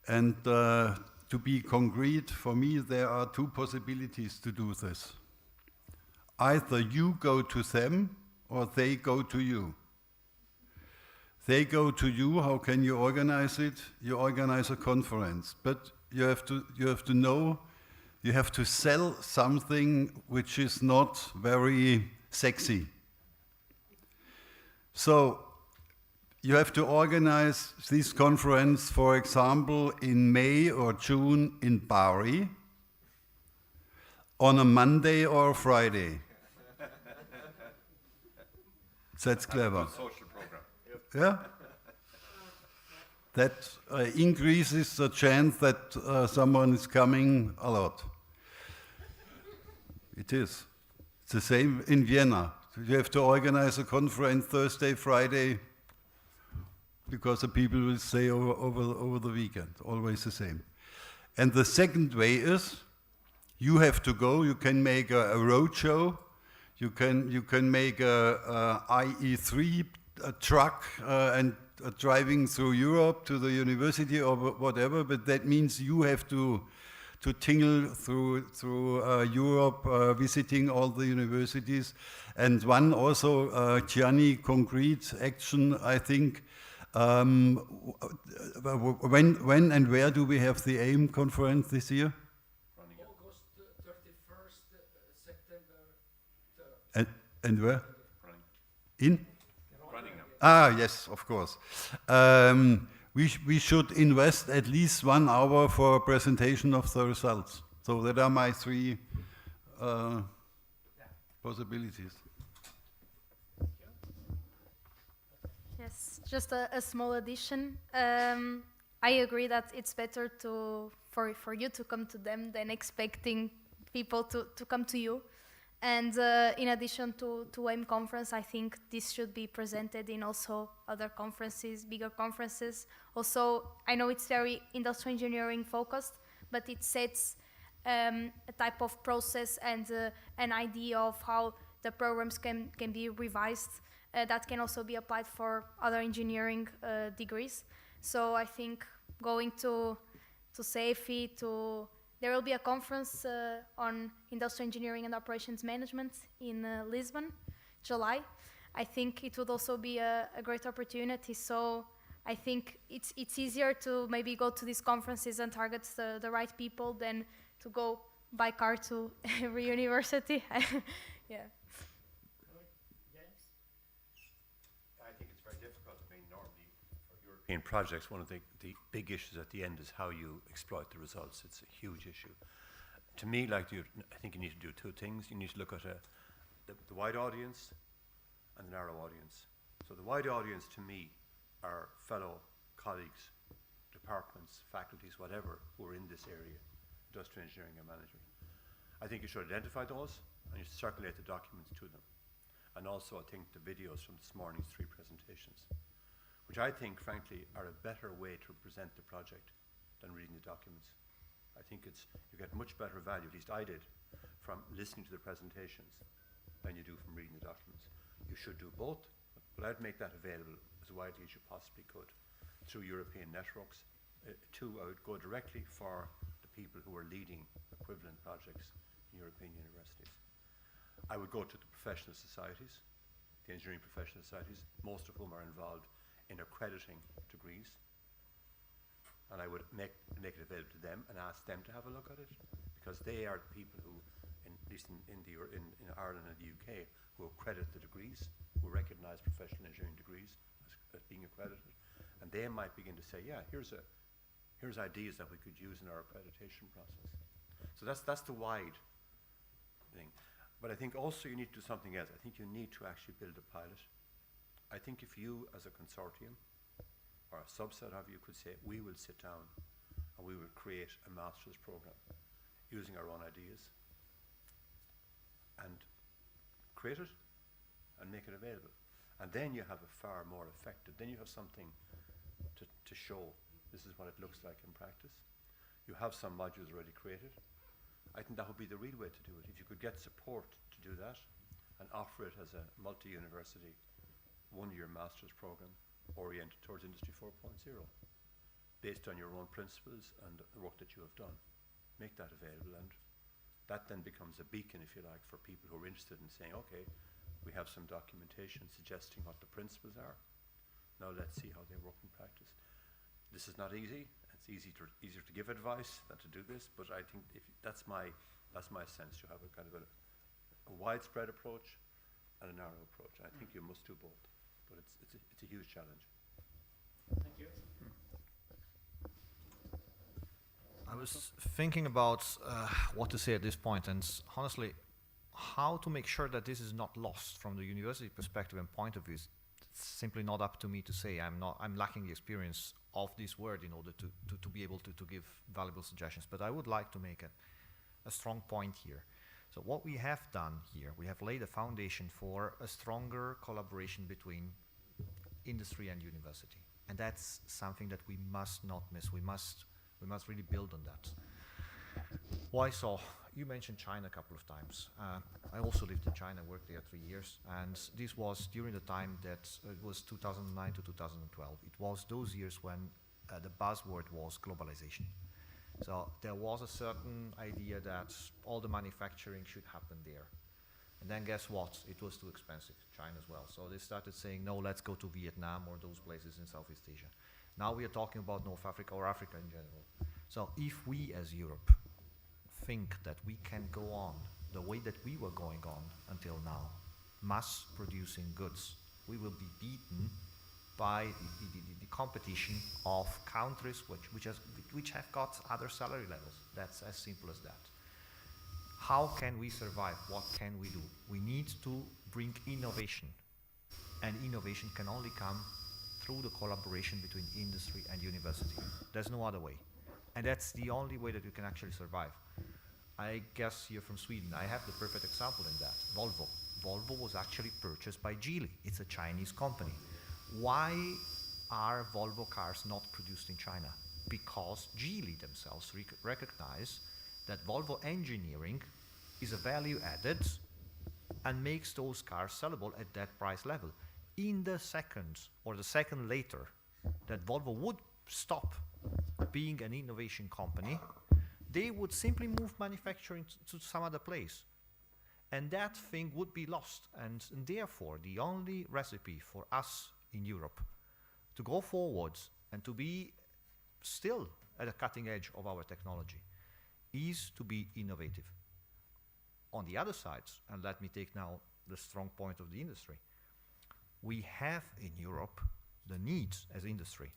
And to be concrete, for me, there are two possibilities to do this. Either you go to them, or they go to you. They go to you, how can you organize it? You organize a conference, but you have to know, you have to sell something which is not very sexy. So you have to organize this conference, for example, in May or June in Bari, on a Monday or a Friday. That's clever. Social program. Yeah? That increases the chance that someone is coming a lot. It is. It's the same in Vienna. You have to organize a conference Thursday, Friday, because the people will stay over the weekend. Always the same. And the second way is, you have to go. You can make a road show. You can make a IE3 truck and driving through Europe to the university or whatever. But that means you have to tingle through Europe, visiting all the universities. And one also Gianni concrete action, I think. When and where do we have the AIM conference this year? August 31st, September 3rd. And where? Running. In? Ah, yes, of course. We should invest at least 1 hour for a presentation of the results. So that are my three possibilities. Yes, just a small addition. I agree that it's better for you to come to them than expecting people to come to you. And in addition to IE&M conference, I think this should be presented in also other conferences, bigger conferences. Also, I know it's very industrial engineering focused, but it sets a type of process and an idea of how the programs can be revised that can also be applied for other engineering degrees. So I think going to SEFI, there will be a conference on industrial engineering and operations management in Lisbon, July. I think it would also be a great opportunity. So I think it's easier to maybe go to these conferences and target the right people than to go by car to every university. Yeah. I think it's very difficult. I mean, normally for European projects, one of the big issues at the end is how you exploit the results. It's a huge issue. To me, I think you need to do two things. You need to look at the wide audience and the narrow audience. So the wide audience, to me, are fellow colleagues, departments, faculties, whatever, who are in this area, industrial engineering and management. I think you should identify those and you should circulate the documents to them. And also, I think the videos from this morning's 3 presentations, which I think, frankly, are a better way to present the project than reading the documents. I think you get much better value, at least I did, from listening to the presentations than you do from reading the documents. You should do both, but I'd make that available as widely as you possibly could through European networks. I would go directly for the people who are leading equivalent projects in European universities. I would go to the professional societies, the engineering professional societies, most of whom are involved in accrediting degrees. And I would make it available to them and ask them to have a look at it, because they are the people who, at least in Ireland and the UK, who accredit the degrees, who recognise professional engineering degrees as being accredited. And they might begin to say, yeah, here's ideas that we could use in our accreditation process. So that's the wide thing. But I think also you need to do something else. I think you need to actually build a pilot. I think if you, as a consortium, or a subset of you, could say, we will sit down and we will create a master's program using our own ideas and create it and make it available. And then you have a far more effective, then you have something to show. This is what it looks like in practice. You have some modules already created. I think that would be the real way to do it. If you could get support to do that and offer it as a multi-university one-year master's program oriented towards Industry 4.0, based on your own principles and the work that you have done. Make that available, and that then becomes a beacon, if you like, for people who are interested in saying, okay, we have some documentation suggesting what the principles are. Now let's see how they work in practice. This is not easy. It's easier to give advice than to do this, but I think that's my sense. You have a kind of a widespread approach and a narrow approach. I think you must do both, but it's a huge challenge. Thank you. I was thinking about what to say at this point, and honestly, how to make sure that this is not lost from the university perspective and point of view. It's simply not up to me to say. I'm lacking the experience of this word in order to be able to give valuable suggestions. But I would like to make a strong point here. So what we have done here, we have laid a foundation for a stronger collaboration between industry and university. And that's something that we must not miss. We must really build on that. Why so? You mentioned China a couple of times. I also lived in China, worked there 3 years, and this was during the time that it was 2009 to 2012. It was those years when the buzzword was globalization. So there was a certain idea that all the manufacturing should happen there. And then guess what? It was too expensive, China as well. So they started saying, no, let's go to Vietnam or those places in Southeast Asia. Now we are talking about North Africa or Africa in general. So if we as Europe think that we can go on the way that we were going on until now, mass producing goods, we will be beaten by the competition of countries which have got other salary levels. That's as simple as that. How can we survive? What can we do? We need to bring innovation, and innovation can only come through the collaboration between industry and university. There's no other way. And that's the only way that we can actually survive. I guess you're from Sweden. I have the perfect example in that. Volvo. Volvo was actually purchased by Geely. It's a Chinese company. Why are Volvo cars not produced in China? Because Geely themselves recognize that Volvo engineering is a value added and makes those cars sellable at that price level. In the second, or the second later, that Volvo would stop being an innovation company, they would simply move manufacturing to some other place. And that thing would be lost. And therefore, the only recipe for us in Europe to go forwards and to be still at the cutting edge of our technology is to be innovative. On the other side, and let me take now the strong point of the industry, we have in Europe the need as industry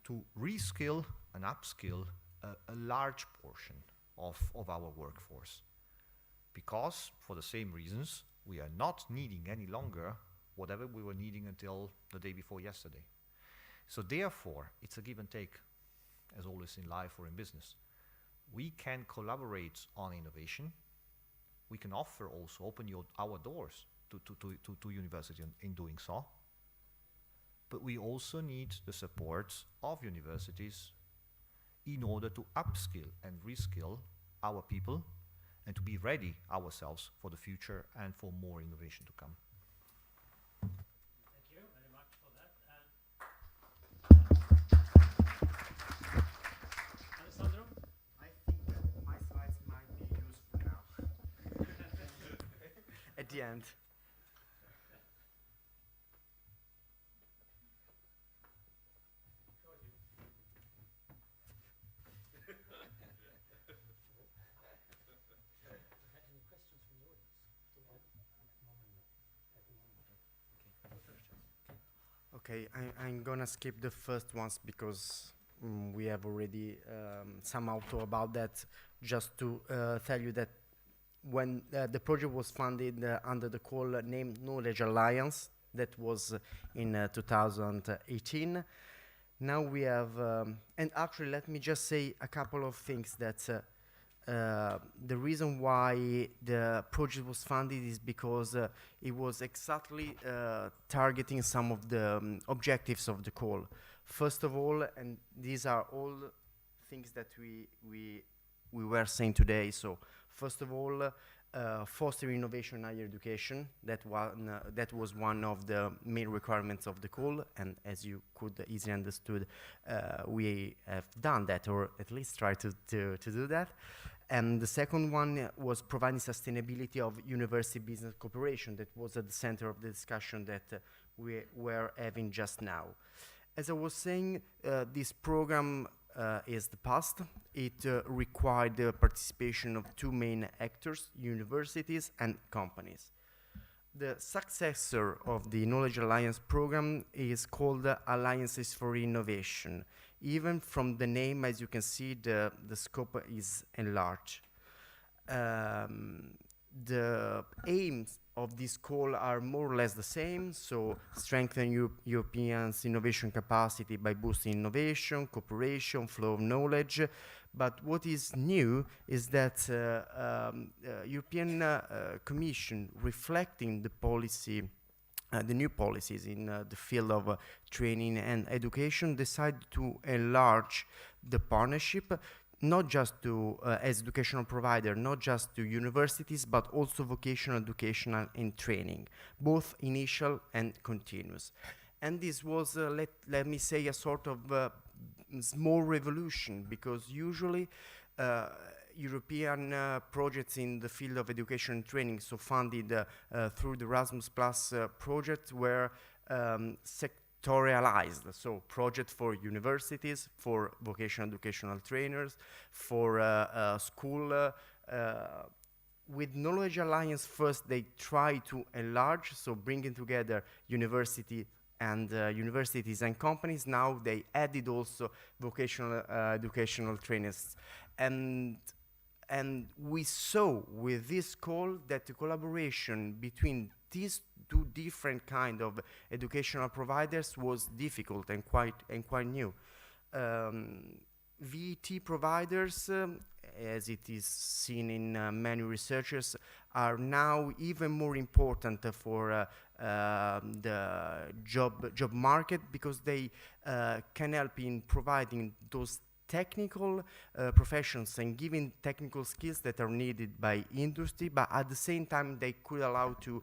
to reskill and upskill a large portion of our workforce. Because, for the same reasons, we are not needing any longer whatever we were needing until the day before yesterday. So therefore, it's a give and take, as always in life or in business. We can collaborate on innovation. We can offer also, open our doors to university in doing so. But we also need the support of universities in order to upskill and reskill our people and to be ready ourselves for the future and for more innovation to come. Thank you very much for that. Alessandro? I think that my slides might be useful now. At the end. Okay, I'm gonna skip the first ones because we have already somehow talked about that. Just to tell you that when the project was funded under the call named Knowledge Alliance, that was in 2018. Now we have, and actually let me just say a couple of things that the reason why the project was funded is because it was exactly targeting some of the objectives of the call. First of all, and these are all things that we were saying today. So first of all, foster innovation in higher education. That was one of the main requirements of the call, and as you could easily understood, we have done that, or at least try to do that. And the second one was providing sustainability of university business cooperation. That was at the center of the discussion that we were having just now. As I was saying, this program is the past. It required the participation of two main actors, universities and companies. The successor of the Knowledge Alliance program is called Alliances for Innovation. Even from the name, as you can see, the scope is enlarged. The aims of this call are more or less the same, so strengthen Europeans' innovation capacity by boosting innovation, cooperation, flow of knowledge. But what is new is that European Commission, reflecting the policy, the new policies in the field of training and education, decided to enlarge the partnership, not just to, as educational provider, not just to universities, but also vocational, educational, and training, both initial and continuous. And this was, let me say, a sort of small revolution, because usually European projects in the field of education and training, so funded through the Erasmus Plus project, were sectorialized. So project for universities, for vocational educational trainers, for school. With Knowledge Alliance first, they try to enlarge, so bringing together universities and companies. Now they added also vocational educational trainers. And we saw with this call that the collaboration between these two different kind of educational providers was difficult and quite new. VET providers as it is seen in many researchers, are now even more important for the job market, because they can help in providing those technical professions and giving technical skills that are needed by industry, but at the same time they could allow to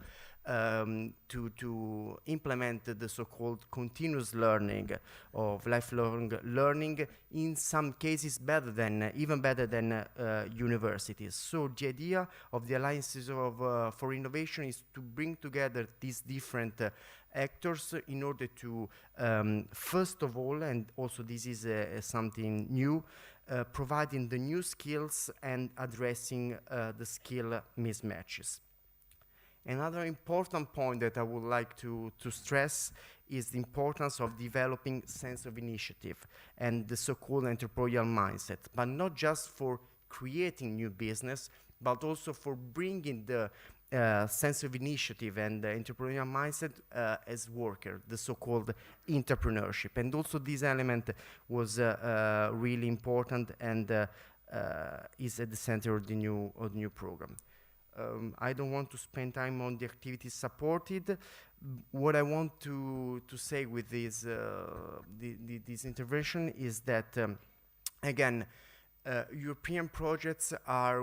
implement the so-called continuous learning of lifelong learning, in some cases even better than universities. So the idea of the Alliances for Innovation is to bring together these different actors in order to, first of all, and also this is something new, providing the new skills and addressing the skill mismatches. Another important point that I would like to stress is the importance of developing sense of initiative and the so-called entrepreneurial mindset, but not just for creating new business, but also for bringing the sense of initiative and the entrepreneurial mindset as worker, the so-called entrepreneurship. And also this element was really important and is at the center of the new program. I don't want to spend time on the activities supported. What I want to say with this intervention is that, again, European projects are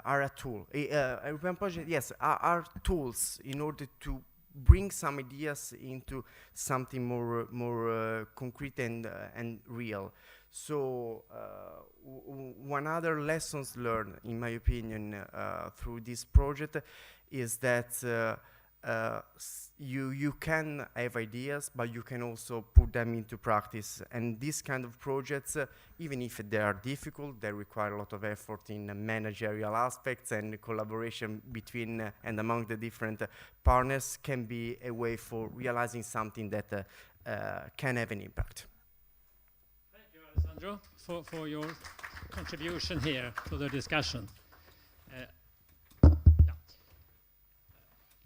are a tool. European projects, yes, are tools in order to bring some ideas into something more concrete and real. So one other lessons learned, in my opinion, through this project is that you can have ideas, but you can also put them into practice. And these kind of projects, even if they are difficult, they require a lot of effort in managerial aspects and collaboration between and among the different partners, can be a way for realizing something that can have an impact. Alessandro, for your contribution here to the discussion.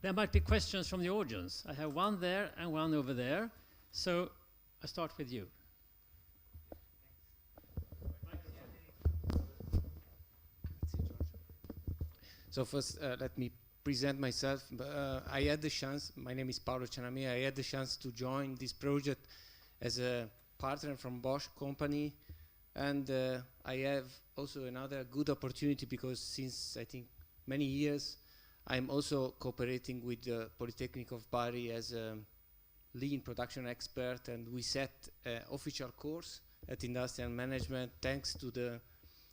There might be questions from the audience. I have one there and one over there. So I start with you. So first, let me present myself. I had the chance, my name is Paolo Cianamia, I had the chance to join this project as a partner from Bosch company, and I have also another good opportunity because since I think many years I'm also cooperating with the Politecnico of Bari as a lean production expert, and we set an official course at industrial management thanks to the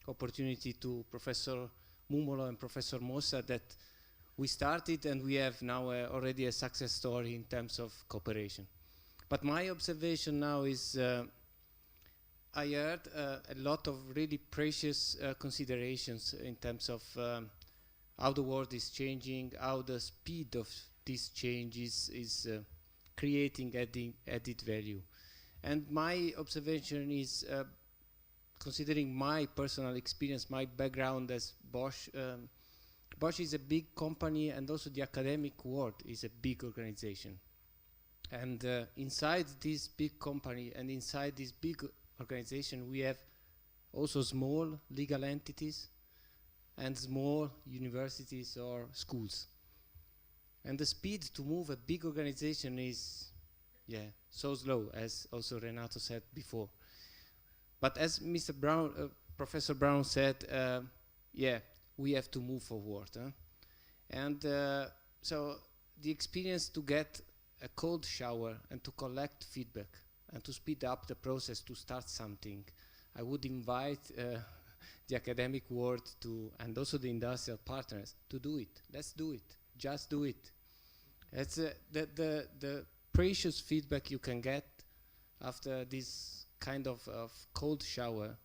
opportunity to Professor Mumolo and Professor Mossa that we started, and we have now already a success story in terms of cooperation. But my observation now is I heard a lot of really precious considerations in terms of how the world is changing, how the speed of this change is creating added value. And my observation is, considering my personal experience, my background as Bosch, Bosch is a big company, and also the academic world is a big organization. And inside this big company and inside this big organization, we have also small legal entities and small universities or schools. And the speed to move a big organization is, so slow, as also Renato said before. But as Mr. Brown, Professor Brown said, we have to move forward. And so the experience to get a cold shower and to collect feedback and to speed up the process to start something, I would invite the academic world to, and also the industrial partners, to do it. Let's do it. Just do it. It's the precious feedback you can get after this kind of cold shower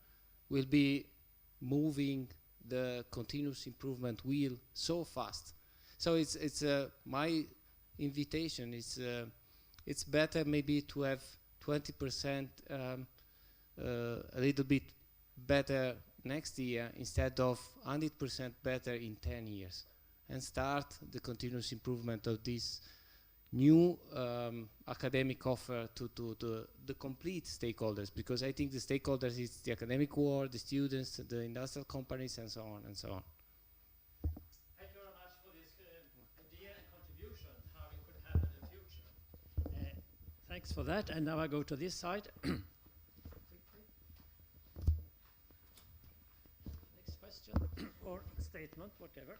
will be moving the continuous improvement wheel so fast. So it's my invitation is it's better maybe to have 20% a little bit better next year instead of 100% better in 10 years, and start the continuous improvement of this new academic offer to the complete stakeholders, because I think the stakeholders is the academic world, the students, the industrial companies, and so on and so on. Thank you very much for this idea and contribution, how it could happen in the future. Thanks for that, and now I go to this side. Next question or statement, whatever.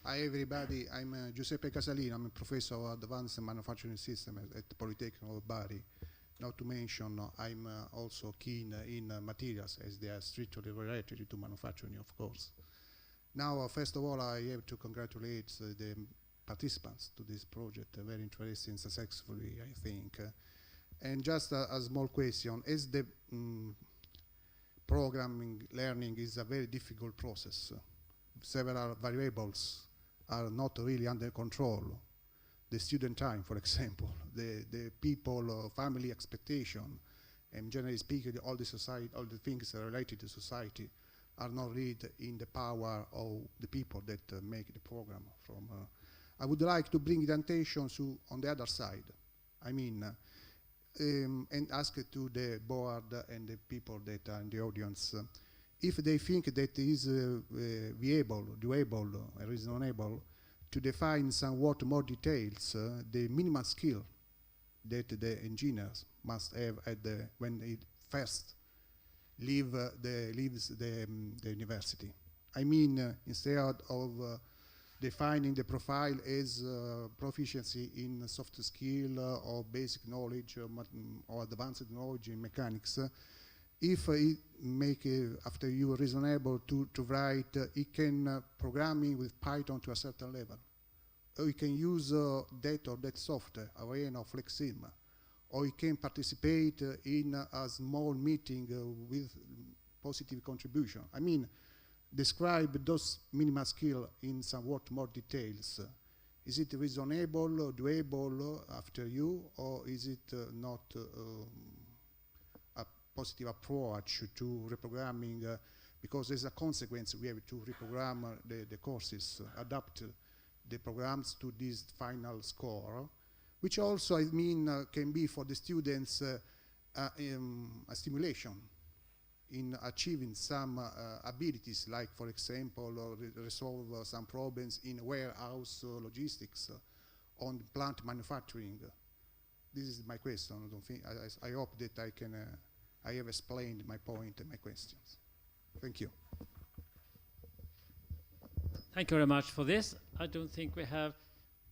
Hi everybody, I'm Giuseppe Casalino, I'm a professor of Advanced Manufacturing System at Politecnico of Bari. Not to mention, I'm also keen in materials as they are strictly related to manufacturing, of course. Now, first of all, I have to congratulate the participants to this project, very interesting, successfully, I think. And just a small question, as the programming learning is a very difficult process, several variables are not really under control. The student time, for example, the people, family expectation, and generally speaking, all the society, all the things related to society are not really in the power of the people that make the program. I would like to bring the attention to on the other side. I mean, and ask to the board and the people that are in the audience, if they think that it is viable, doable, reasonable to define somewhat more details, the minimal skill that the engineers must have at when it first leaves the university. I mean, instead of defining the profile as proficiency in soft skill or basic knowledge or advanced knowledge in mechanics, if it make after you reasonable to write, it can programming with Python to a certain level, or you can use that or that software, Arena or FlexSim, or you can participate in a small meeting with positive contribution. I mean, describe those minimal skills in somewhat more details. Is it reasonable, doable after you, or is it not a positive approach to reprogramming? Because as a consequence, we have to reprogram the courses, adapt the programs to this final score, which also, I mean, can be for the students a stimulation in achieving some abilities, like, for example, resolve some problems in warehouse logistics, on plant manufacturing. This is my question. I don't think I hope that I have explained my point and my questions. Thank you. Thank you very much for this. I don't think we have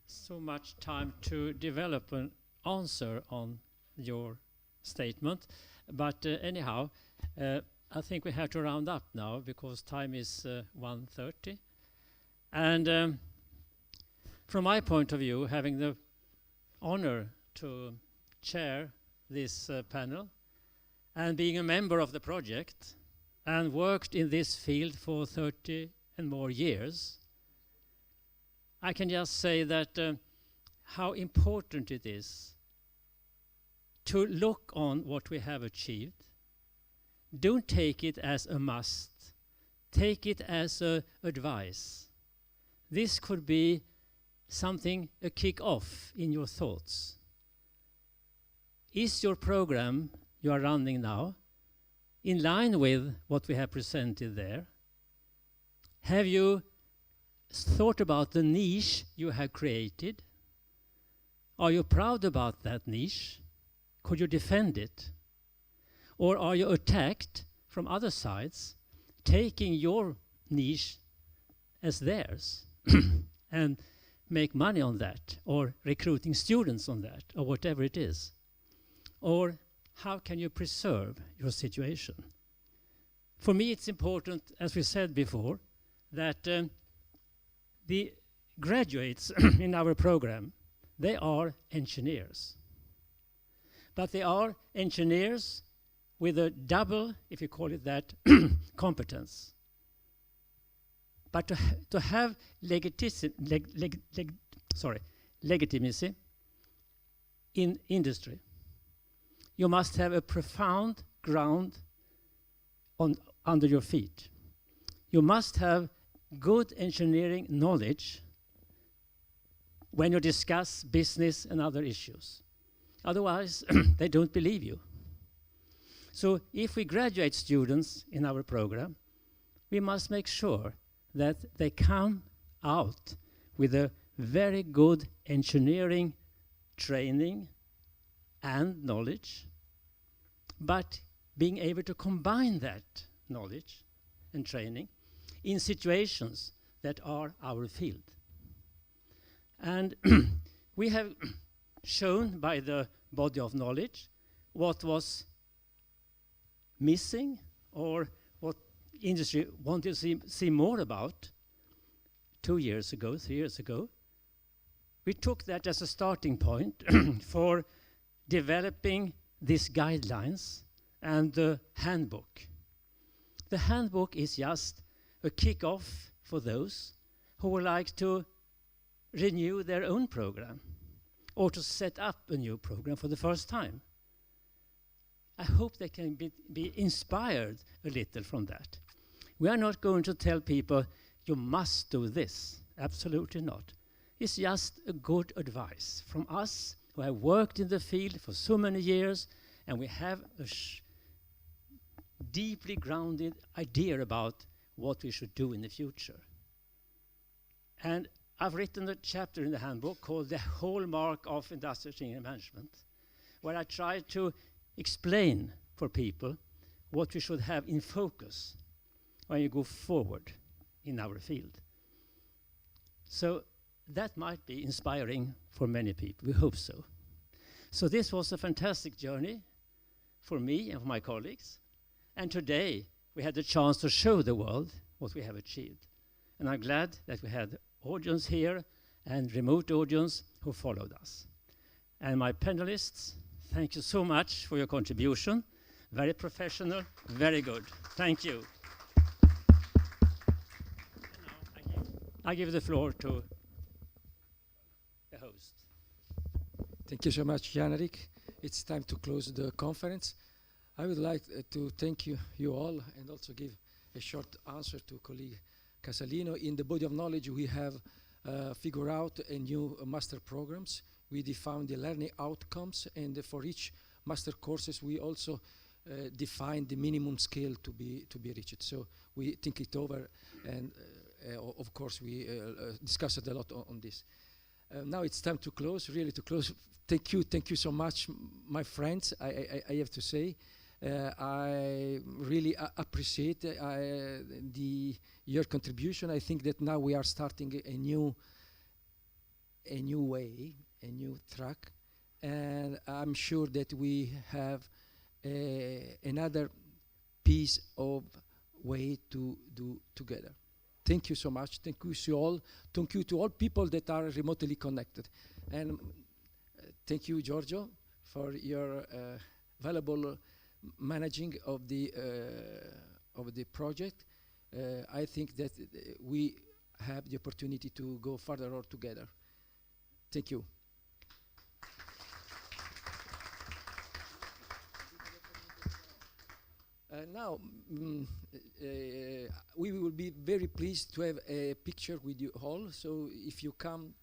so much time to develop an answer on your statement, but anyhow, I think we have to round up now because time is 1:30. And from my point of view, having the honor to chair this panel and being a member of the project and worked in this field for 30 and more years, I can just say that how important it is to look on what we have achieved. Don't take it as a must. Take it as an advice. This could be something, a kick-off in your thoughts. Is your program you are running now in line with what we have presented there? Have you thought about the niche you have created? Are you proud about that niche? Could you defend it? Or are you attacked from other sides, taking your niche as theirs and make money on that, or recruiting students on that, or whatever it is? Or how can you preserve your situation? For me, it's important, as we said before, that the graduates in our program, they are engineers. But they are engineers with a double, if you call it that, competence. But to have legitimacy in industry, you must have a profound ground under your feet. You must have good engineering knowledge when you discuss business and other issues. Otherwise, they don't believe you. So if we graduate students in our program, we must make sure that they come out with a very good engineering training and knowledge, but being able to combine that knowledge and training in situations that are our field. And we have shown by the body of knowledge what was missing or what industry wanted to see more about 2 years ago, 3 years ago. We took that as a starting point for developing these guidelines and the handbook. The handbook is just a kick-off for those who would like to renew their own program or to set up a new program for the first time. I hope they can be inspired a little from that. We are not going to tell people, you must do this. Absolutely not. It's just a good advice from us who have worked in the field for so many years, and we have a deeply grounded idea about what we should do in the future. And I've written a chapter in the handbook called The Hallmark of Industrial Engineering Management, where I try to explain for people what we should have in focus when you go forward in our field. So that might be inspiring for many people. We hope so. So this was a fantastic journey for me and for my colleagues. And today we had the chance to show the world what we have achieved. And I'm glad that we had audience here and remote audience who followed us. And my panelists, thank you so much for your contribution. Very professional, very good. Thank you. I give the floor to the host. Thank you so much, Jan-Erik. It's time to close the conference. I would like to thank you all and also give a short answer to colleague Casalino. In the body of knowledge, we have figured out a new master programs. We defined the learning outcomes, and for each master courses, we also define the minimum scale to be reached. So we think it over, and of course, we discussed a lot on this. Now it's time to close, really to close. Thank you so much, my friends, I have to say. I really appreciate your contribution. I think that now we are starting a new way, a new track, and I'm sure that we have another piece of way to do together. Thank you so much. Thank you to all. Thank you to all people that are remotely connected, and thank you, Giorgio, for your valuable managing of the project. I think that we have the opportunity to go further all together. Thank you. Now, we will be very pleased to have a picture with you all. So if you come